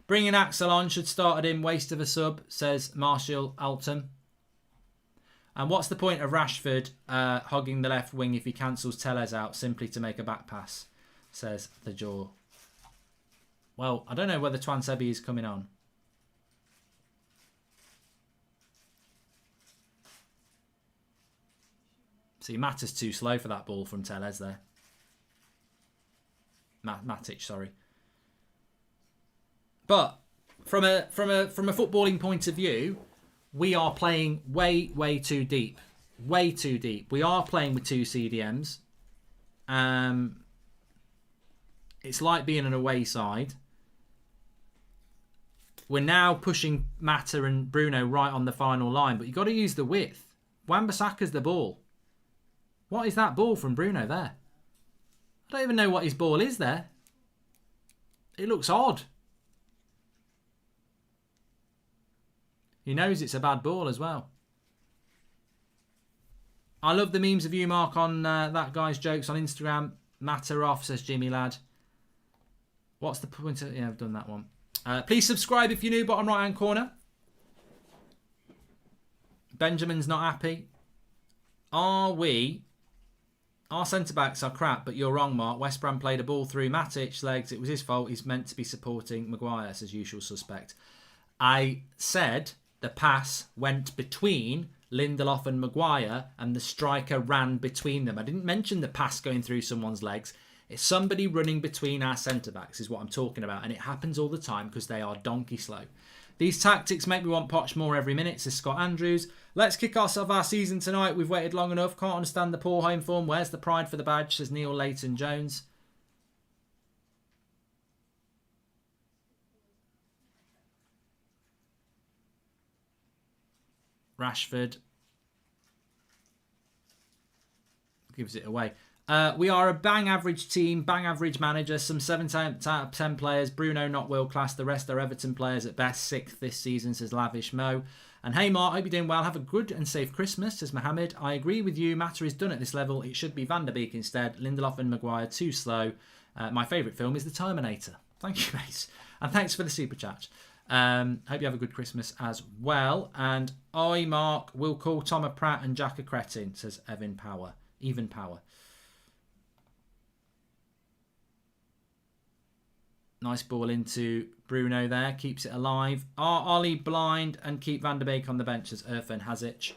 bringing Axel on should started him. Waste of a sub, says Martial Alton. And what's the point of Rashford hogging the left wing if he cancels Tellez out simply to make a back pass, says the Jaw. Well, I don't know whether Twan Sebi is coming on. See, Mata's too slow for that ball from Tellez there. Matic, sorry. But from a footballing point of view, we are playing way too deep. Way too deep. We are playing with 2 CDMs. It's like being an away side. We're now pushing Mata and Bruno right on the final line, but you've got to use the width. Wan-Bissaka's the ball. What is that ball from Bruno there? I don't even know what his ball is there. It looks odd. He knows it's a bad ball as well. I love the memes of you, Mark, on that guy's jokes on Instagram. Matter off, says Jimmy Lad. What's the point of... Yeah, I've done that one. Please subscribe if you're new, bottom right-hand corner. Benjamin's not happy. Our centre-backs are crap, but you're wrong, Mark. West Brom played a ball through Matic's legs. It was his fault. He's meant to be supporting Maguire, says usual suspect. I said the pass went between Lindelof and Maguire, and the striker ran between them. I didn't mention the pass going through someone's legs. It's somebody running between our centre-backs is what I'm talking about, and it happens all the time because they are donkey slow. These tactics make me want Poch more every minute, says Scott Andrews. Let's kick ourselves our season tonight. We've waited long enough. Can't understand the poor home form. Where's the pride for the badge, says Neil Leighton-Jones. Rashford gives it away. We are a bang average team, bang average manager, some 7 out of 10 players. Bruno not world class, the rest are Everton players at best. 6th this season, says Lavish Mo. And hey Mark, hope you're doing well. Have a good and safe Christmas, says Mohammed. I agree with you, Mata is done at this level. It should be Van der Beek instead. Lindelof and Maguire too slow. My favourite film is The Terminator. Thank you, mate. And thanks for the super chat. Hope you have a good Christmas as well. And I, Mark, will call Tom a prat and Jack a cretin, says Evan Power. Even Power. Nice ball into Bruno there. Keeps it alive. Are Ollie blind and keep Van der Beek on the bench as Irfan Hazic.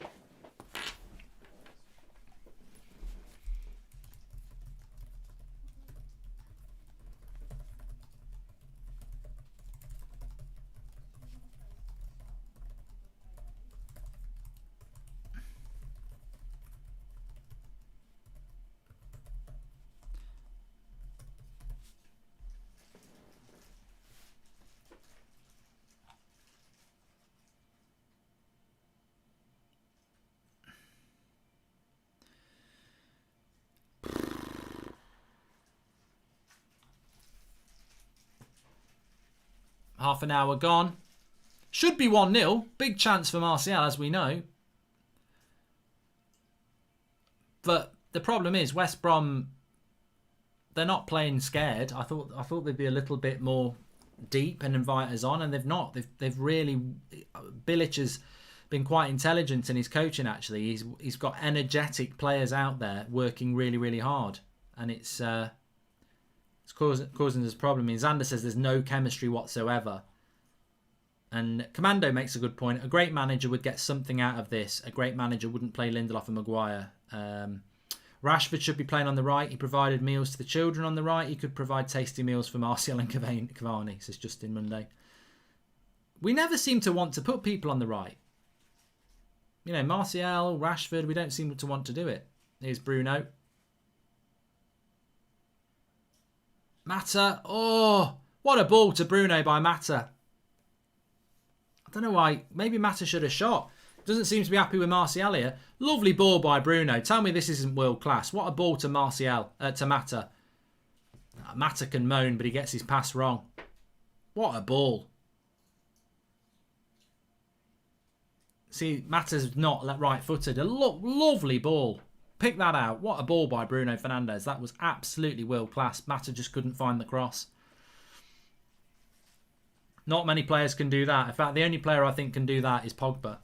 Half an hour gone. Should be 1-0. Big chance for Martial, as we know. But the problem is, West Brom, they're not playing scared. I thought they'd be a little bit more deep and invite us on, and they've not. They've really... Bilic has been quite intelligent in his coaching, actually. He's got energetic players out there working really, really hard. And it's causing us a problem. I mean, Xander says there's no chemistry whatsoever. And Commando makes a good point. A great manager would get something out of this. A great manager wouldn't play Lindelof and Maguire. Rashford should be playing on the right. He provided meals to the children on the right. He could provide tasty meals for Martial and Cavani, says Justin Monday. We never seem to want to put people on the right. You know, Martial, Rashford, we don't seem to want to do it. Here's Bruno. Mata. Oh, what a ball to Bruno by Mata. I don't know why. Maybe Mata should have shot. Doesn't seem to be happy with Martial here. Lovely ball by Bruno. Tell me this isn't world class. What a ball to Martial, to Mata. Mata can moan, but he gets his pass wrong. What a ball. See, Mata's not right-footed. A lovely ball. Pick that out. What a ball by Bruno Fernandes. That was absolutely world class. Mata just couldn't find the cross. Not many players can do that. In fact, the only player I think can do that is Pogba.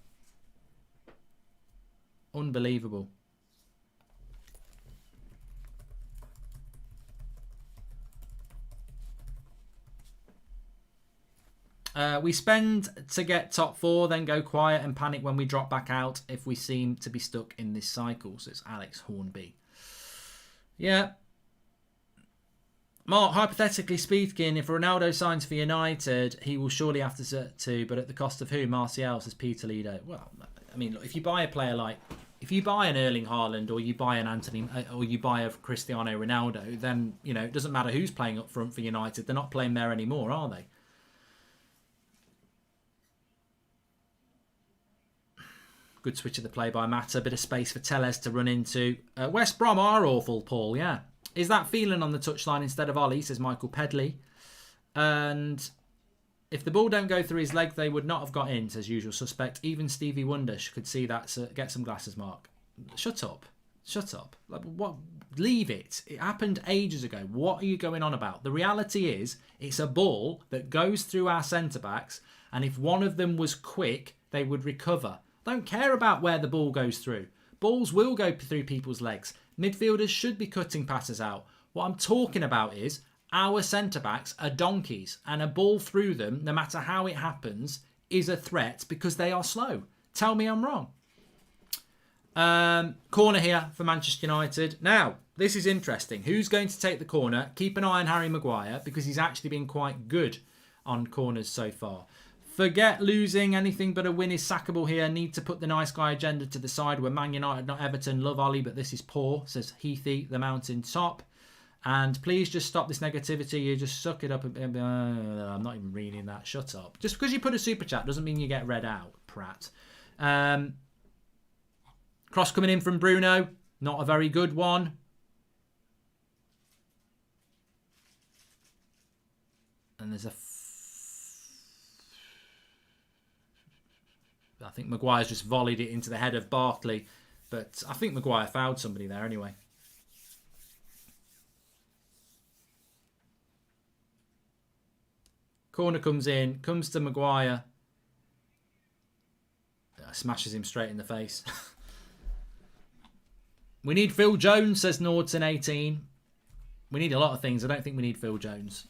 Unbelievable. We spend to get top 4, then go quiet and panic when we drop back out if we seem to be stuck in this cycle. So it's Alex Hornby. Yeah. Mark, hypothetically speaking, if Ronaldo signs for United, he will surely have to, but at the cost of who? Martial, says Peter Lido. Well, I mean, look, if you buy a player like, if you buy an Erling Haaland or you buy an Anthony or you buy a Cristiano Ronaldo, then, you know, it doesn't matter who's playing up front for United. They're not playing there anymore, are they? Good switch of the play by Mata. Bit of space for Telles to run into. West Brom are awful, Paul, yeah. Is that feeling on the touchline instead of Ollie, says Michael Pedley. And if the ball don't go through his leg, they would not have got in, says usual suspect. Even Stevie Wonder could see that. So get some glasses, Mark. Shut up. Shut up. What? Leave it. It happened ages ago. What are you going on about? The reality is, it's a ball that goes through our centre-backs, and if one of them was quick, they would recover. Don't care about where the ball goes through. Balls will go through people's legs. Midfielders should be cutting passes out. What I'm talking about is our centre-backs are donkeys, and a ball through them, no matter how it happens, is a threat because they are slow. Tell me I'm wrong. Corner here for Manchester United. Now, this is interesting. Who's going to take the corner? Keep an eye on Harry Maguire because he's actually been quite good on corners so far. Forget losing. Anything but a win is sackable here. Need to put the nice guy agenda to the side. We're Man United, not Everton. Love Ollie, but this is poor, says Heathy, the mountain top. And please just stop this negativity. You just suck it up. I'm not even reading that. Shut up. Just because you put a super chat doesn't mean you get read out, Pratt. Cross coming in from Bruno. Not a very good one. And there's a... I think Maguire's just volleyed it into the head of Barkley. But I think Maguire fouled somebody there anyway. Corner comes in. Comes to Maguire. Smashes him straight in the face. We need Phil Jones, says Nordson18. We need a lot of things. I don't think we need Phil Jones.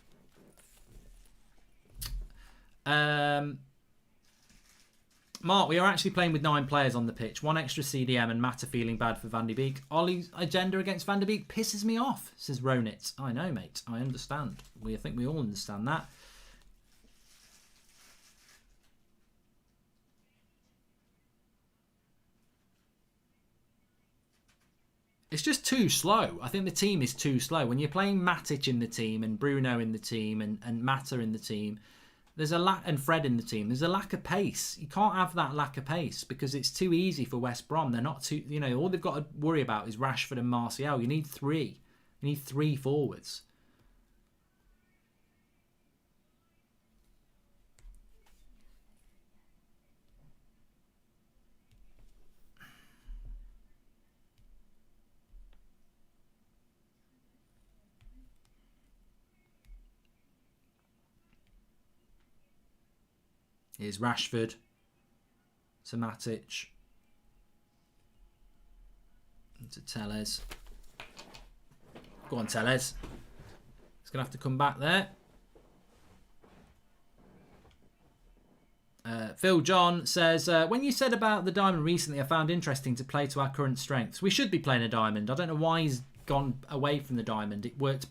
Mark, we are actually playing with 9 players on the pitch. 1 extra CDM and Mata feeling bad for Van de Beek. Ollie's agenda against Van de Beek pisses me off, says Ronitz. I know, mate. I understand. I think we all understand that. It's just too slow. I think the team is too slow. When you're playing Matic in the team and Bruno in the team and Mata in the team, there's a lack, and Fred in the team, there's a lack of pace. You can't have that lack of pace because it's too easy for West Brom. They're not too, you know, all they've got to worry about is Rashford and Martial. You need 3. You need 3 forwards. Here's Rashford to Matic to Telles. Go on, Telles. He's going to have to come back there. Phil John says, when you said about the diamond recently, I found interesting to play to our current strengths. We should be playing a diamond. I don't know why he's gone away from the diamond. It worked.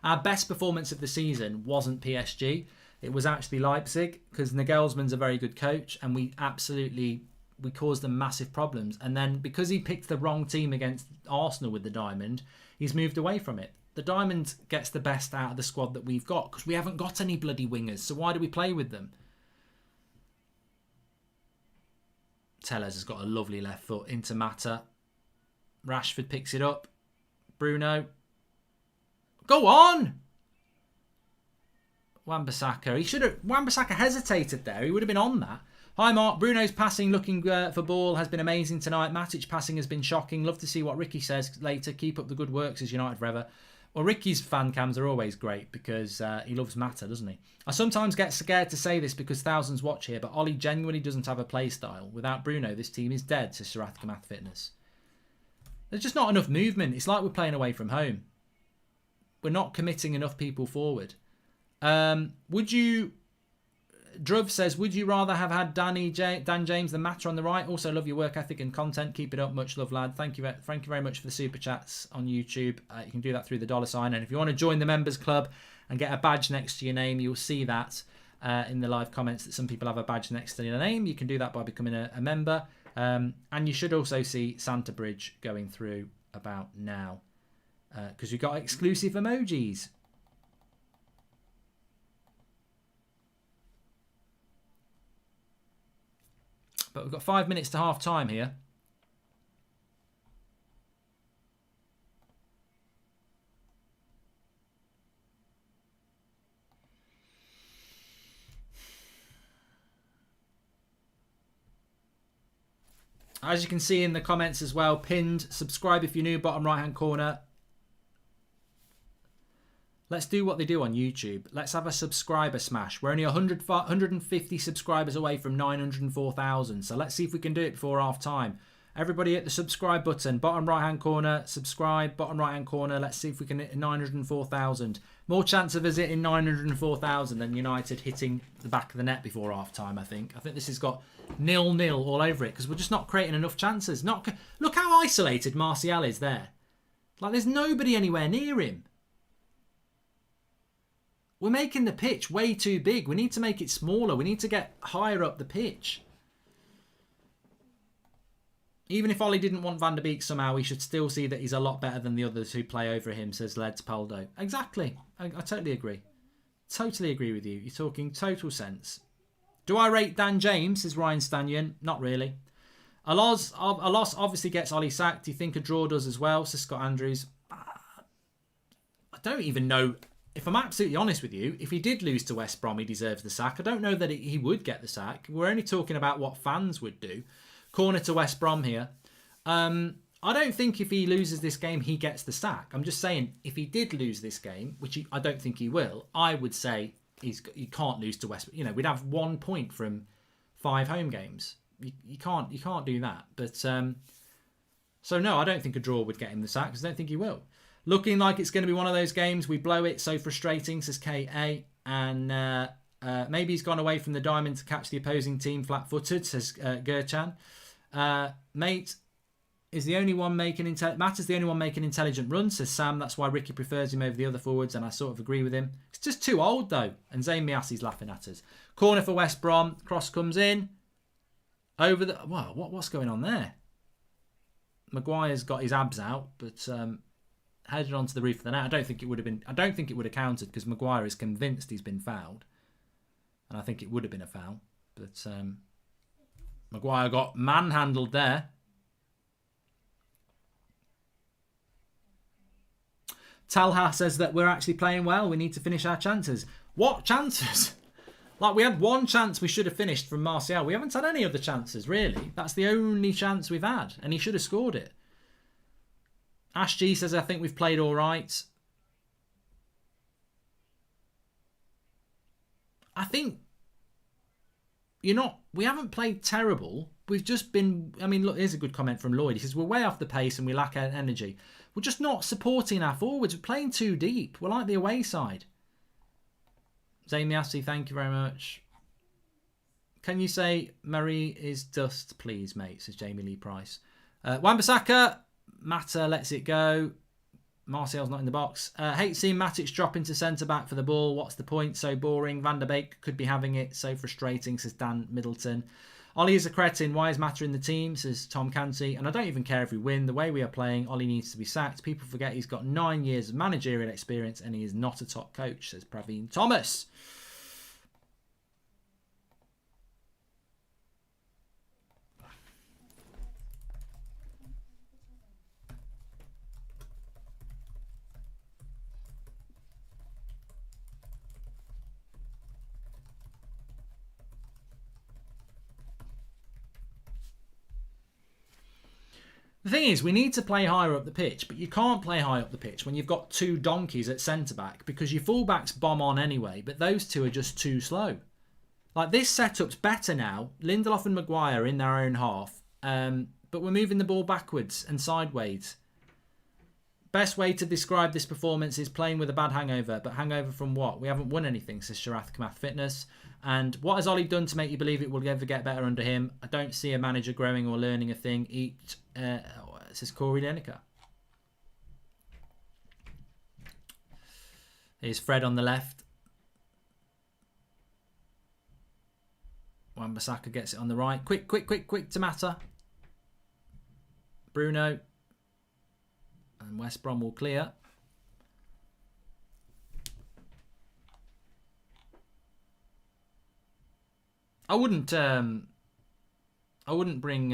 Our best performance of the season wasn't PSG. It was actually Leipzig because Nagelsmann's a very good coach and we caused them massive problems. And then because he picked the wrong team against Arsenal with the diamond, he's moved away from it. The diamond gets the best out of the squad that we've got because we haven't got any bloody wingers. So why do we play with them? Tellez has got a lovely left foot into Mata. Rashford picks it up. Bruno. Go on! Wan-Bissaka. Wan-Bissaka hesitated there. He would have been on that. Hi, Mark. Bruno's passing, looking for ball, has been amazing tonight. Matic passing has been shocking. Love to see what Ricky says later. Keep up the good work, says United Forever. Well, Ricky's fan cams are always great because he loves Mata, doesn't he? I sometimes get scared to say this because thousands watch here, but Ollie genuinely doesn't have a play style. Without Bruno, this team is dead, says Sarath Kamath Fitness. There's just not enough movement. It's like we're playing away from home. We're not committing enough people forward. Druv says, would you rather have had Dan James than Mata on the right? Also love your work ethic and content. Keep it up. Much love, lad. Thank you very much for the super chats on YouTube. You can do that through the $sign. And if you want to join the members club and get a badge next to your name, you'll see that in the live comments that some people have a badge next to their name. You can do that by becoming a member. And you should also see Santa Bridge going through about now because we've got exclusive emojis. But we've got 5 minutes to half time here. As you can see in the comments as well, pinned, subscribe if you're new, bottom right hand corner. Let's do what they do on YouTube. Let's have a subscriber smash. We're only 150 subscribers away from 904,000. So let's see if we can do it before half time. Everybody hit the subscribe button. Bottom right hand corner, subscribe. Bottom right hand corner. Let's see if we can hit 904,000. More chance of us hitting 904,000 than United hitting the back of the net before half time, I think. I think this has got 0-0 all over it because we're just not creating enough chances. Look how isolated Martial is there. Like there's nobody anywhere near him. We're making the pitch way too big. We need to make it smaller. We need to get higher up the pitch. Even if Ollie didn't want Van der Beek somehow, he should still see that he's a lot better than the others who play over him, says Leds Paldo. Exactly. I totally agree. Totally agree with you. You're talking total sense. Do I rate Dan James, says Ryan Stanyon? Not really. A loss obviously gets Ollie sacked. Do you think a draw does as well, says Scott Andrews? I don't even know. If I'm absolutely honest with you, if he did lose to West Brom, he deserves the sack. I don't know that he would get the sack. We're only talking about what fans would do. Corner to West Brom here. I don't think if he loses this game, he gets the sack. I'm just saying, if he did lose this game, which I don't think he will, I would say he can't lose to West Brom. You know, we'd have 1 point from 5 home games. You can't do that. But so no, I don't think a draw would get him the sack because I don't think he will. Looking like it's going to be one of those games. We blow it. So frustrating, says KA. And maybe he's gone away from the diamond to catch the opposing team flat-footed, says Gerchan. Mate is the only one making Matt is the only one making intelligent runs, says Sam. That's why Ricky prefers him over the other forwards, and I sort of agree with him. It's just too old, though. And Zayn Miasi's laughing at us. Corner for West Brom. Cross comes in. Over the... Wow, what's going on there? Maguire's got his abs out, but... headed onto the roof of the net. I don't think it would have counted because Maguire is convinced he's been fouled, and I think it would have been a foul. But Maguire got manhandled there. Talha says that we're actually playing well. We need to finish our chances. What chances? Like we had one chance we should have finished from Martial. We haven't had any other chances really. That's the only chance we've had, and he should have scored it. Ash G says, I think we've played all right. I think we haven't played terrible. We've just been, I mean, look, here's a good comment from Lloyd. He says, we're way off the pace and we lack energy. We're just not supporting our forwards. We're playing too deep. We're like the away side. Zayn Miasi, thank you very much. Can you say Marie is dust, please, mate, says Jamie Lee Price. Wan-Bissaka. Mata lets it go. Martial's not in the box. Hate seeing Matic drop into centre-back for the ball. What's the point? So boring. Van der Beek could be having it. So frustrating, says Dan Middleton. Ollie is a cretin. Why is Mata in the team, says Tom Canty. And I don't even care if we win. The way we are playing, Ollie needs to be sacked. People forget he's got 9 years of managerial experience and he is not a top coach, says Praveen Thomas. The thing is, we need to play higher up the pitch, but you can't play high up the pitch when you've got two donkeys at centre-back because your full-backs bomb on anyway, but those two are just too slow. Like, this setup's better now. Lindelof and Maguire in their own half, but we're moving the ball backwards and sideways. Best way to describe this performance is playing with a bad hangover, but hangover from what? We haven't won anything, says Sharath Kamath Fitness. And what has Ollie done to make you believe it will ever get better under him? I don't see a manager growing or learning a thing. Says Corey Lineker. Here's Fred on the left. Wan-Bissaka gets it on the right. Quick to Mata. Bruno. And West Brom will clear. I wouldn't bring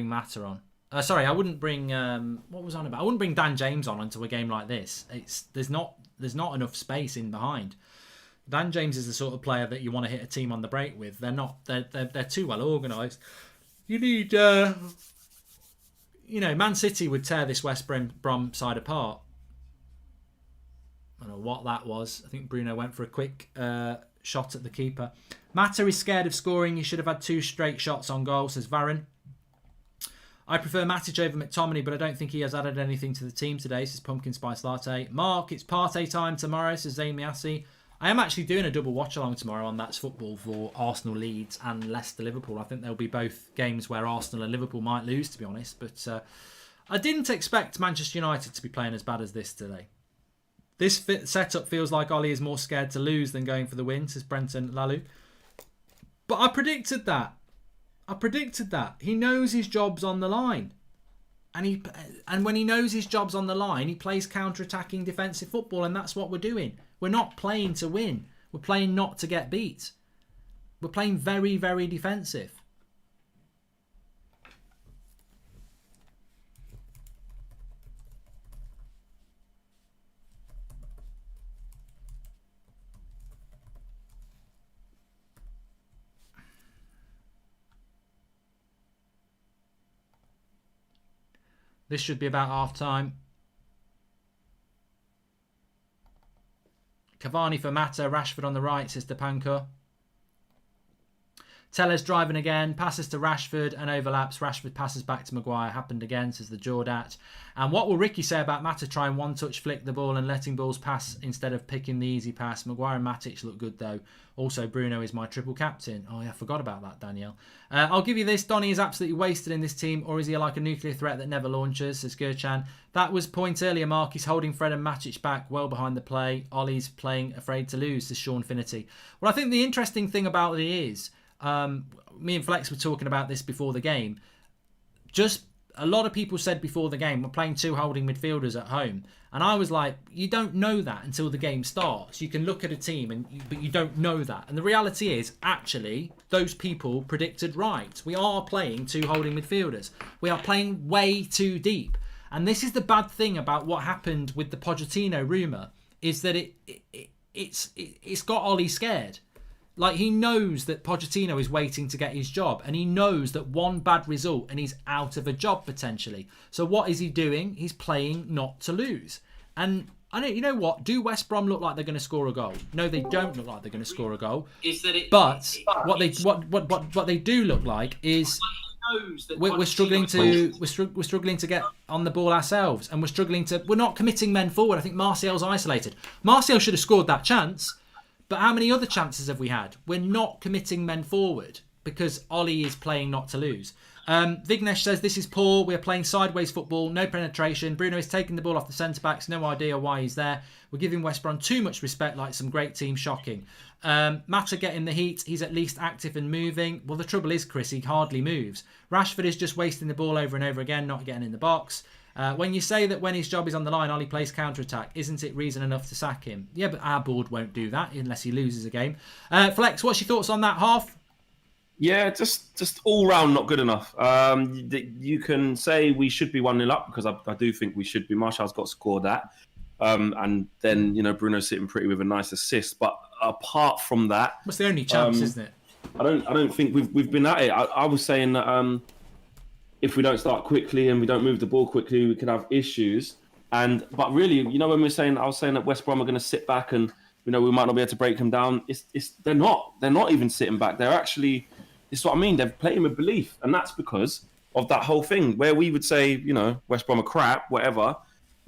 Mata on. Sorry, I wouldn't bring what was I on about? I wouldn't bring Dan James on into a game like this. There's not enough space in behind. Dan James is the sort of player that you want to hit a team on the break with. They're too well organised. You need Man City would tear this West Brom side apart. I don't know what that was. I think Bruno went for a quick shot at the keeper. Mata is scared of scoring. He should have had 2 straight shots on goal, says Varun. I prefer Matic over McTominay, but I don't think he has added anything to the team today, says Pumpkin Spice Latte. Mark, it's party time tomorrow, says Zayn Miassi. I am actually doing a double watch along tomorrow on That's Football for Arsenal Leeds and Leicester Liverpool. I think there'll be both games where Arsenal and Liverpool might lose, to be honest. But I didn't expect Manchester United to be playing as bad as this today. This setup feels like Ollie is more scared to lose than going for the win, says Brenton Lalu. But I predicted that. He knows his job's on the line. And when he knows his job's on the line, he plays counter-attacking defensive football, and that's what we're doing. We're not playing to win. We're playing not to get beat. We're playing very, very defensive. This should be about half time. Cavani for Mata, Rashford on the right, says Depanko. Tellers driving again, passes to Rashford and overlaps. Rashford passes back to Maguire. Happened again, says the Jordat. And what will Ricky say about Mata trying one-touch flick the ball and letting balls pass instead of picking the easy pass? Maguire and Matic look good though. Also, Bruno is my triple captain. Oh yeah, I forgot about that, Danielle. I'll give you this. Donny is absolutely wasted in this team, or is he like a nuclear threat that never launches, says Gurchan. That was point earlier, Mark. He's holding Fred and Matic back well behind the play. Ollie's playing afraid to lose, says Sean Finity. Well, I think the interesting thing about it is, me and Flex were talking about this before the game. Just a lot of people said before the game, we're playing 2 holding midfielders at home. And I was like, you don't know that until the game starts. You can look at a team, but you don't know that. And the reality is, actually, those people predicted right. We are playing 2 holding midfielders. We are playing way too deep. And this is the bad thing about what happened with the Pochettino rumour, is that it's got Ollie scared. Like, he knows that Pochettino is waiting to get his job, and he knows that one bad result and he's out of a job potentially. So what is he doing? He's playing not to lose. And I don't, you know what? Do West Brom look like they're going to score a goal? No, they don't look like they're going to score a goal. But what they do look like is we're struggling to get on the ball ourselves, and we're not committing men forward. I think Martial's isolated. Martial should have scored that chance. But how many other chances have we had? We're not committing men forward because Ollie is playing not to lose. Vignesh says, this is poor. We're playing sideways football, no penetration. Bruno is taking the ball off the centre-backs. No idea why he's there. We're giving West Brom too much respect, like some great team. Shocking. Mata getting the heat. He's at least active and moving. Well, the trouble is, Chris, he hardly moves. Rashford is just wasting the ball over and over again, not getting in the box. When you say that when his job is on the line, Ollie plays counter-attack, isn't it reason enough to sack him? Yeah, but our board won't do that unless he loses a game. Flex, what's your thoughts on that half? Yeah, just all round not good enough. You can say we should be 1-0 up because I do think we should be. Martial's got to score that. And then, Bruno's sitting pretty with a nice assist. But apart from that... That's the only chance, isn't it? I don't think we've been at it. I was saying that... if we don't start quickly and we don't move the ball quickly, we could have issues. But really, you know, when I was saying that West Brom are going to sit back and, you know, we might not be able to break them down. They're not even sitting back. They're actually, it's what I mean. They're playing with belief, and that's because of that whole thing where we would say, you know, West Brom are crap, whatever.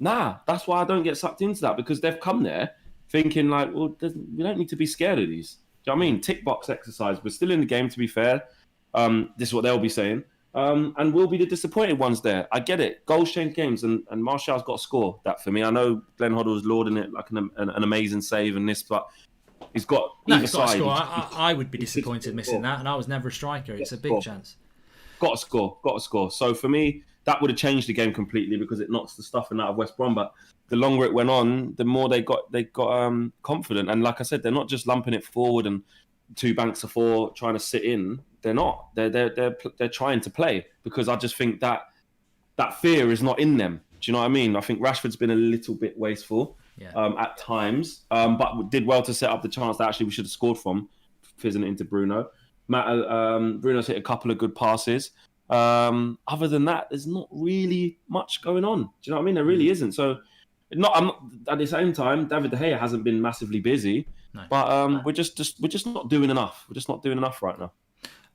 Nah, that's why I don't get sucked into that, because they've come there thinking like, well, we don't need to be scared of these. Do you know what I mean? Tick box exercise. We're still in the game, to be fair. This is what they'll be saying. And we'll be the disappointed ones there. I get it. Goals change games, and Martial's got to score that for me. I know Glenn Hoddle's lauding it like an amazing save and this, but he's got either side. I would be disappointed missing that, and I was never a striker. It's a big chance. Got to score. So for me, that would have changed the game completely, because it knocks the stuffing out of West Brom. But the longer it went on, the more they got confident. And like I said, they're not just lumping it forward and 2 banks of 4 trying to sit in. They're not. They're trying to play, because I just think that fear is not in them. Do you know what I mean? I think Rashford's been a little bit wasteful at times, but did well to set up the chance that actually we should have scored from, fizzing it into Bruno. Bruno's hit a couple of good passes. Other than that, there's not really much going on. Do you know what I mean? There really isn't. So, at the same time, David De Gea hasn't been massively busy, but we're just not doing enough. We're just not doing enough right now.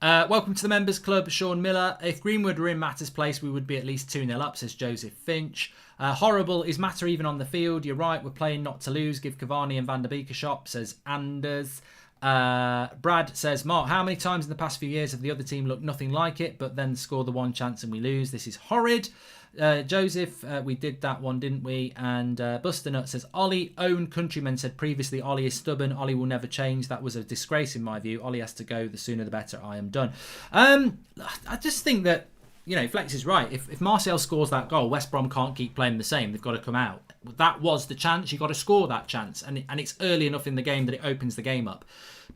Welcome to the Members Club, Sean Miller. If Greenwood were in Matter's place, we would be at least 2-0 up, says Joseph Finch. Horrible. Is Matter even on the field? You're right. We're playing not to lose. Give Cavani and Van der Beek a shot, says Anders. Brad says, Mark, how many times in the past few years have the other team looked nothing like it, but then score the one chance and we lose? This is horrid. Joseph, we did that one, didn't we? And Busternut says, Ollie, own countryman, said previously, Ollie is stubborn. Ollie will never change. That was a disgrace in my view. Ollie has to go. The sooner the better. I am done. I just think that, you know, Flex is right. If Martial scores that goal, West Brom can't keep playing the same. They've got to come out. That was the chance. You've got to score that chance. And it's early enough in the game that it opens the game up.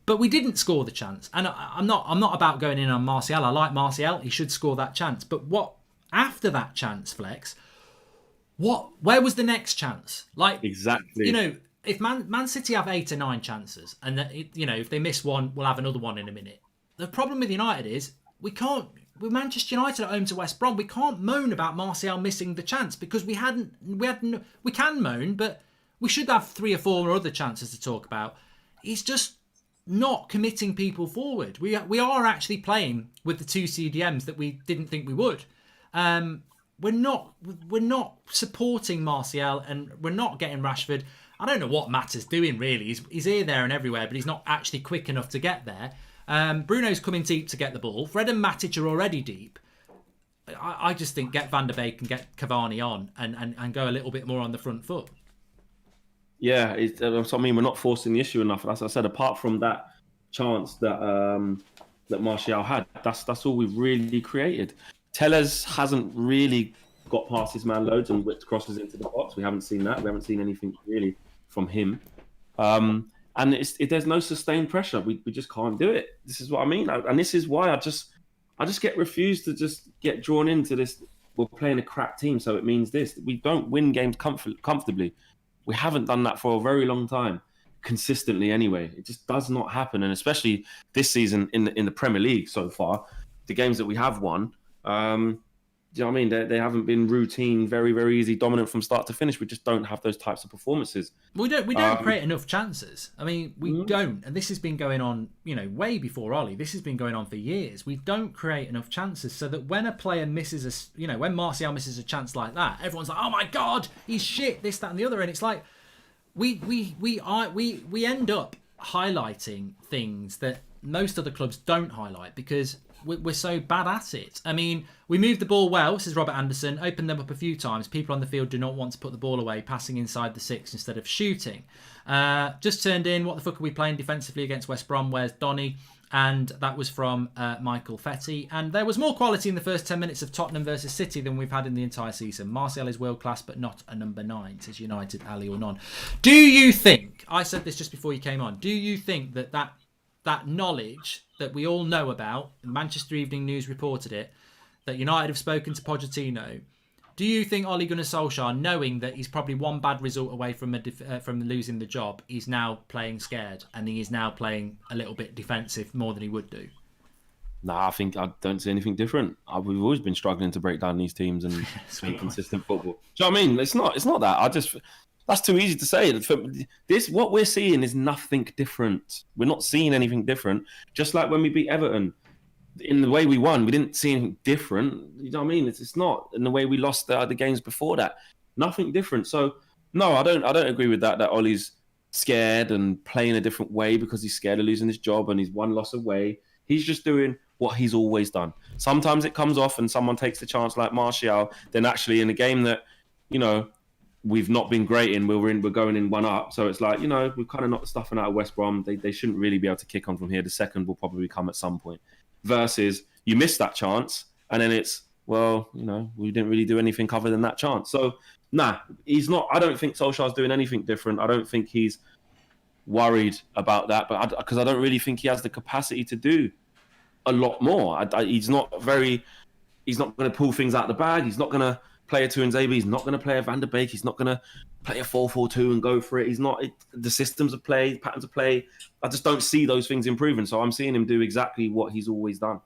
But we didn't score the chance. And I'm not about going in on Martial. I like Martial. He should score that chance. But what after that chance, Flex? Where was the next chance? Like, exactly. You know, if Man City have 8 or 9 chances, and you know, if they miss one, we'll have another one in a minute. The problem with United is we can't. With Manchester United at home to West Brom, we can't moan about Martial missing the chance, because we can moan, but we should have 3 or 4 other chances to talk about. He's just not committing people forward. We are actually playing with the 2 CDMs that we didn't think we would. We're not supporting Martial, and we're not getting Rashford. I don't know what Matter's doing really. He's here, there, and everywhere, but he's not actually quick enough to get there. Bruno's coming deep to get the ball. Fred and Matic are already deep. I just think get Van der Beek and get Cavani on and go a little bit more on the front foot. Yeah, that's what I mean. We're not forcing the issue enough. As I said, apart from that chance that Martial had, that's all we've really created. Tellers hasn't really got past his man loads and whipped crosses into the box. We haven't seen that. We haven't seen anything really from him. And there's no sustained pressure. We just can't do it. This is what I mean. And this is why I just get refused to just get drawn into this. We're playing a crap team, so it means this. We don't win games comfortably. We haven't done that for a very long time, consistently anyway. It just does not happen. And especially this season in the Premier League so far, the games that we have won, do you know what I mean? They haven't been routine, very, very easy, dominant from start to finish. We just don't have those types of performances. We don't create enough chances. I mean, we don't. And this has been going on, you know, way before Ollie. This has been going on for years. We don't create enough chances, so that when a player misses when Martial misses a chance like that, everyone's like, oh my God, he's shit, this, that, and the other. And it's like, we end up highlighting things that most other clubs don't highlight because we're so bad at it. I mean, we moved the ball well, says Robert Anderson, opened them up a few times. People on the field do not want to put the ball away, passing inside the 6 instead of shooting. Just turned in, what the fuck are we playing defensively against West Brom? Where's Donny? And that was from Michael Fetty. And there was more quality in the first 10 minutes of Tottenham versus City than we've had in the entire season. Martial is world class, but not a number 9, says United, Ali or none. Do you think, I said this just before you came on, do you think that knowledge that we all know about, Manchester Evening News reported it, that United have spoken to Pochettino, do you think Ole Gunnar Solskjaer, knowing that he's probably one bad result away from losing the job, he's now playing scared and he is now playing a little bit defensive more than he would do? Nah, I don't see anything different. We've always been struggling to break down these teams and play consistent football. Do you know what I mean? It's not that. That's too easy to say. What we're seeing is nothing different. We're not seeing anything different. Just like when we beat Everton, in the way we won, we didn't see anything different. You know what I mean? It's not in the way we lost the games before that. Nothing different. So no, I don't agree with that. That Ollie's scared and playing a different way because he's scared of losing his job and he's one loss away. He's just doing what he's always done. Sometimes it comes off and someone takes the chance like Martial. Then actually in a game that, we've not been great in, we're going in 1-up. So it's like, we've kind of knocked the stuffing out of West Brom. They shouldn't really be able to kick on from here. The second will probably come at some point. Versus you missed that chance and then it's, we didn't really do anything other than that chance. So nah, he's not. I don't think Solskjaer's doing anything different. I don't think he's worried about that, but because I don't really think he has the capacity to do a lot more. He's not going to pull things out of the bag. He's not going to play a Tuanzebe. He's not going to play a Van der Beek. He's not going to play a 4-4-2 and go for it. He's not. The systems of play, patterns of play, I just don't see those things improving. So I'm seeing him do exactly what he's always done.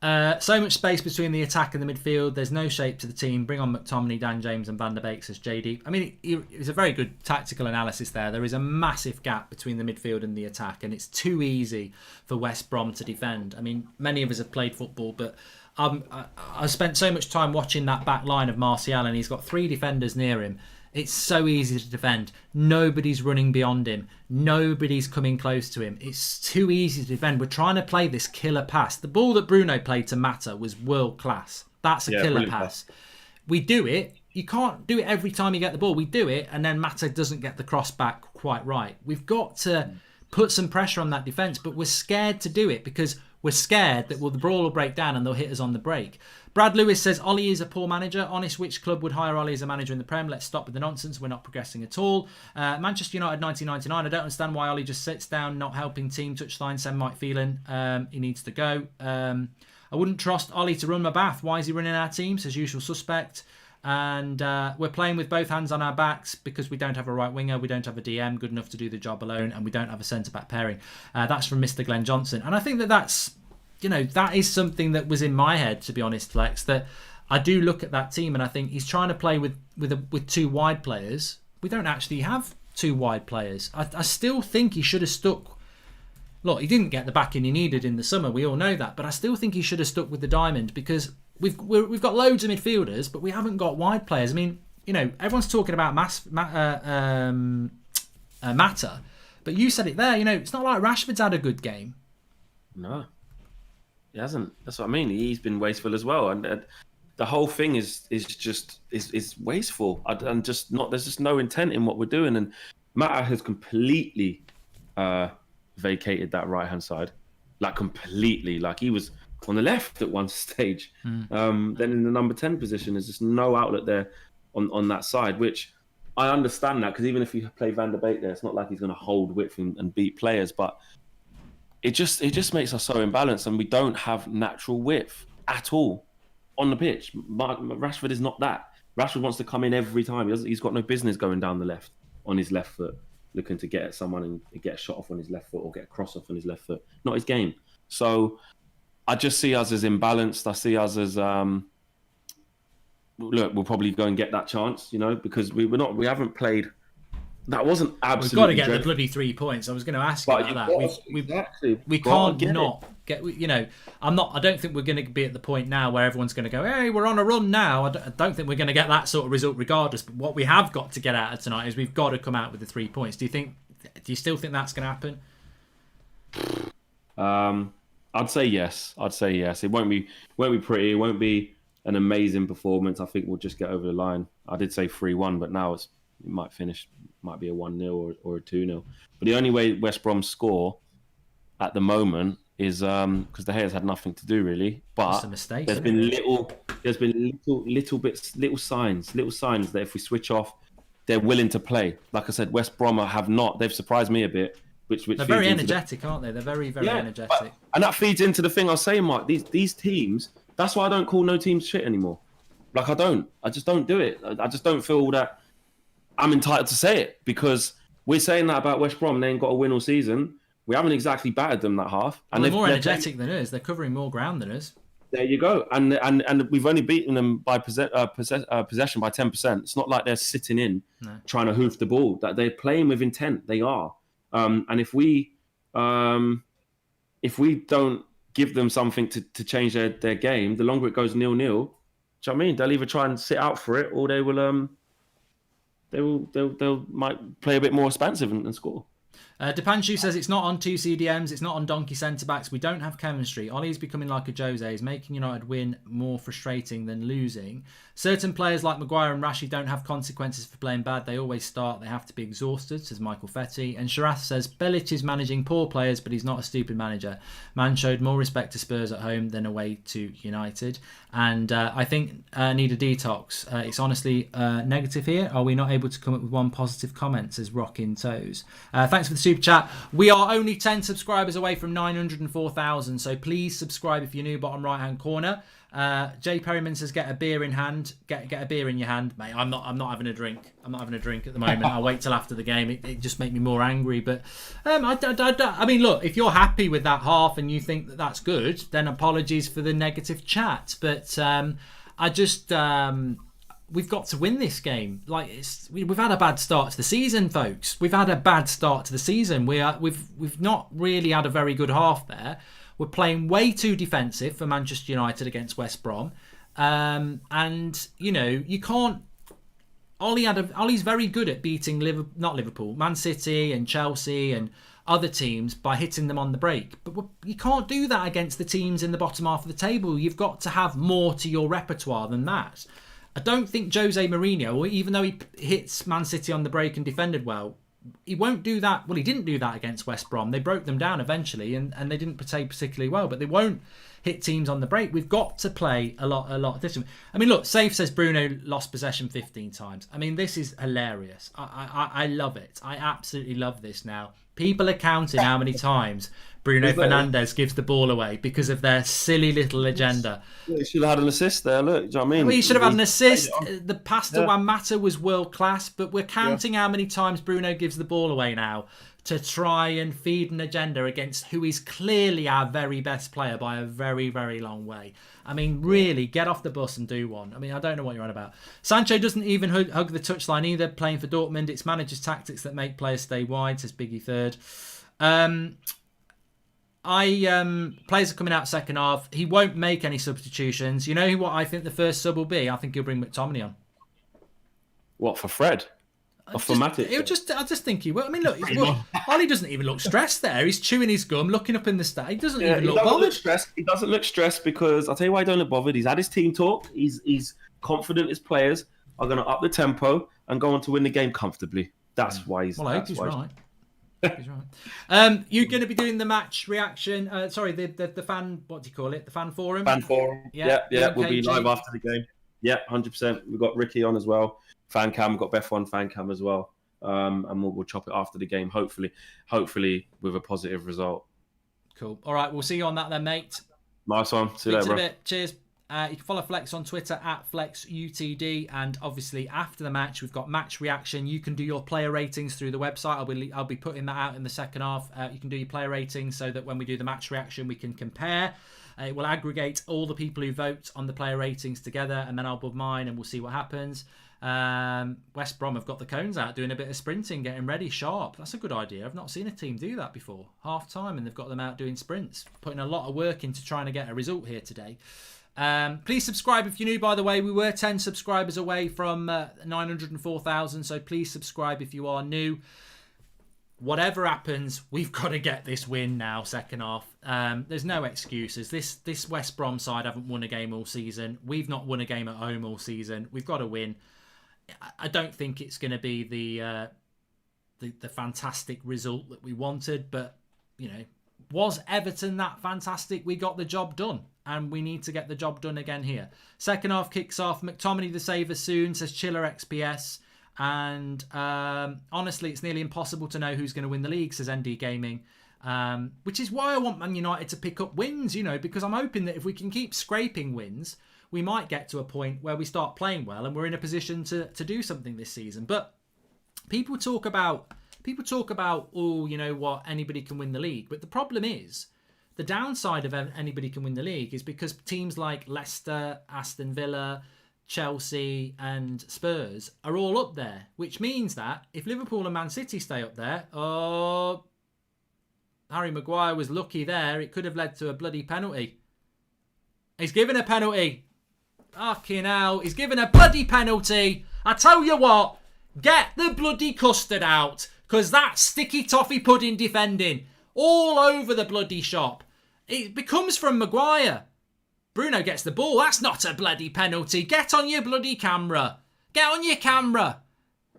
So much space between the attack and the midfield. There's no shape to the team. Bring on McTominay, Dan James and Van der Beek, says JD. I mean, it's a very good tactical analysis there. There is a massive gap between the midfield and the attack, and it's too easy for West Brom to defend. I mean, many of us have played football, but I spent so much time watching that back line of Martial, and he's got 3 defenders near him. It's so easy to defend. Nobody's running beyond him. Nobody's coming close to him. It's too easy to defend. We're trying to play this killer pass. The ball that Bruno played to Mata was world class. That's a killer pass. We do it. You can't do it every time you get the ball. We do it, and then Mata doesn't get the cross back quite right. We've got to put some pressure on that defence, but we're scared to do it because we're scared that the ball will break down and they'll hit us on the break. Brad Lewis says, Ollie is a poor manager. Honest, which club would hire Ollie as a manager in the Prem? Let's stop with the nonsense. We're not progressing at all. Manchester United 1999. I don't understand why Ollie just sits down, not helping team touchline. Send Mike Phelan. He needs to go. I wouldn't trust Ollie to run my bath. Why is he running our team? Says usual suspect. And we're playing with both hands on our backs because we don't have a right winger, we don't have a DM good enough to do the job alone, and we don't have a centre-back pairing. That's from Mr. Glenn Johnson. And I think that's, that is something that was in my head, to be honest, Flex, that I do look at that team and I think he's trying to play with 2 wide players. We don't actually have 2 wide players. I still think he should have stuck. Look, he didn't get the backing he needed in the summer, we all know that, but I still think he should have stuck with the diamond because we've got loads of midfielders, but we haven't got wide players. I mean, everyone's talking about Mata, but you said it there. It's not like Rashford's had a good game. No, he hasn't. That's what I mean. He's been wasteful as well, and the whole thing is wasteful. And just not. There's just no intent in what we're doing, and Mata has completely vacated that right hand side, like completely. Like he was on the left at one stage. Then in the number 10 position, there's just no outlet there on that side, which I understand that because even if you play Van der Beek there, it's not like he's going to hold width and beat players, but it just makes us so imbalanced and we don't have natural width at all on the pitch. Rashford is not that. Rashford wants to come in every time. He's got no business going down the left on his left foot, looking to get at someone and get a shot off on his left foot or get a cross off on his left foot. Not his game. So I just see us as imbalanced. I see us as look, we'll probably go and get that chance, because we haven't played. That wasn't absolutely. We've got to get the bloody 3 points. I was going to ask you about that. We can't not get. I don't think we're going to be at the point now where everyone's going to go, "Hey, we're on a run now." I don't think we're going to get that sort of result regardless. But what we have got to get out of tonight is we've got to come out with the 3 points. Do you still think that's going to happen? I'd say yes. It won't be pretty. It won't be an amazing performance. I think we'll just get over the line. I did say 3-1, but now it might be a 1-0 or a 2-0. But the only way West Brom score at the moment is because the Hayers had nothing to do really. But that's a mistake, there's been little signs that if we switch off, they're willing to play. Like I said, West Brom have not. They've surprised me a bit. Which they're very energetic, aren't they? They're very, very energetic. And that feeds into the thing I was saying, Mark. These teams, that's why I don't call no teams shit anymore. Like I just don't do it. I just don't feel that I'm entitled to say it because we're saying that about West Brom. They ain't got a win all season. We haven't exactly battered them that half. And they're more energetic than us. They're covering more ground than us. There you go. And we've only beaten them by possession by 10%. It's not like they're sitting in trying to hoof the ball. That they're playing with intent. They are. And if we don't give them something to change their game, the longer it goes 0-0, do you know what I mean? They'll either try and sit out for it, or they might play a bit more expansive and score. Depanshu says it's not on two CDMs, it's not on donkey centre-backs. We don't have chemistry. Ollie's becoming like a Jose, is making United win more frustrating than losing. Certain players like Maguire and Rashi don't have consequences for playing bad. They always start. They have to be exhausted, says Michael Fetty. And Sharath says, Bilic is managing poor players, but he's not a stupid manager. Man showed more respect to Spurs at home than away to United. And I think need a detox. It's honestly negative here. Are we not able to come up with one positive comment, says Rockin' Toes. Thanks for the super chat. We are only 10 subscribers away from 904,000, so please subscribe if you're new, bottom right hand corner. Jay Perryman says, get a beer in hand. Get a beer in your hand, mate. I'm not having a drink. I'm not having a drink at the moment. I'll wait till after the game. It just makes me more angry. But I mean, look, if you're happy with that half and you think that that's good, then apologies for the negative chat. But we've got to win this game. We've had a bad start to the season, folks. We've had a bad start to the season. We've not really had a very good half there. We're playing way too defensive for Manchester United against West Brom, and you can't. Ollie's very good at beating Man City and Chelsea and other teams by hitting them on the break. But you can't do that against the teams in the bottom half of the table. You've got to have more to your repertoire than that. I don't think Jose Mourinho, even though he hits Man City on the break and defended well, he won't do that. Well, he didn't do that against West Brom. They broke them down eventually, and they didn't play particularly well, but they won't hit teams on the break. We've got to play a lot different. I mean, look, Safe says Bruno lost possession 15 times. I mean, this is hilarious. I love it. I absolutely love this now. People are counting how many times Bruno Fernandes gives the ball away because of their silly little agenda. Yeah, he should have had an assist there, look. Do you know what I mean? Well, he should have had an assist. The pass to Juan Mata was world class, but we're counting how many times Bruno gives the ball away now to try and feed an agenda against who is clearly our very best player by a very, very long way. I mean, really, get off the bus and do one. I mean, I don't know what you're on about. Sancho doesn't even hug the touchline either, playing for Dortmund. It's managers' tactics that make players stay wide, says Biggie Third. Players are coming out second half. He won't make any substitutions. You know what I think the first sub will be? I think he'll bring McTominay on. What, for Fred? Or for Matic? I just think he will. I mean, look, Ollie doesn't even look stressed there. He's chewing his gum, looking up in the stat. He doesn't even look bothered. He doesn't look stressed because I'll tell you why he don't look bothered. He's had his team talk. He's confident his players are going to up the tempo and go on to win the game comfortably. That's why he's. Well, I hope he's right. He's right. You're going to be doing the match reaction. The fan. What do you call it? The fan forum. Fan forum. Yeah. We'll be live after the game. Yeah, 100%. We've got Ricky on as well. Fan cam. We've got Beth on fan cam as well. And we'll chop it after the game. Hopefully with a positive result. Cool. All right. We'll see you on that then, mate. Nice one. See you later, bro. Cheers. You can follow Flex on Twitter @FlexUTD, and obviously after the match we've got match reaction. You can do your player ratings through the website. I'll be putting that out in the second half. You can do your player ratings so that when we do the match reaction we can compare. It will aggregate all the people who vote on the player ratings together, and then I'll put mine and we'll see what happens. West Brom have got the cones out doing a bit of sprinting, getting ready sharp. That's a good idea. I've not seen a team do that before. Half time and they've got them out doing sprints, putting a lot of work into trying to get a result here today. Please subscribe if you're new, by the way. We were 10 subscribers away from 904,000, so please subscribe if you are new. Whatever happens, we've got to get this win now, second half. There's no excuses. This West Brom side haven't won a game all season. We've not won a game at home all season. We've got to win. I don't think it's going to be the fantastic result that we wanted, but, was Everton that fantastic? We got the job done, and we need to get the job done again here. Second half kicks off. McTominay the saver soon, says Chiller XPS. And honestly, it's nearly impossible to know who's going to win the league, says ND Gaming. Which is why I want Man United to pick up wins, because I'm hoping that if we can keep scraping wins, we might get to a point where we start playing well and we're in a position to do something this season. But people talk about People talk about, oh, you know what, anybody can win the league. But the problem is, the downside of anybody can win the league is because teams like Leicester, Aston Villa, Chelsea and Spurs are all up there, which means that if Liverpool and Man City stay up there, oh, Harry Maguire was lucky there. It could have led to a bloody penalty. He's given a penalty. Fucking hell, he's given a bloody penalty. I tell you what, get the bloody custard out, because that's sticky toffee pudding defending all over the bloody shop. It becomes from Maguire. Bruno gets the ball. That's not a bloody penalty. Get on your bloody camera. Get on your camera.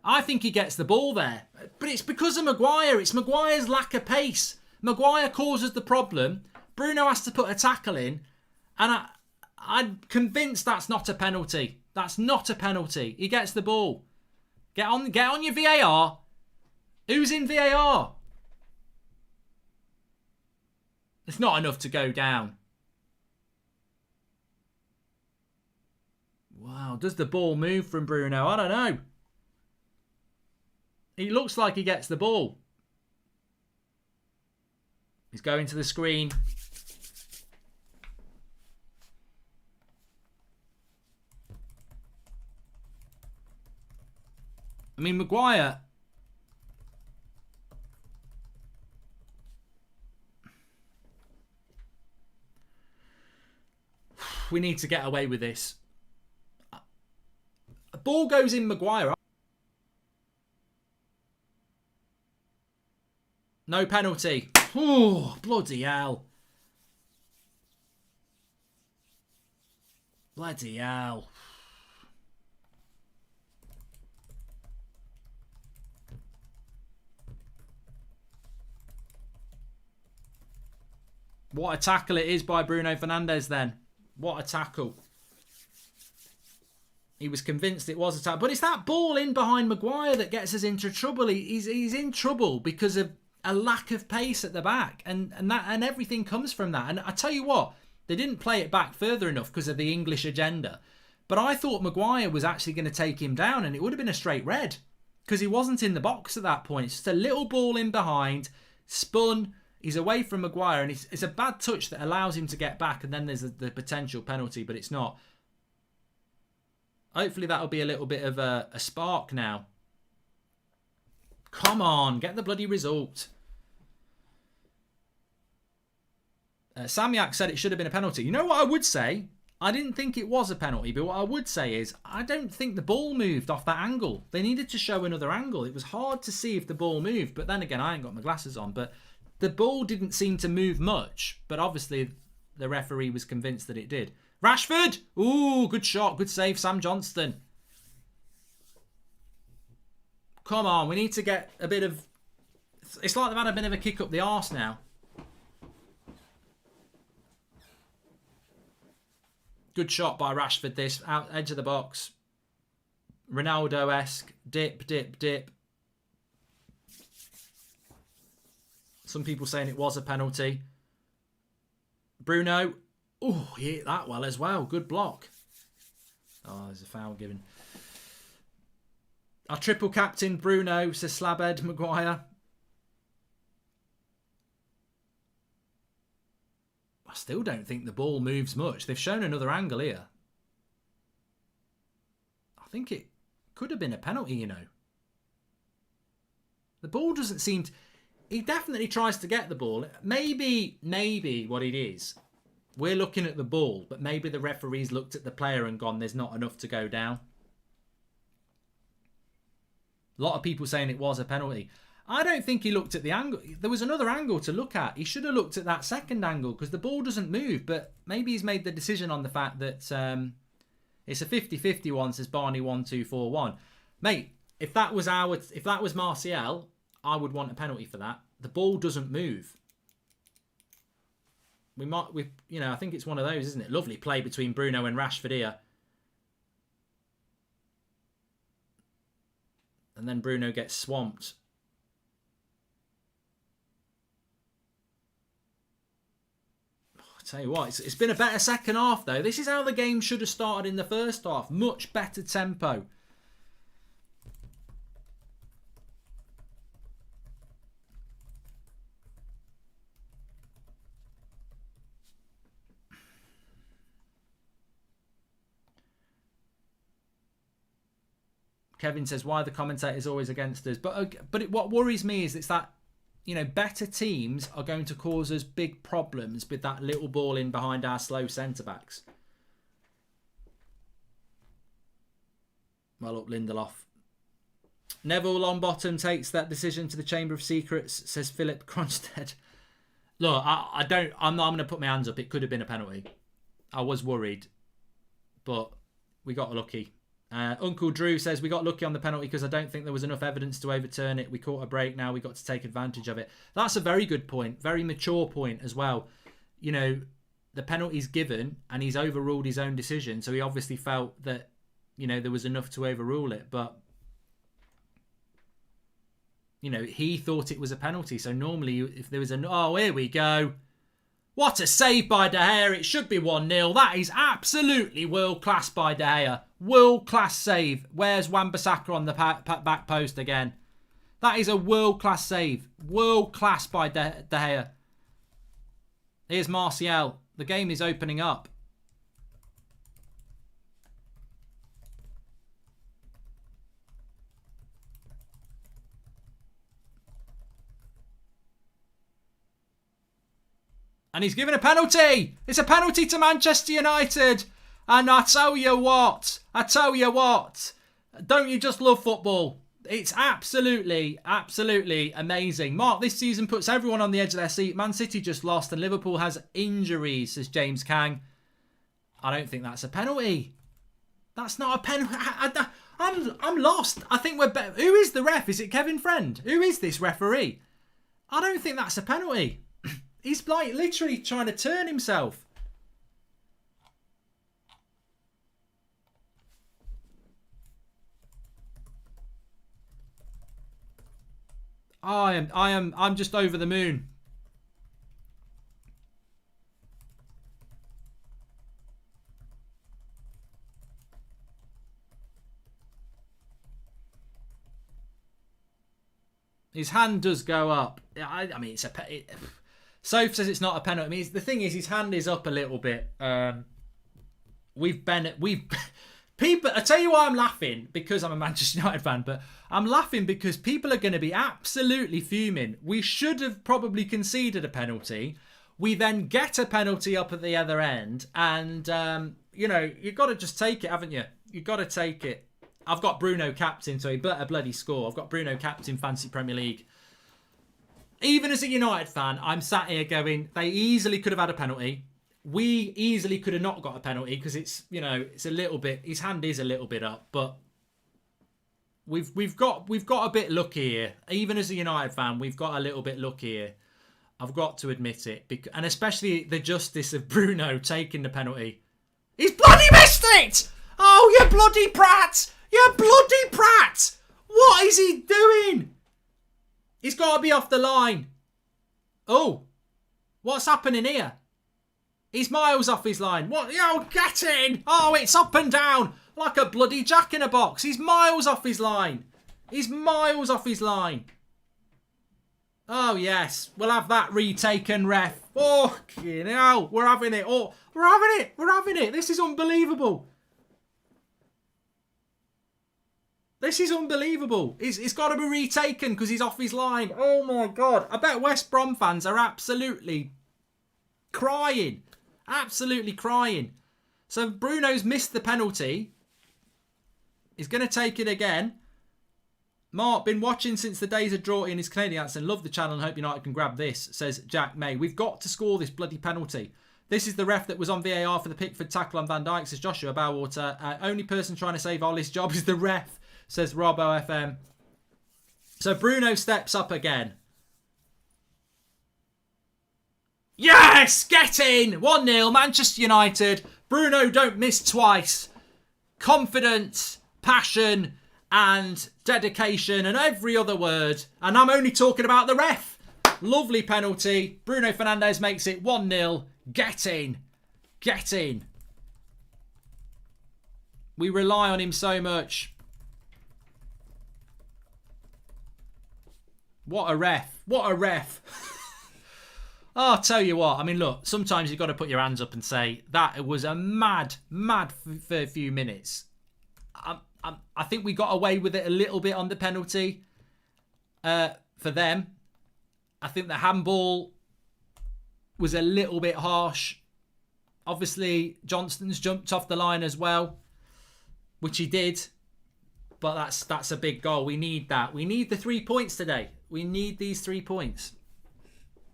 I think he gets the ball there. But it's because of Maguire. It's Maguire's lack of pace. Maguire causes the problem. Bruno has to put a tackle in. And I'm convinced that's not a penalty. That's not a penalty. He gets the ball. Get on your VAR. Who's in VAR? It's not enough to go down. Wow, does the ball move from Bruno? I don't know. He looks like he gets the ball. He's going to the screen. I mean, Maguire... We need to get away with this. A ball goes in Maguire. No penalty. Oh, bloody hell. Bloody hell. What a tackle it is by Bruno Fernandes then. What a tackle. He was convinced it was a tackle. But it's that ball in behind Maguire that gets us into trouble. He's in trouble because of a lack of pace at the back. And everything comes from that. And I tell you what, they didn't play it back further enough because of the English agenda. But I thought Maguire was actually going to take him down and it would have been a straight red. Because he wasn't in the box at that point. It's just a little ball in behind, spun. He's away from Maguire, and it's a bad touch that allows him to get back, and then there's the potential penalty, but it's not. Hopefully that'll be a little bit of a spark now. Come on, get the bloody result. Samyak said it should have been a penalty. You know what I would say? I didn't think it was a penalty, but what I would say is I don't think the ball moved off that angle. They needed to show another angle. It was hard to see if the ball moved, but then again, I ain't got my glasses on, but... The ball didn't seem to move much, but obviously the referee was convinced that it did. Rashford! Ooh, good shot, good save, Sam Johnston. Come on, we need to get a bit of... It's like they've had a bit of a kick up the arse now. Good shot by Rashford, this. Out edge of the box. Ronaldo-esque. Dip, dip, dip. Some people saying it was a penalty. Bruno. Oh, he hit that well as well. Good block. Oh, there's a foul given. Our triple captain, Bruno, says Slabhead Maguire. I still don't think the ball moves much. They've shown another angle here. I think it could have been a penalty, you know. The ball doesn't seem to... He definitely tries to get the ball. Maybe what it is, we're looking at the ball, but maybe the referee's looked at the player and gone, there's not enough to go down. A lot of people saying it was a penalty. I don't think he looked at the angle. There was another angle to look at. He should have looked at that second angle because the ball doesn't move, but maybe he's made the decision on the fact that it's a 50-50 one, says Barney1241. Mate, if that was Martial, I would want a penalty for that. The ball doesn't move. I think it's one of those, isn't it? Lovely play between Bruno and Rashford here. And then Bruno gets swamped. I tell you what, it's been a better second half though. This is how the game should have started in the first half. Much better tempo. Kevin says, why are the commentators always against us? But what worries me is it's that, you know, better teams are going to cause us big problems with that little ball in behind our slow centre-backs. Well up, Lindelof. Neville Longbottom takes that decision to the Chamber of Secrets, says Philip Cronstead. Look, I'm not going to put my hands up. It could have been a penalty. I was worried, but we got lucky. Uncle Drew says, we got lucky on the penalty because I don't think there was enough evidence to overturn it. We caught a break now. We got to take advantage of it. That's a very good point. Very mature point as well. You know, the penalty's given and he's overruled his own decision. So he obviously felt that, you know, there was enough to overrule it. But, you know, he thought it was a penalty. So normally if there was oh, here we go. What a save by De Gea. It should be 1-0. That is absolutely world-class by De Gea. World-class save. Where's Wan-Bissaka on the back post again? That is a world-class save. World-class by De Gea. Here's Martial. The game is opening up. And he's given a penalty. It's a penalty to Manchester United. And I tell you what. Don't you just love football? It's absolutely, absolutely amazing. Mark, this season puts everyone on the edge of their seat. Man City just lost and Liverpool has injuries, says James Kang. I don't think that's a penalty. That's not a penalty. I'm lost. I think we're better. Who is the ref? Is it Kevin Friend? Who is this referee? I don't think that's a penalty. He's like literally trying to turn himself. I'm just over the moon. His hand does go up. I mean, it's a... Soph says it's not a penalty. I mean, the thing is, his hand is up a little bit. People. I tell you why I'm laughing, because I'm a Manchester United fan, but I'm laughing because people are going to be absolutely fuming. We should have probably conceded a penalty. We then get a penalty up at the other end, and you know, you've got to just take it, haven't you? You've got to take it. I've got Bruno captain, so he better bloody score. I've got Bruno captain, Fantasy Premier League. Even as a United fan, I'm sat here going, they easily could have had a penalty. We easily could have not got a penalty because it's, you know, it's a little bit, his hand is a little bit up, but we've got a bit lucky here. Even as a United fan, we've got a little bit lucky here. I've got to admit it, and especially the justice of Bruno taking the penalty. He's bloody missed it! Oh, you bloody prat! You bloody prat! What is he doing? He's got to be off the line. Oh, what's happening here? He's miles off his line. What? Yo, get in! Oh, it's up and down like a bloody jack in a box. He's miles off his line. He's miles off his line. Oh, yes. We'll have that retaken, ref. Oh, you know, we're having it. Oh, we're having it. We're having it. This is unbelievable. This is unbelievable. It's got to be retaken because he's off his line. Oh, my God. I bet West Brom fans are absolutely crying. Absolutely crying. So Bruno's missed the penalty. He's going to take it again. Mark, been watching since the days of Droughty and his Canadian accent. Love the channel and hope United can grab this, says Jack May. We've got to score this bloody penalty. This is the ref that was on VAR for the Pickford tackle on Van Dijk, says Joshua Bowater. Only person trying to save Ollie's job is the ref, says Robbo FM. So Bruno steps up again. Yes! Get in! 1-0, Manchester United. Bruno don't miss twice. Confidence, passion, and dedication, and every other word. And I'm only talking about the ref. Lovely penalty. Bruno Fernandes makes it 1-0. Get in. Get in. We rely on him so much. What a ref. What a ref. Oh, I'll tell you what. I mean, look, sometimes you've got to put your hands up and say, that was a mad, mad few minutes. I think we got away with it a little bit on the penalty for them. I think the handball was a little bit harsh. Obviously, Johnston's jumped off the line as well, which he did. But that's a big goal. We need that. We need the 3 points today. We need these 3 points.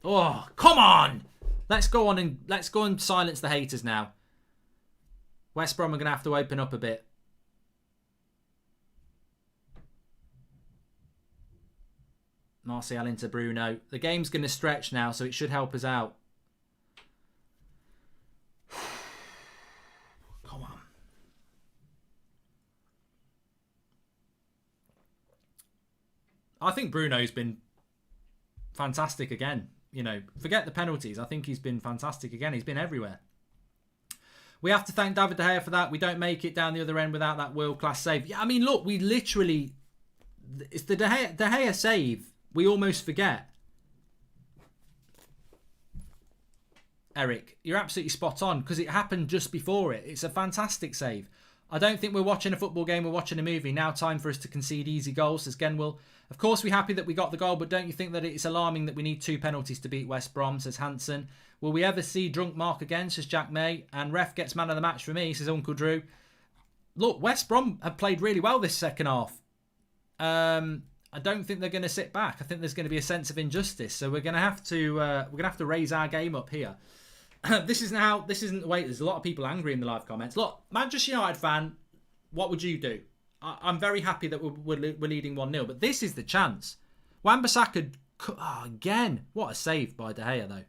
Oh, come on! Let's go and silence the haters now. West Brom are going to have to open up a bit. Martial into Bruno. The game's going to stretch now, so it should help us out. Come on. I think Bruno's been fantastic again. You know, forget the penalties. I think he's been fantastic again. He's been everywhere. We have to thank David De Gea for that. We don't make it down the other end without that world-class save. Yeah, I mean, look, we literally... It's the De Gea save we almost forget. Eric, you're absolutely spot on because it happened just before it. It's a fantastic save. I don't think we're watching a football game, we're watching a movie. Now time for us to concede easy goals, says Genwill. Of course we're happy that we got the goal, but don't you think that it's alarming that we need 2 penalties to beat West Brom, says Hansen. Will we ever see drunk Mark again, says Jack May. And ref gets man of the match for me, says Uncle Drew. Look, West Brom have played really well this second half. I don't think they're going to sit back. I think there's going to be a sense of injustice. So we're going to have to raise our game up here. This isn't the way. There's a lot of people angry in the live comments. Look, Manchester United fan, what would you do? I'm very happy that we're leading 1-0, but this is the chance. Wan-Bissaka, again, what a save by De Gea though.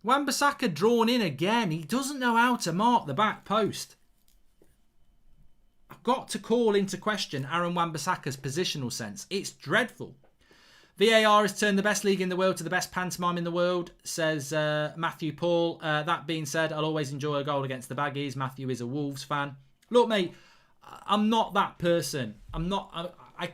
Wan-Bissaka drawn in again. He doesn't know how to mark the back post. I've got to call into question Aaron Wan-Bissaka's positional sense. It's dreadful. VAR has turned the best league in the world to the best pantomime in the world, says Matthew Paul. That being said, I'll always enjoy a goal against the Baggies. Matthew is a Wolves fan. Look, mate, I'm not that person. I'm not. I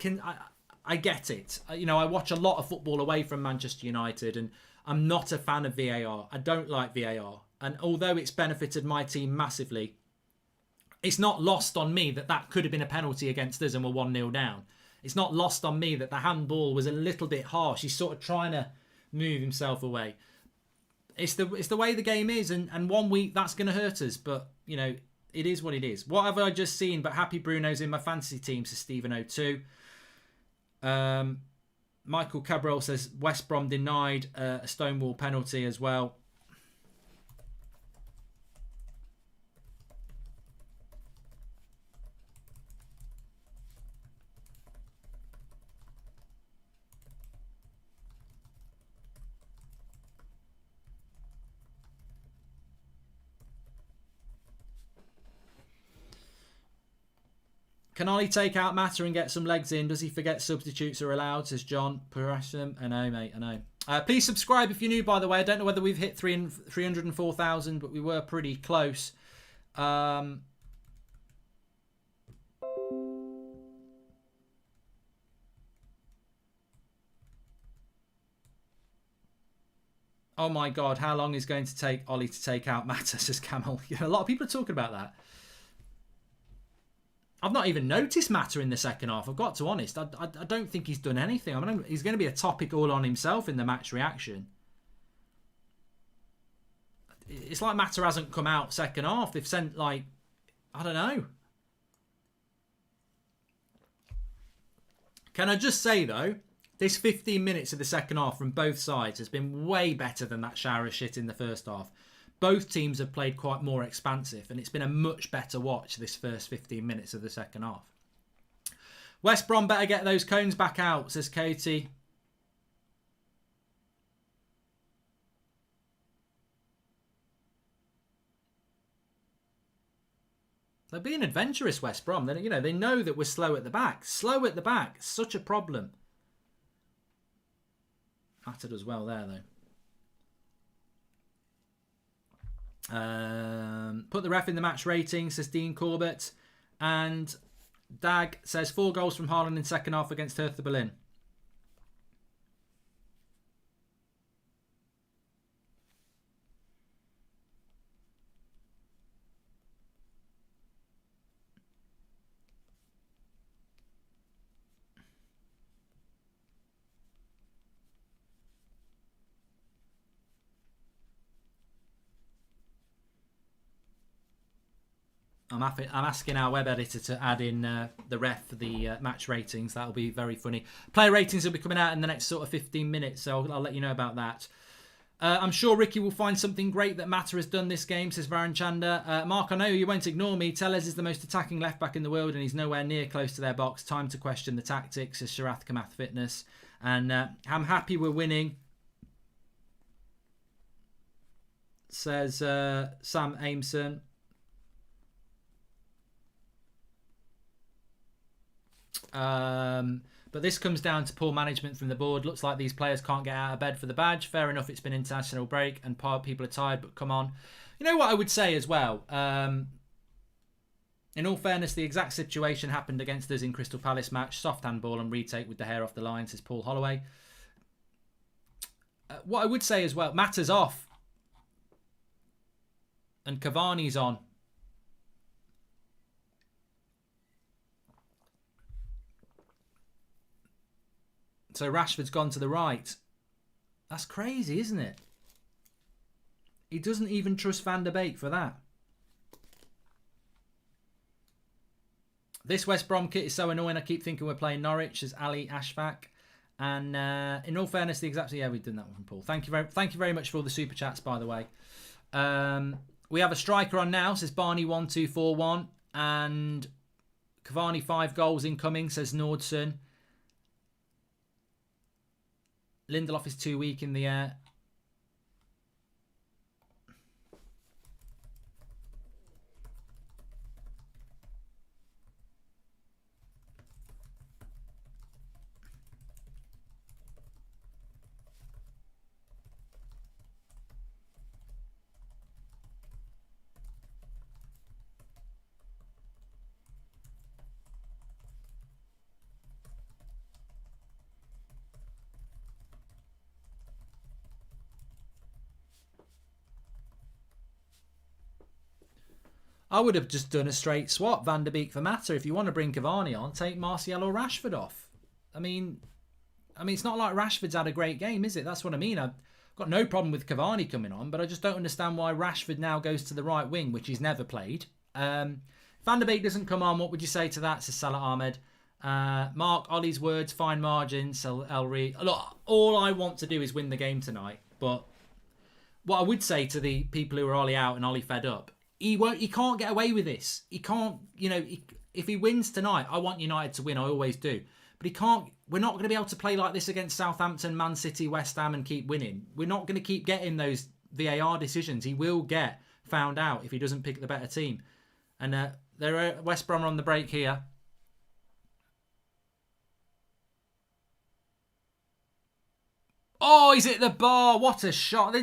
get it. You know, I watch a lot of football away from Manchester United, and I'm not a fan of VAR. I don't like VAR, and although it's benefited my team massively, it's not lost on me that could have been a penalty against us and we're 1-0 down. It's not lost on me that the handball was a little bit harsh. He's sort of trying to move himself away. It's the way the game is, and 1 week that's going to hurt us. But, you know, it is what it is. What have I just seen? But happy Bruno's in my fantasy team, says Stephen O2. Michael Cabral says West Brom denied a Stonewall penalty as well. Can Ollie take out Mata and get some legs in? Does he forget substitutes are allowed? Says John Parasham. I know, mate. I know. Please subscribe if you're new, by the way. I don't know whether we've hit 304,000, but we were pretty close. Oh my God, how long is going to take Ollie to take out Mata, says Camel. A lot of people are talking about that. I've not even noticed Mata in the second half. I've got to be honest. I don't think he's done anything. I mean, he's going to be a topic all on himself in the match reaction. It's like Mata hasn't come out second half. They've sent, like, I don't know. Can I just say, though, this 15 minutes of the second half from both sides has been way better than that shower of shit in the first half. Both teams have played quite more expansive, and it's been a much better watch this first 15 minutes of the second half. West Brom better get those cones back out, says Katie. They're being adventurous, West Brom. They know that we're slow at the back. Slow at the back. Such a problem. Mattered as well there, though. Put the ref in the match rating, says Dean Corbett. And Dag says 4 goals from Haaland in second half against Hertha Berlin. I'm asking our web editor to add in the ref for the match ratings. That'll be very funny. Player ratings will be coming out in the next sort of 15 minutes, so I'll let you know about that. I'm sure Ricky will find something great that Mata has done this game, says Varun Chanda. Mark, I know you won't ignore me. Tellez is the most attacking left-back in the world and he's nowhere near close to their box. Time to question the tactics, says Sharath Kamath Fitness. And I'm happy we're winning, says Sam Ameson. But this comes down to poor management from the board. Looks like these players can't get out of bed for the badge. Fair enough, it's been international break and people are tired, but come on. You know what I would say as well? In all fairness, the exact situation happened against us in Crystal Palace match. Soft handball and retake with the hair off the line, says Paul Holloway. What I would say as well, Mata's off. And Cavani's on. So Rashford's gone to the right. That's crazy, isn't it? He doesn't even trust Van der Beek for that. This West Brom kit is so annoying. I keep thinking we're playing Norwich, as Ali Ashfaq. And in all fairness, the exact... Yeah, we've done that one from Paul. Thank you very much for all the super chats, by the way. We have a striker on now, says Barney1241. And Cavani 5 goals incoming, says Nordson. Lindelof is too weak in the air. I would have just done a straight swap, Van der Beek for Mata. If you want to bring Cavani on, take Martial or Rashford off. I mean, it's not like Rashford's had a great game, is it? That's what I mean. I've got no problem with Cavani coming on, but I just don't understand why Rashford now goes to the right wing, which he's never played. Van der Beek doesn't come on. What would you say to that, says Salah Ahmed? Mark, Ollie's words, fine margins, Elri. Look, all I want to do is win the game tonight. But what I would say to the people who are Ollie out and Ollie fed up, he can't get away with this. He can't, if he wins tonight, I want United to win. I always do. But he can't. We're not going to be able to play like this against Southampton, Man City, West Ham and keep winning. We're not going to keep getting those VAR decisions. He will get found out if he doesn't pick the better team. And there are West Brom on the break here. Oh, he's at the bar. What a shot.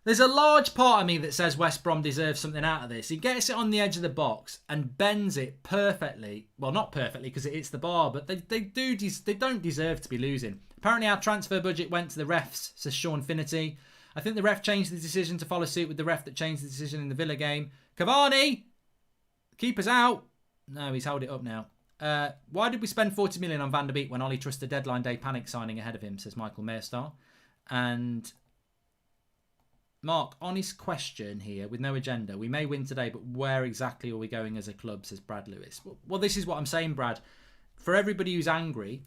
There's a large part of me that says West Brom deserves something out of this. He gets it on the edge of the box and bends it perfectly. Well, not perfectly because it hits the bar, but they don't deserve to be losing. Apparently our transfer budget went to the refs, says Sean Finity. I think the ref changed the decision to follow suit with the ref that changed the decision in the Villa game. Cavani! Keeper's out. No, he's held it up now. Why did we spend 40 million on Van der Beek when Ollie trusted deadline day panic signing ahead of him, says Michael Mairstar. And Mark, honest question here with no agenda. We may win today, but where exactly are we going as a club, says Brad Lewis. Well, this is what I'm saying, Brad. For everybody who's angry,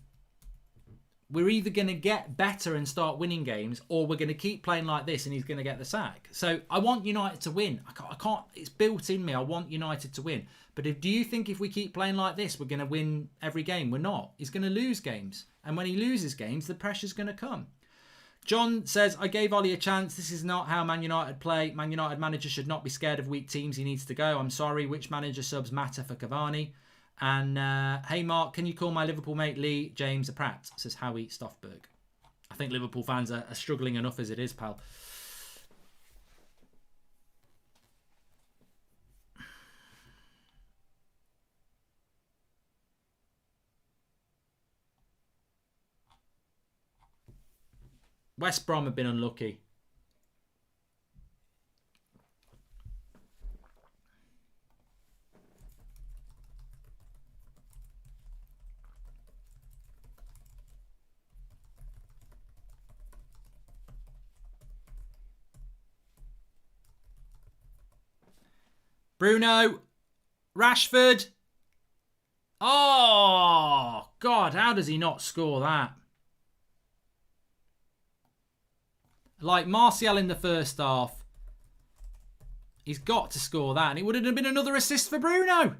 we're either going to get better and start winning games, or we're going to keep playing like this and he's going to get the sack. So I want United to win. I can't. It's built in me. I want United to win. But do you think if we keep playing like this, we're going to win every game? We're not. He's going to lose games. And when he loses games, the pressure's going to come. John says, I gave Ollie a chance. This is not how Man United play. Man United manager should not be scared of weak teams. He needs to go. I'm sorry. Which manager subs matter for Cavani? And hey, Mark, can you call my Liverpool mate Lee James a prat? Says Howie Stoffberg. I think Liverpool fans are struggling enough as it is, pal. West Brom have been unlucky. Bruno, Rashford. Oh, God, how does he not score that? Like Martial in the first half. He's got to score that. And it would have been another assist for Bruno.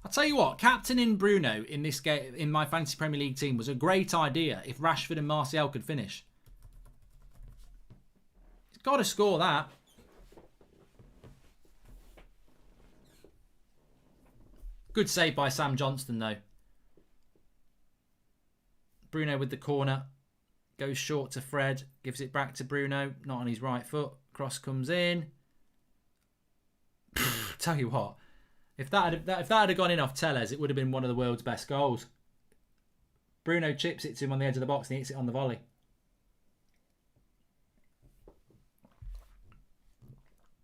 I'll tell you what, captaining Bruno in this game, in my Fantasy Premier League team, was a great idea if Rashford and Martial could finish. He's got to score that. Good save by Sam Johnston, though. Bruno with the corner. Goes short to Fred. Gives it back to Bruno. Not on his right foot. Cross comes in. Tell you what. If that had gone in off Tellez, it would have been one of the world's best goals. Bruno chips it to him on the edge of the box and he hits it on the volley.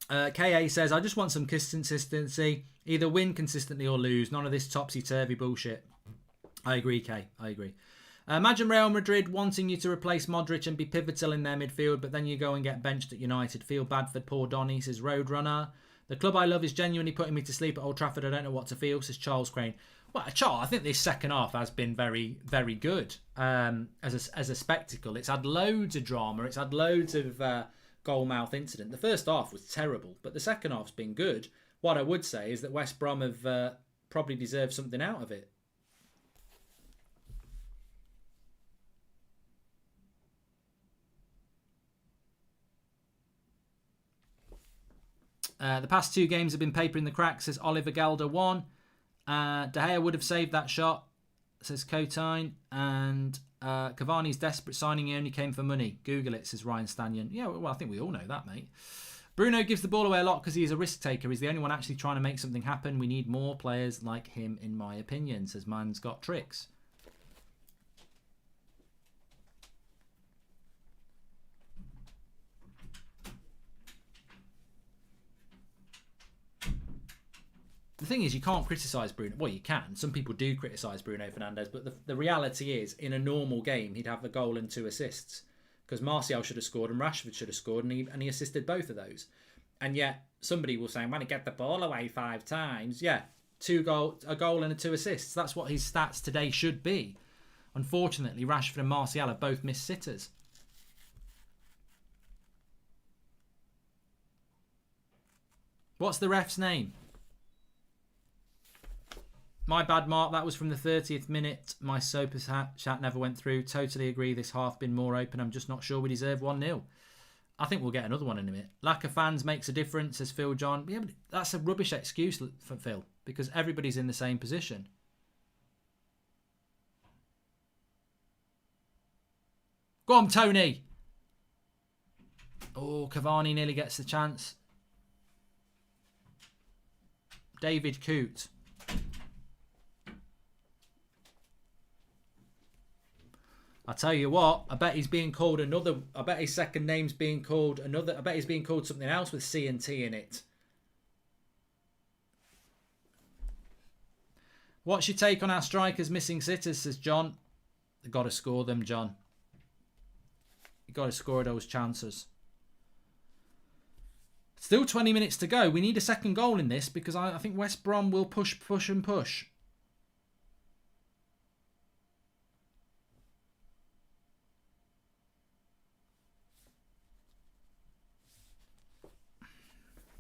KA says, I just want some consistency. Either win consistently or lose. None of this topsy-turvy bullshit. I agree, Kay. I agree. Imagine Real Madrid wanting you to replace Modric and be pivotal in their midfield, but then you go and get benched at United. Feel bad for poor Donny, says Roadrunner. The club I love is genuinely putting me to sleep at Old Trafford. I don't know what to feel, says Charles Crane. Well, Charles, I think this second half has been very, very good as a spectacle. It's had loads of drama. It's had loads of goal mouth incident. The first half was terrible, but the second half's been good. What I would say is that West Brom have probably deserved something out of it. The past two games have been paper in the cracks, says Oliver Gelder 1. De Gea would have saved that shot, says Cotine. And Cavani's desperate signing, he only came for money. Google it, says Ryan Stanyon. Yeah, well, I think we all know that, mate. Bruno gives the ball away a lot because he is a risk taker. He's the only one actually trying to make something happen. We need more players like him, in my opinion, says Man's Got Tricks. The thing is, you can't criticise Bruno. Well, you can. Some people do criticise Bruno Fernandes, but the reality is, in a normal game, he'd have a goal and 2 assists. Because Martial should have scored and Rashford should have scored, and he assisted both of those. And yet, somebody will say, when he get the ball away 5 times, yeah, a goal and 2 assists. That's what his stats today should be. Unfortunately, Rashford and Martial have both missed sitters. What's the ref's name? My bad, Mark. That was from the 30th minute. My Soapers chat never went through. Totally agree. This half been more open. I'm just not sure we deserve 1-0. I think we'll get another one in a minute. Lack of fans makes a difference, says Phil John. Yeah, but that's a rubbish excuse for Phil, because everybody's in the same position. Go on, Tony. Oh, Cavani nearly gets the chance. David Coote. I tell you what, I bet he's being called another. I bet his second name's being called another. I bet he's being called something else with C and T in it. What's your take on our strikers missing sitters, says John. They've got to score them, John. You've got to score those chances. Still 20 minutes to go. We need a second goal in this because I think West Brom will push.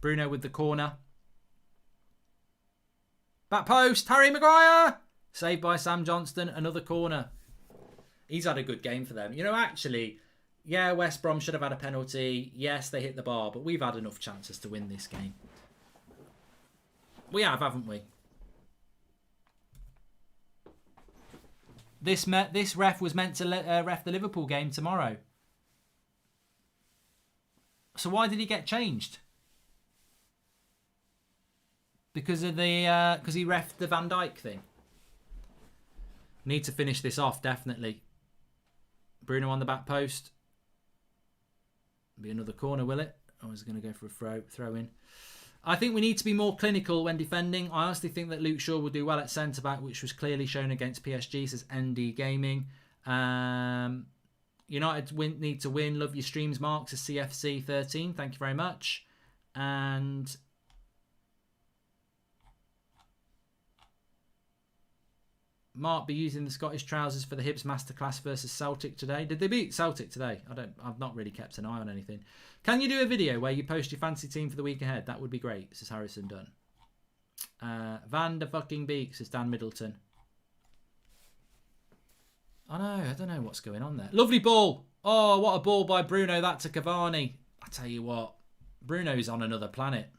Bruno with the corner. Back post, Harry Maguire! Saved by Sam Johnston, another corner. He's had a good game for them. You know, actually, yeah, West Brom should have had a penalty. Yes, they hit the bar, but we've had enough chances to win this game. We have, haven't we? This ref was meant to ref the Liverpool game tomorrow. So why did he get changed? Because of the because he reffed the Van Dijk thing. Need to finish this off, definitely. Bruno on the back post. Be another corner, will it? I was going to go for a throw in. I think we need to be more clinical when defending. I honestly think that Luke Shaw will do well at centre-back, which was clearly shown against PSG, says ND Gaming. United need to win. Love your streams, Marks. A CFC 13. Thank you very much. And Mark be using the Scottish trousers for the Hibs masterclass versus Celtic today. Did they beat Celtic today? I've not really kept an eye on anything. Can you do a video where you post your fancy team for the week ahead? That would be great, says Harrison Dunn. Van der fucking Beek, says Dan Middleton. I don't know what's going on there. Lovely ball. Oh, what a ball by Bruno. That to Cavani. I tell you what, Bruno's on another planet.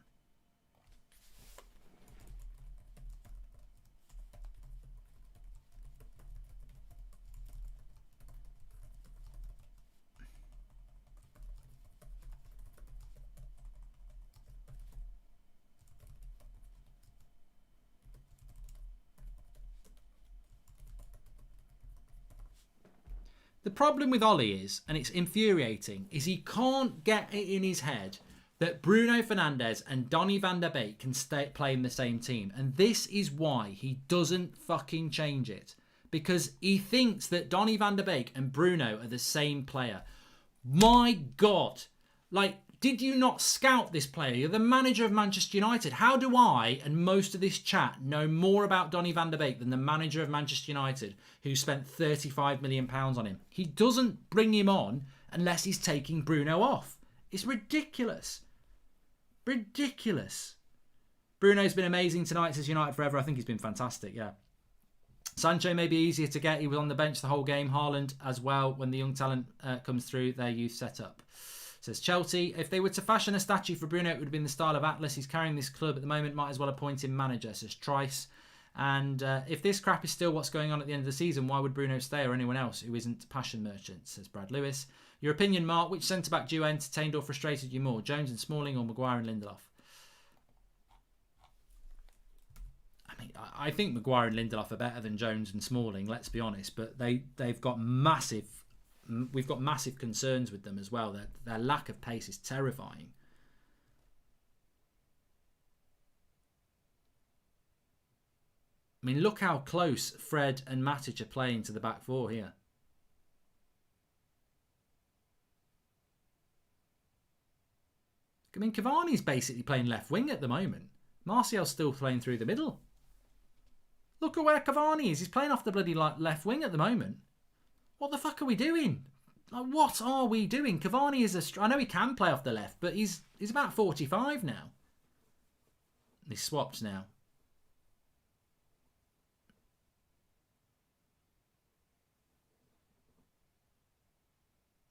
The problem with Ollie is, and it's infuriating, is he can't get it in his head that Bruno Fernandes and Donny van der Beek can play in the same team. And this is why he doesn't fucking change it. Because he thinks that Donny van der Beek and Bruno are the same player. My God. Like, did you not scout this player? You're the manager of Manchester United. How do I and most of this chat know more about Donny van der Beek than the manager of Manchester United, who spent £35 million on him? He doesn't bring him on unless he's taking Bruno off. It's ridiculous. Ridiculous. Bruno's been amazing tonight, says United Forever. I think he's been fantastic, yeah. Sancho may be easier to get. He was on the bench the whole game. Haaland as well. When the young talent comes through, their youth set up. Says Chelsea, if they were to fashion a statue for Bruno, it would have been the style of Atlas. He's carrying this club at the moment. Might as well appoint him manager, says Trice. And if this crap is still what's going on at the end of the season, why would Bruno stay or anyone else who isn't passion merchant, says Brad Lewis. Your opinion, Mark, which centre-back duo entertained or frustrated you more, Jones and Smalling or Maguire and Lindelof? I mean, I think Maguire and Lindelof are better than Jones and Smalling, let's be honest. But they've got massive... We've got massive concerns with them as well. Their lack of pace is terrifying. I mean, look how close Fred and Matic are playing to the back four here. I mean, Cavani's basically playing left wing at the moment. Martial's still playing through the middle. Look at where Cavani is. He's playing off the bloody left wing at the moment. What the fuck are we doing? Like, what are we doing? Cavani is I know he can play off the left, but he's about 45 now. He's swapped now.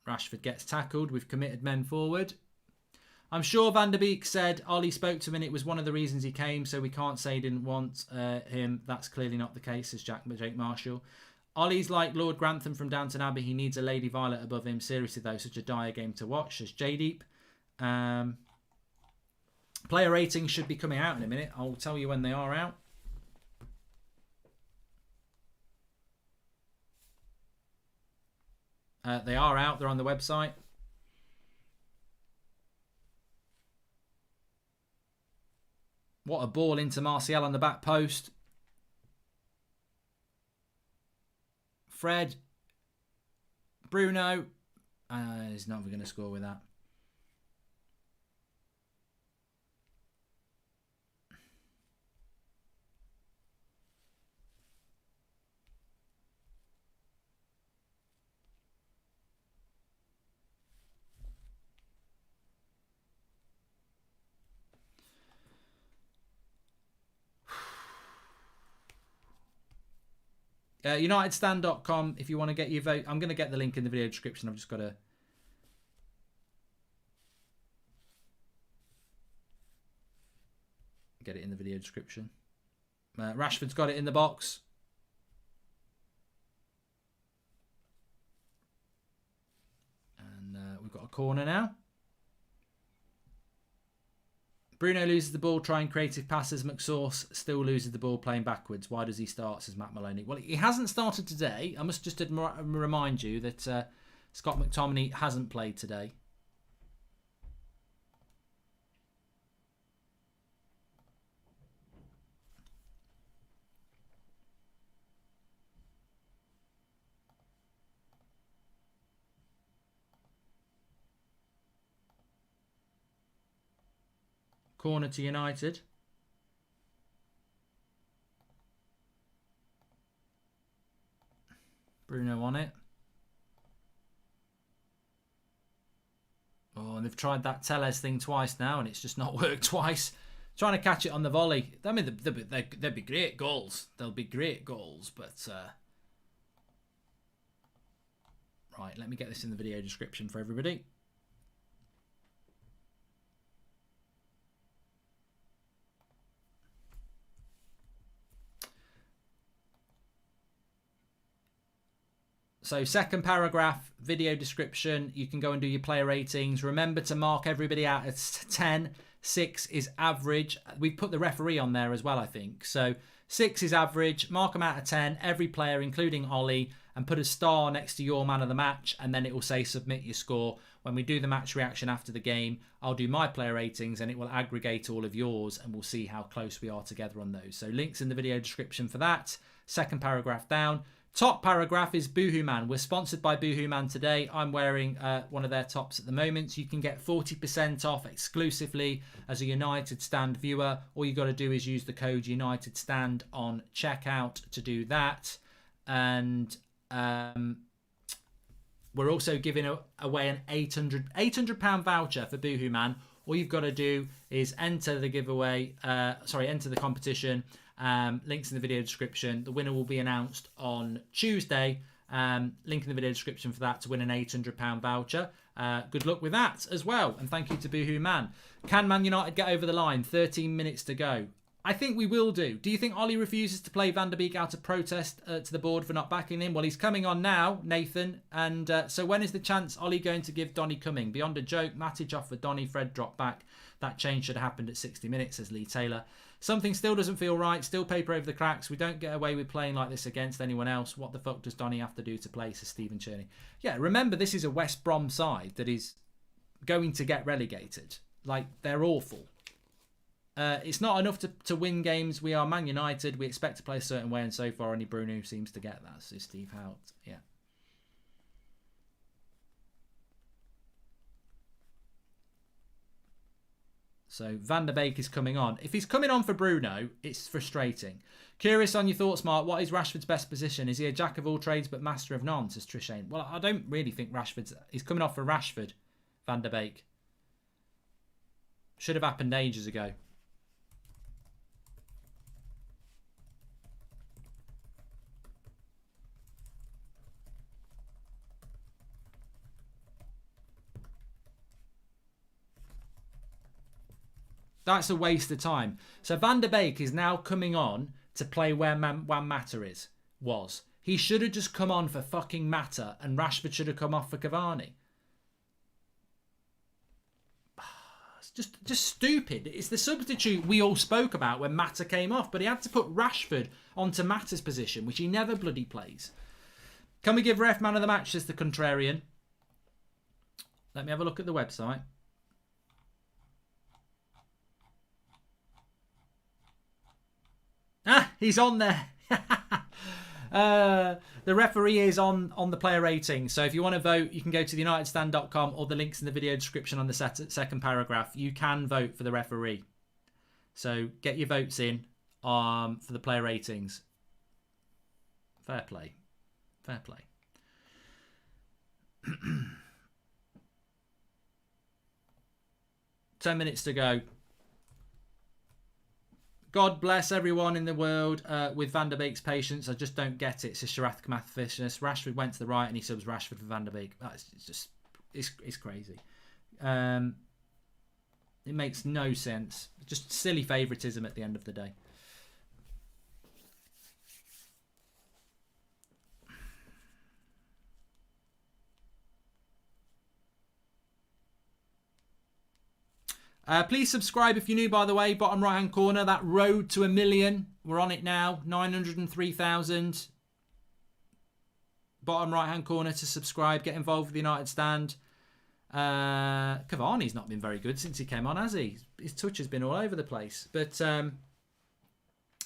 Rashford gets tackled. We've committed men forward. I'm sure Van der Beek said Ollie spoke to him and it was one of the reasons he came, so we can't say he didn't want him. That's clearly not the case, says Jake Marshall. Ollie's like Lord Grantham from Downton Abbey. He needs a Lady Violet above him. Seriously, though, such a dire game to watch, says J-Deep. Player ratings should be coming out in a minute. I'll tell you when they are out. They are out. They're on the website. What a ball into Martial on the back post. Fred. Bruno. He's not going to score with that. UnitedStand.com if you want to get your vote. I'm going to get the link in the video description. I've just got to get it in the video description. Rashford's got it in the box. And we've got a corner now. Bruno loses the ball trying creative passes. McSauce still loses the ball playing backwards. Why does he start, says Matt Maloney? Well, he hasn't started today. I must just remind you that Scott McTominay hasn't played today. Corner to United. Bruno on it. Oh, and they've tried that Tellez thing twice now, and it's just not worked twice. Trying to catch it on the volley. I mean, they'd be great goals. They'll be great goals, but... Right, let me get this in the video description for everybody. So second paragraph, video description, you can go and do your player ratings. Remember to mark everybody out at 10. 6 is average. We've put the referee on there as well, I think. So 6 is average. Mark them out of 10, every player, including Ollie, and put a star next to your man of the match, and then it will say submit your score. When we do the match reaction after the game, I'll do my player ratings, and it will aggregate all of yours, and we'll see how close we are together on those. So links in the video description for that. Second paragraph down. Top paragraph is Boohoo Man. We're sponsored by Boohoo Man today. I'm wearing one of their tops at the moment. You can get 40% off exclusively as a United Stand viewer. All you got to do is use the code United Stand on checkout to do that. And we're also giving away an £800 voucher for Boohoo Man. All you've got to do is enter the giveaway. Enter the competition. Links in the video description. The winner will be announced on Tuesday. Link in the video description for that to win an £800 voucher. Good luck with that as well. And thank you to Boohoo Man. Can Man United get over the line? 13 minutes to go. I think we will do. Do you think Ollie refuses to play Van der Beek out of protest to the board for not backing him? Well, he's coming on now, Nathan. And so when is the chance Ollie going to give Donny Cumming? Beyond a joke, Matic off for Donny, Fred dropped back. That change should have happened at 60 minutes, says Lee Taylor. Something still doesn't feel right. Still paper over the cracks. We don't get away with playing like this against anyone else. What the fuck does Donny have to do to play, says Stephen Cherney. Yeah, remember, this is a West Brom side that is going to get relegated. Like, they're awful. It's not enough to win games. We are Man United. We expect to play a certain way, and so far only Bruno seems to get that. So Steve Hout, yeah. So Van der Beek is coming on. If he's coming on for Bruno, it's frustrating. Curious on your thoughts, Mark. What is Rashford's best position? Is he a jack of all trades but master of none, says Trishane. Well, I don't really think he's coming off for Rashford, Van der Beek. Should have happened ages ago. That's a waste of time. So Van der Beek is now coming on to play where Juan Mata was. He should have just come on for fucking Mata, and Rashford should have come off for Cavani. It's just stupid. It's the substitute we all spoke about when Mata came off, but he had to put Rashford onto Mata's position, which he never bloody plays. Can we give ref man of the match, says the contrarian? Let me have a look at the website. Ah, he's on there. The referee is on the player rating. So if you want to vote, you can go to theunitedstand.com or the links in the video description on the second paragraph. You can vote for the referee. So get your votes in for the player ratings. Fair play. Fair play. 10 minutes to go. God bless everyone in the world with Van der Beek's patience. I just don't get it, says Sharath Kamathfishness. Rashford went to the right and he subs Rashford for Van der Beek. It's crazy. It makes no sense. Just silly favouritism at the end of the day. Please subscribe if you're new, by the way. Bottom right hand corner, that road to 1 million. We're on it now. 903,000. Bottom right hand corner to subscribe. Get involved with the United Stand. Cavani's not been very good since he came on, has he? His touch has been all over the place. But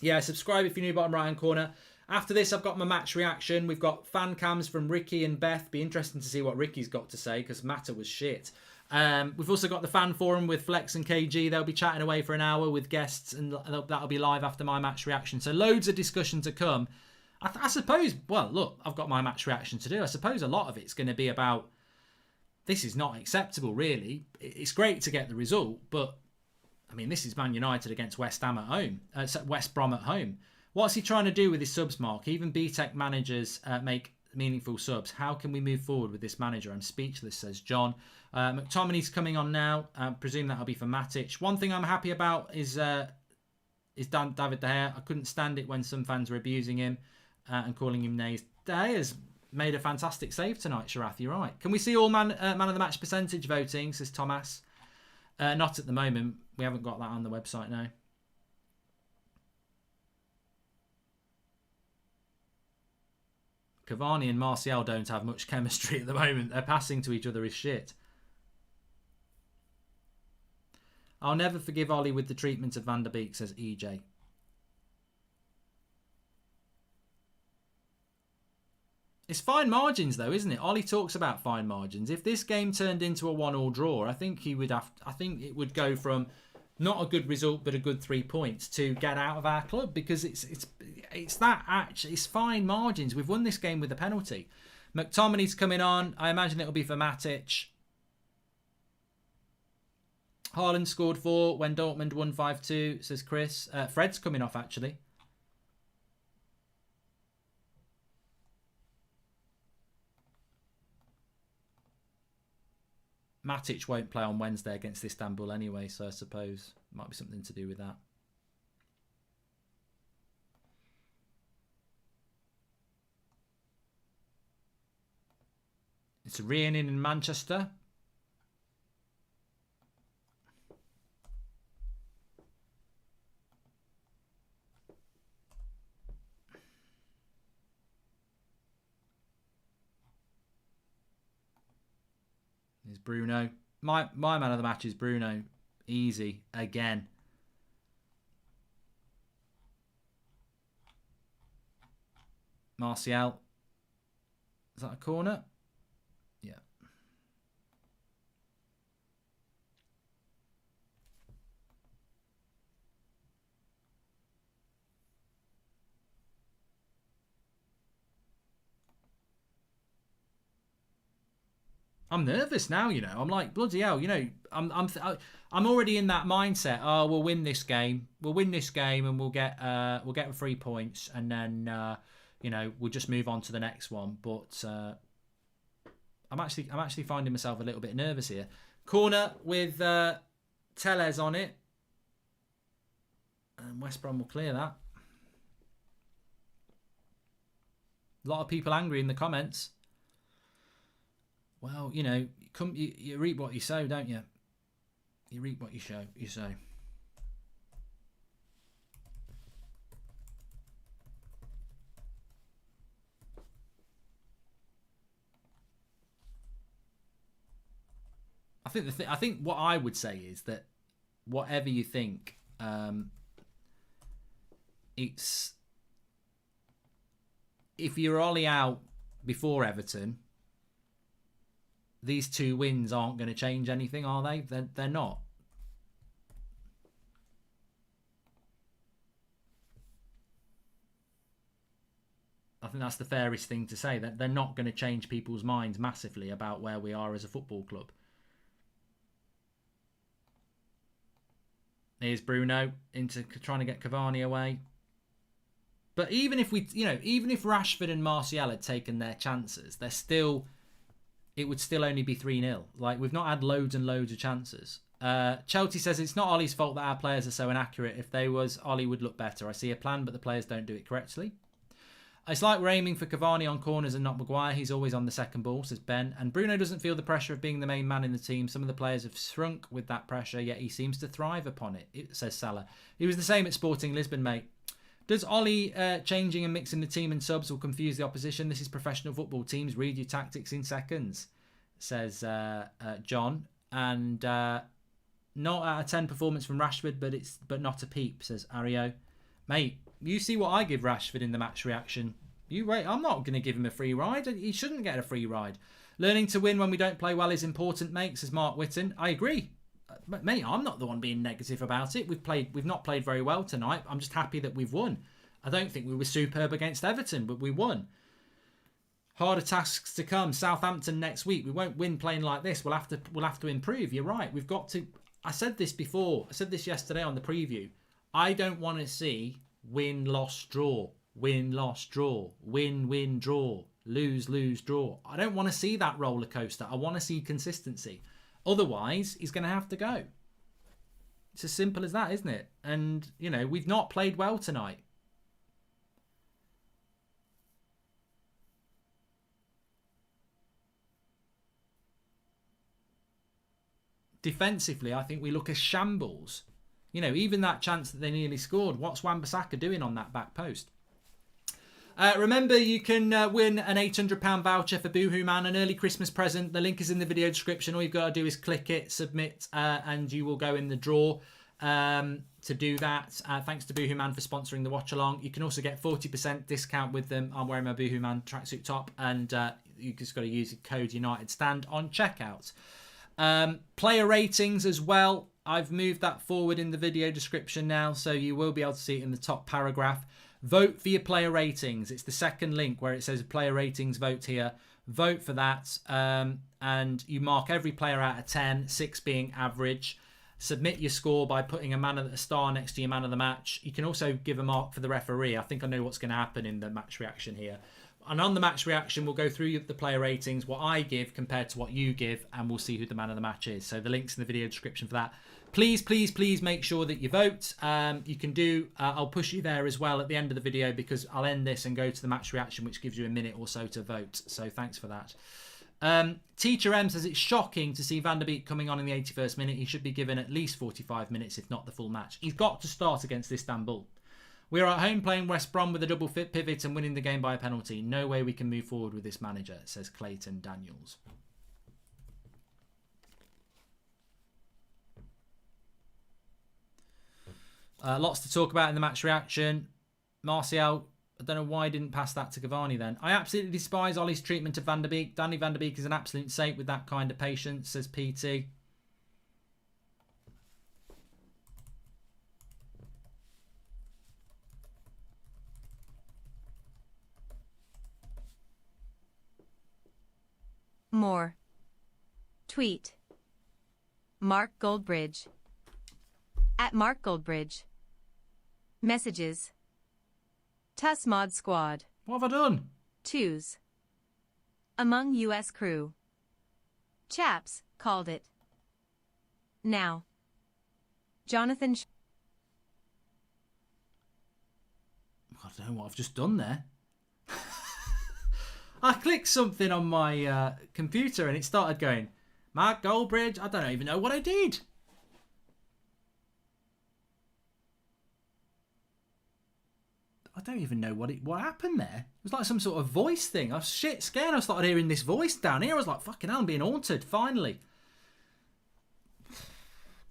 yeah, subscribe if you're new. Bottom right hand corner. After this, I've got my match reaction. We've got fan cams from Ricky and Beth. Be interesting to see what Ricky's got to say because Mata was shit. We've also got the fan forum with Flex and KG. They'll be chatting away for an hour with guests, and that'll be live after my match reaction. So loads of discussion to come. I suppose, well, look, I've got my match reaction to do. I suppose a lot of it's going to be about, this is not acceptable, really. It's great to get the result, but, I mean, this is Man United against West Ham at home. West Brom at home. What's he trying to do with his subs, Mark? Even BTEC managers make meaningful subs. How can we move forward with this manager? I'm speechless, says John. McTominay's coming on now. I presume that'll be for Matic. One thing I'm happy about is David De Gea. I couldn't stand it when some fans were abusing him and calling him nays. De Gea's made a fantastic save tonight, Sharath. You're right. Can we see all man of the match percentage voting, says Thomas? Not at the moment. We haven't got that on the website now. Cavani and Martial don't have much chemistry at the moment. Their passing to each other is shit. I'll never forgive Ollie with the treatment of Van der Beek, says EJ. It's fine margins, though, isn't it? Ollie talks about fine margins. If this game turned into a 1-1 draw, I think he would have. I think it would go from not a good result but a good 3 points to get out of our club, because it's that actually it's fine margins. We've won this game with a penalty. McTominay's coming on. I imagine it'll be for Matic. Haaland scored 4 when Dortmund won 5-2, says Chris. Fred's coming off, actually. Matic won't play on Wednesday against Istanbul anyway, so I suppose it might be something to do with that. It's raining in Manchester. Is Bruno. My man of the match is Bruno. Easy again. Martial. Is that a corner? Yeah. I'm nervous now, you know. I'm like, bloody hell, you know. I'm already in that mindset. Oh, we'll win this game. We'll win this game, and we'll get 3 points, and then you know, we'll just move on to the next one. But I'm actually finding myself a little bit nervous here. Corner with Tellez on it, and West Brom will clear that. A lot of people angry in the comments. Well, you know, you reap what you sow, don't you? You reap what you sow. I think what I would say is that whatever you think, it's if you're Ollie out before Everton, these 2 wins aren't going to change anything, are they? They're not. I think that's the fairest thing to say. That they're not going to change people's minds massively about where we are as a football club. Here's Bruno into trying to get Cavani away. But even if even if Rashford and Martial had taken their chances, it would still only be 3-0. Like, we've not had loads and loads of chances. Chelsea says it's not Ollie's fault that our players are so inaccurate. If they was, Ollie would look better. I see a plan, but the players don't do it correctly. It's like we're aiming for Cavani on corners and not Maguire. He's always on the second ball, says Ben. And Bruno doesn't feel the pressure of being the main man in the team. Some of the players have shrunk with that pressure, yet he seems to thrive upon it, says Salah. He was the same at Sporting Lisbon, mate. Does Ollie changing and mixing the team and subs will confuse the opposition? This is professional football. Teams read your tactics in seconds, says John. And not out of 10 performance from Rashford, but not a peep, says Ario. Mate, you see what I give Rashford in the match reaction. You wait. I'm not going to give him a free ride. He shouldn't get a free ride. Learning to win when we don't play well is important, mate, says Mark Whitten. I agree. Mate, I'm not the one being negative about it. We've not played very well tonight. I'm just happy that we've won. I don't think we were superb against Everton, but we won. Harder tasks to come. Southampton next week. We won't win playing like this. We'll have to improve. You're right. We've got to. I said this before. I said this yesterday on the preview. I don't want to see win, loss, draw, win, loss, draw, win, win, draw, lose, lose, draw. I don't want to see that roller coaster. I want to see consistency. Otherwise, he's going to have to go. It's as simple as that, isn't it? And, you know, we've not played well tonight. Defensively, I think we look a shambles. You know, even that chance that they nearly scored, what's Wan-Bissaka doing on that back post? Remember, you can win an £800 voucher for Boohoo Man, an early Christmas present. The link is in the video description. All you've got to do is click it, submit, and you will go in the draw to do that. Thanks to Boohoo Man for sponsoring the watch along. You can also get 40% discount with them. I'm wearing my Boohoo Man tracksuit top, and you just got to use the code United Stand on checkout. Player ratings as well. I've moved that forward in the video description now, so you will be able to see it in the top paragraph. Vote for your player ratings. It's the second link where it says player ratings, vote here. Vote for that, and you mark every player out of 10, 6 being average. Submit your score by putting a star next to your man of the match. You can also give a mark for the referee. I think I know what's going to happen in the match reaction here. And on the match reaction, we'll go through the player ratings, what I give compared to what you give, and we'll see who the man of the match is. So the link's in the video description for that. Please, please, please make sure that you vote. You can do, I'll push you there as well at the end of the video, because I'll end this and go to the match reaction, which gives you a minute or so to vote. So thanks for that. Teacher M says it's shocking to see Van der Beek coming on in the 81st minute. He should be given at least 45 minutes, if not the full match. He's got to start against Istanbul. We are at home playing West Brom with a double fit pivot and winning the game by a penalty. No way we can move forward with this manager, says Clayton Daniels. Lots to talk about in the match reaction. Martial, I don't know why I didn't pass that to Cavani then. I absolutely despise Ollie's treatment of Van der Beek. Danny Van der Beek is an absolute saint with that kind of patience, says PT. More. Tweet. Mark Goldbridge. At Mark Goldbridge. Messages. TUS Mod Squad. What have I done? Twos. Among US crew. Chaps, called it. Now. Jonathan I don't know what I've just done there. I clicked something on my computer and it started going, Mark Goldbridge. I don't even know what I did. I don't even know what happened there. It was like some sort of voice thing. I was shit scared. I started hearing this voice down here. I was like, fucking hell, I'm being haunted, finally.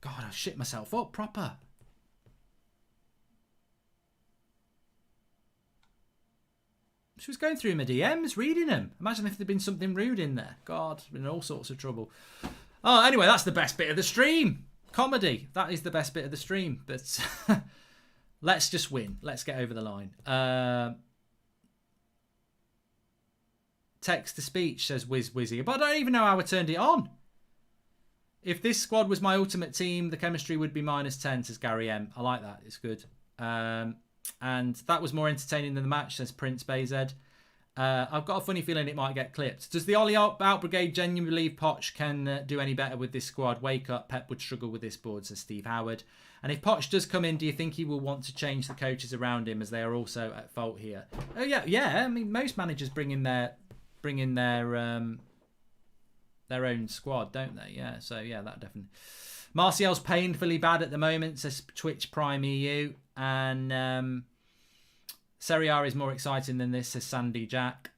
God, I shit myself up proper. She was going through my DMs, reading them. Imagine if there'd been something rude in there. God, been in all sorts of trouble. Oh, anyway, that's the best bit of the stream. Comedy. That is the best bit of the stream. But let's just win. Let's get over the line. Text to speech, says Wizzy. But I don't even know how I turned it on. If this squad was my ultimate team, the chemistry would be -10, says Gary M. I like that. It's good. And that was more entertaining than the match, says Prince Bayzed. I've got a funny feeling it might get clipped. Does the Ollie out brigade genuinely believe Poch can do any better with this squad? Wake up, Pep would struggle with this board, says Steve Howard. And if Poch does come in, do you think he will want to change the coaches around him, as they are also at fault here? Oh yeah. I mean, most managers bring in their own squad, don't they? Yeah. So yeah, that definitely. Martial's painfully bad at the moment, says Twitch Prime EU. And Serie A is more exciting than this, says Sandy Jack.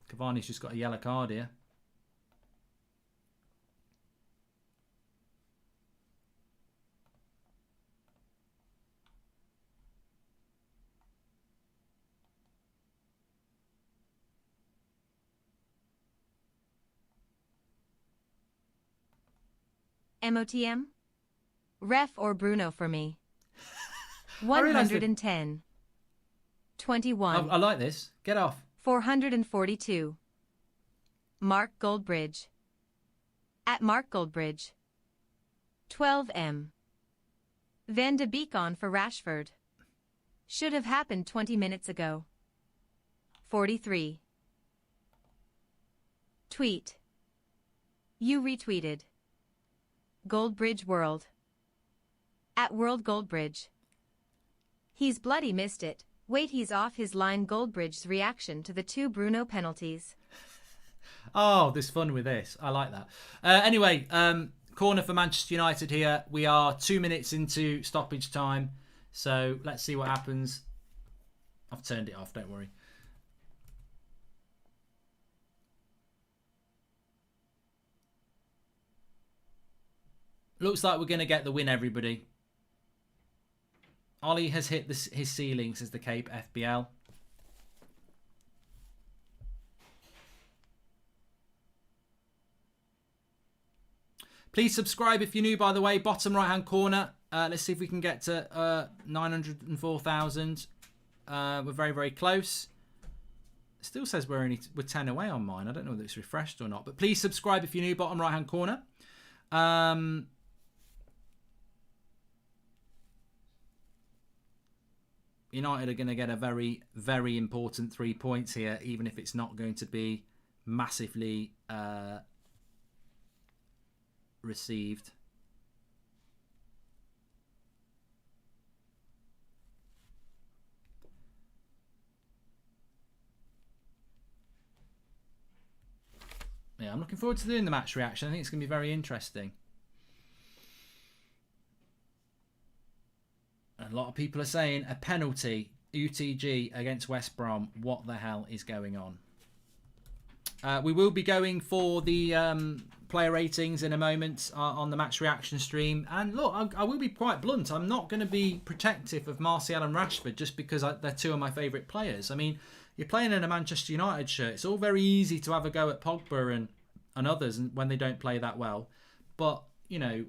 Cavani's just got a yellow card here. MOTM? Ref or Bruno for me. I realised that- 110. 21. I like this. Get off. 442. Mark Goldbridge. At Mark Goldbridge. 12M. Van de Beek on for Rashford. Should have happened 20 minutes ago. 43. Tweet. You retweeted. Goldbridge World. At World Goldbridge. He's bloody missed it. Wait, he's off his line. Goldbridge's reaction to the 2 Bruno penalties. Oh, there's fun with this. I like that. Anyway, corner for Manchester United here. We are 2 minutes into stoppage time. So let's see what happens. I've turned it off, don't worry. Looks like we're going to get the win, everybody. Ollie has hit his ceiling, says the Cape FBL. Please subscribe if you're new, by the way. Bottom right-hand corner. Let's see if we can get to 904,000. We're very, very close. It still says we're 10 away on mine. I don't know whether it's refreshed or not. But please subscribe if you're new. Bottom right-hand corner. United are going to get a very, very important 3 points here, even if it's not going to be massively received. Yeah, I'm looking forward to doing the match reaction. I think it's going to be very interesting. A lot of people are saying a penalty, UTG against West Brom. What the hell is going on? We will be going for the player ratings in a moment on the match reaction stream. And look, I will be quite blunt. I'm not going to be protective of Martial and Rashford just because they're 2 of my favourite players. I mean, you're playing in a Manchester United shirt. It's all very easy to have a go at Pogba and others when they don't play that well. But, you know,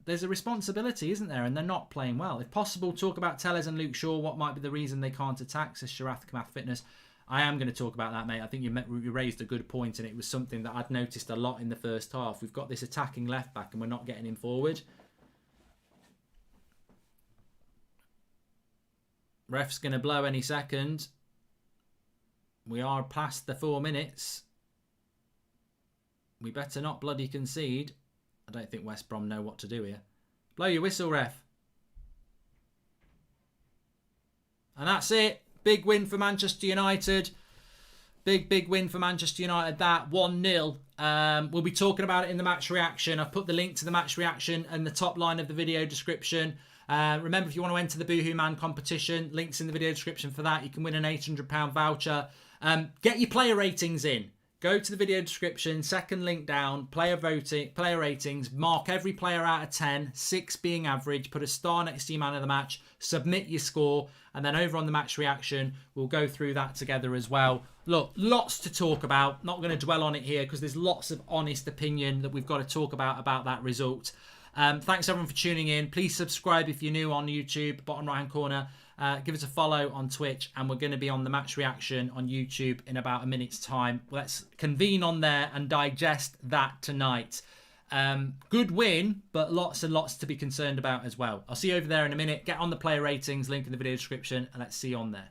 there's a responsibility, isn't there? And they're not playing well. If possible, talk about Tellez and Luke Shaw. What might be the reason they can't attack, says Sharath Kamath Fitness. I am going to talk about that, mate. I think you raised a good point, and it was something that I'd noticed a lot in the first half. We've got this attacking left-back, and we're not getting him forward. Ref's going to blow any second. We are past the 4 minutes. We better not bloody concede. I don't think West Brom know what to do here. Blow your whistle, ref. And that's it. Big win for Manchester United. Big win for Manchester United. That 1-0. We'll be talking about it in the match reaction. I've put the link to the match reaction in the top line of the video description. Remember, if you want to enter the Boohoo Man competition, links in the video description for that. You can win an £800 voucher. Get your player ratings in. Go to the video description, second link down, player ratings, mark every player out of 10, 6 being average, put a star next to your man of the match, submit your score, and then over on the match reaction, we'll go through that together as well. Look, lots to talk about. Not going to dwell on it here because there's lots of honest opinion that we've got to talk about that result. Thanks everyone for tuning in. Please subscribe if you're new on YouTube, bottom right hand corner. Give us a follow on Twitch, and we're going to be on the match reaction on YouTube in about a minute's time. Let's convene on there and digest that tonight. Good win, but lots and lots to be concerned about as well. I'll see you over there in a minute. Get on the player ratings, link in the video description, and let's see you on there.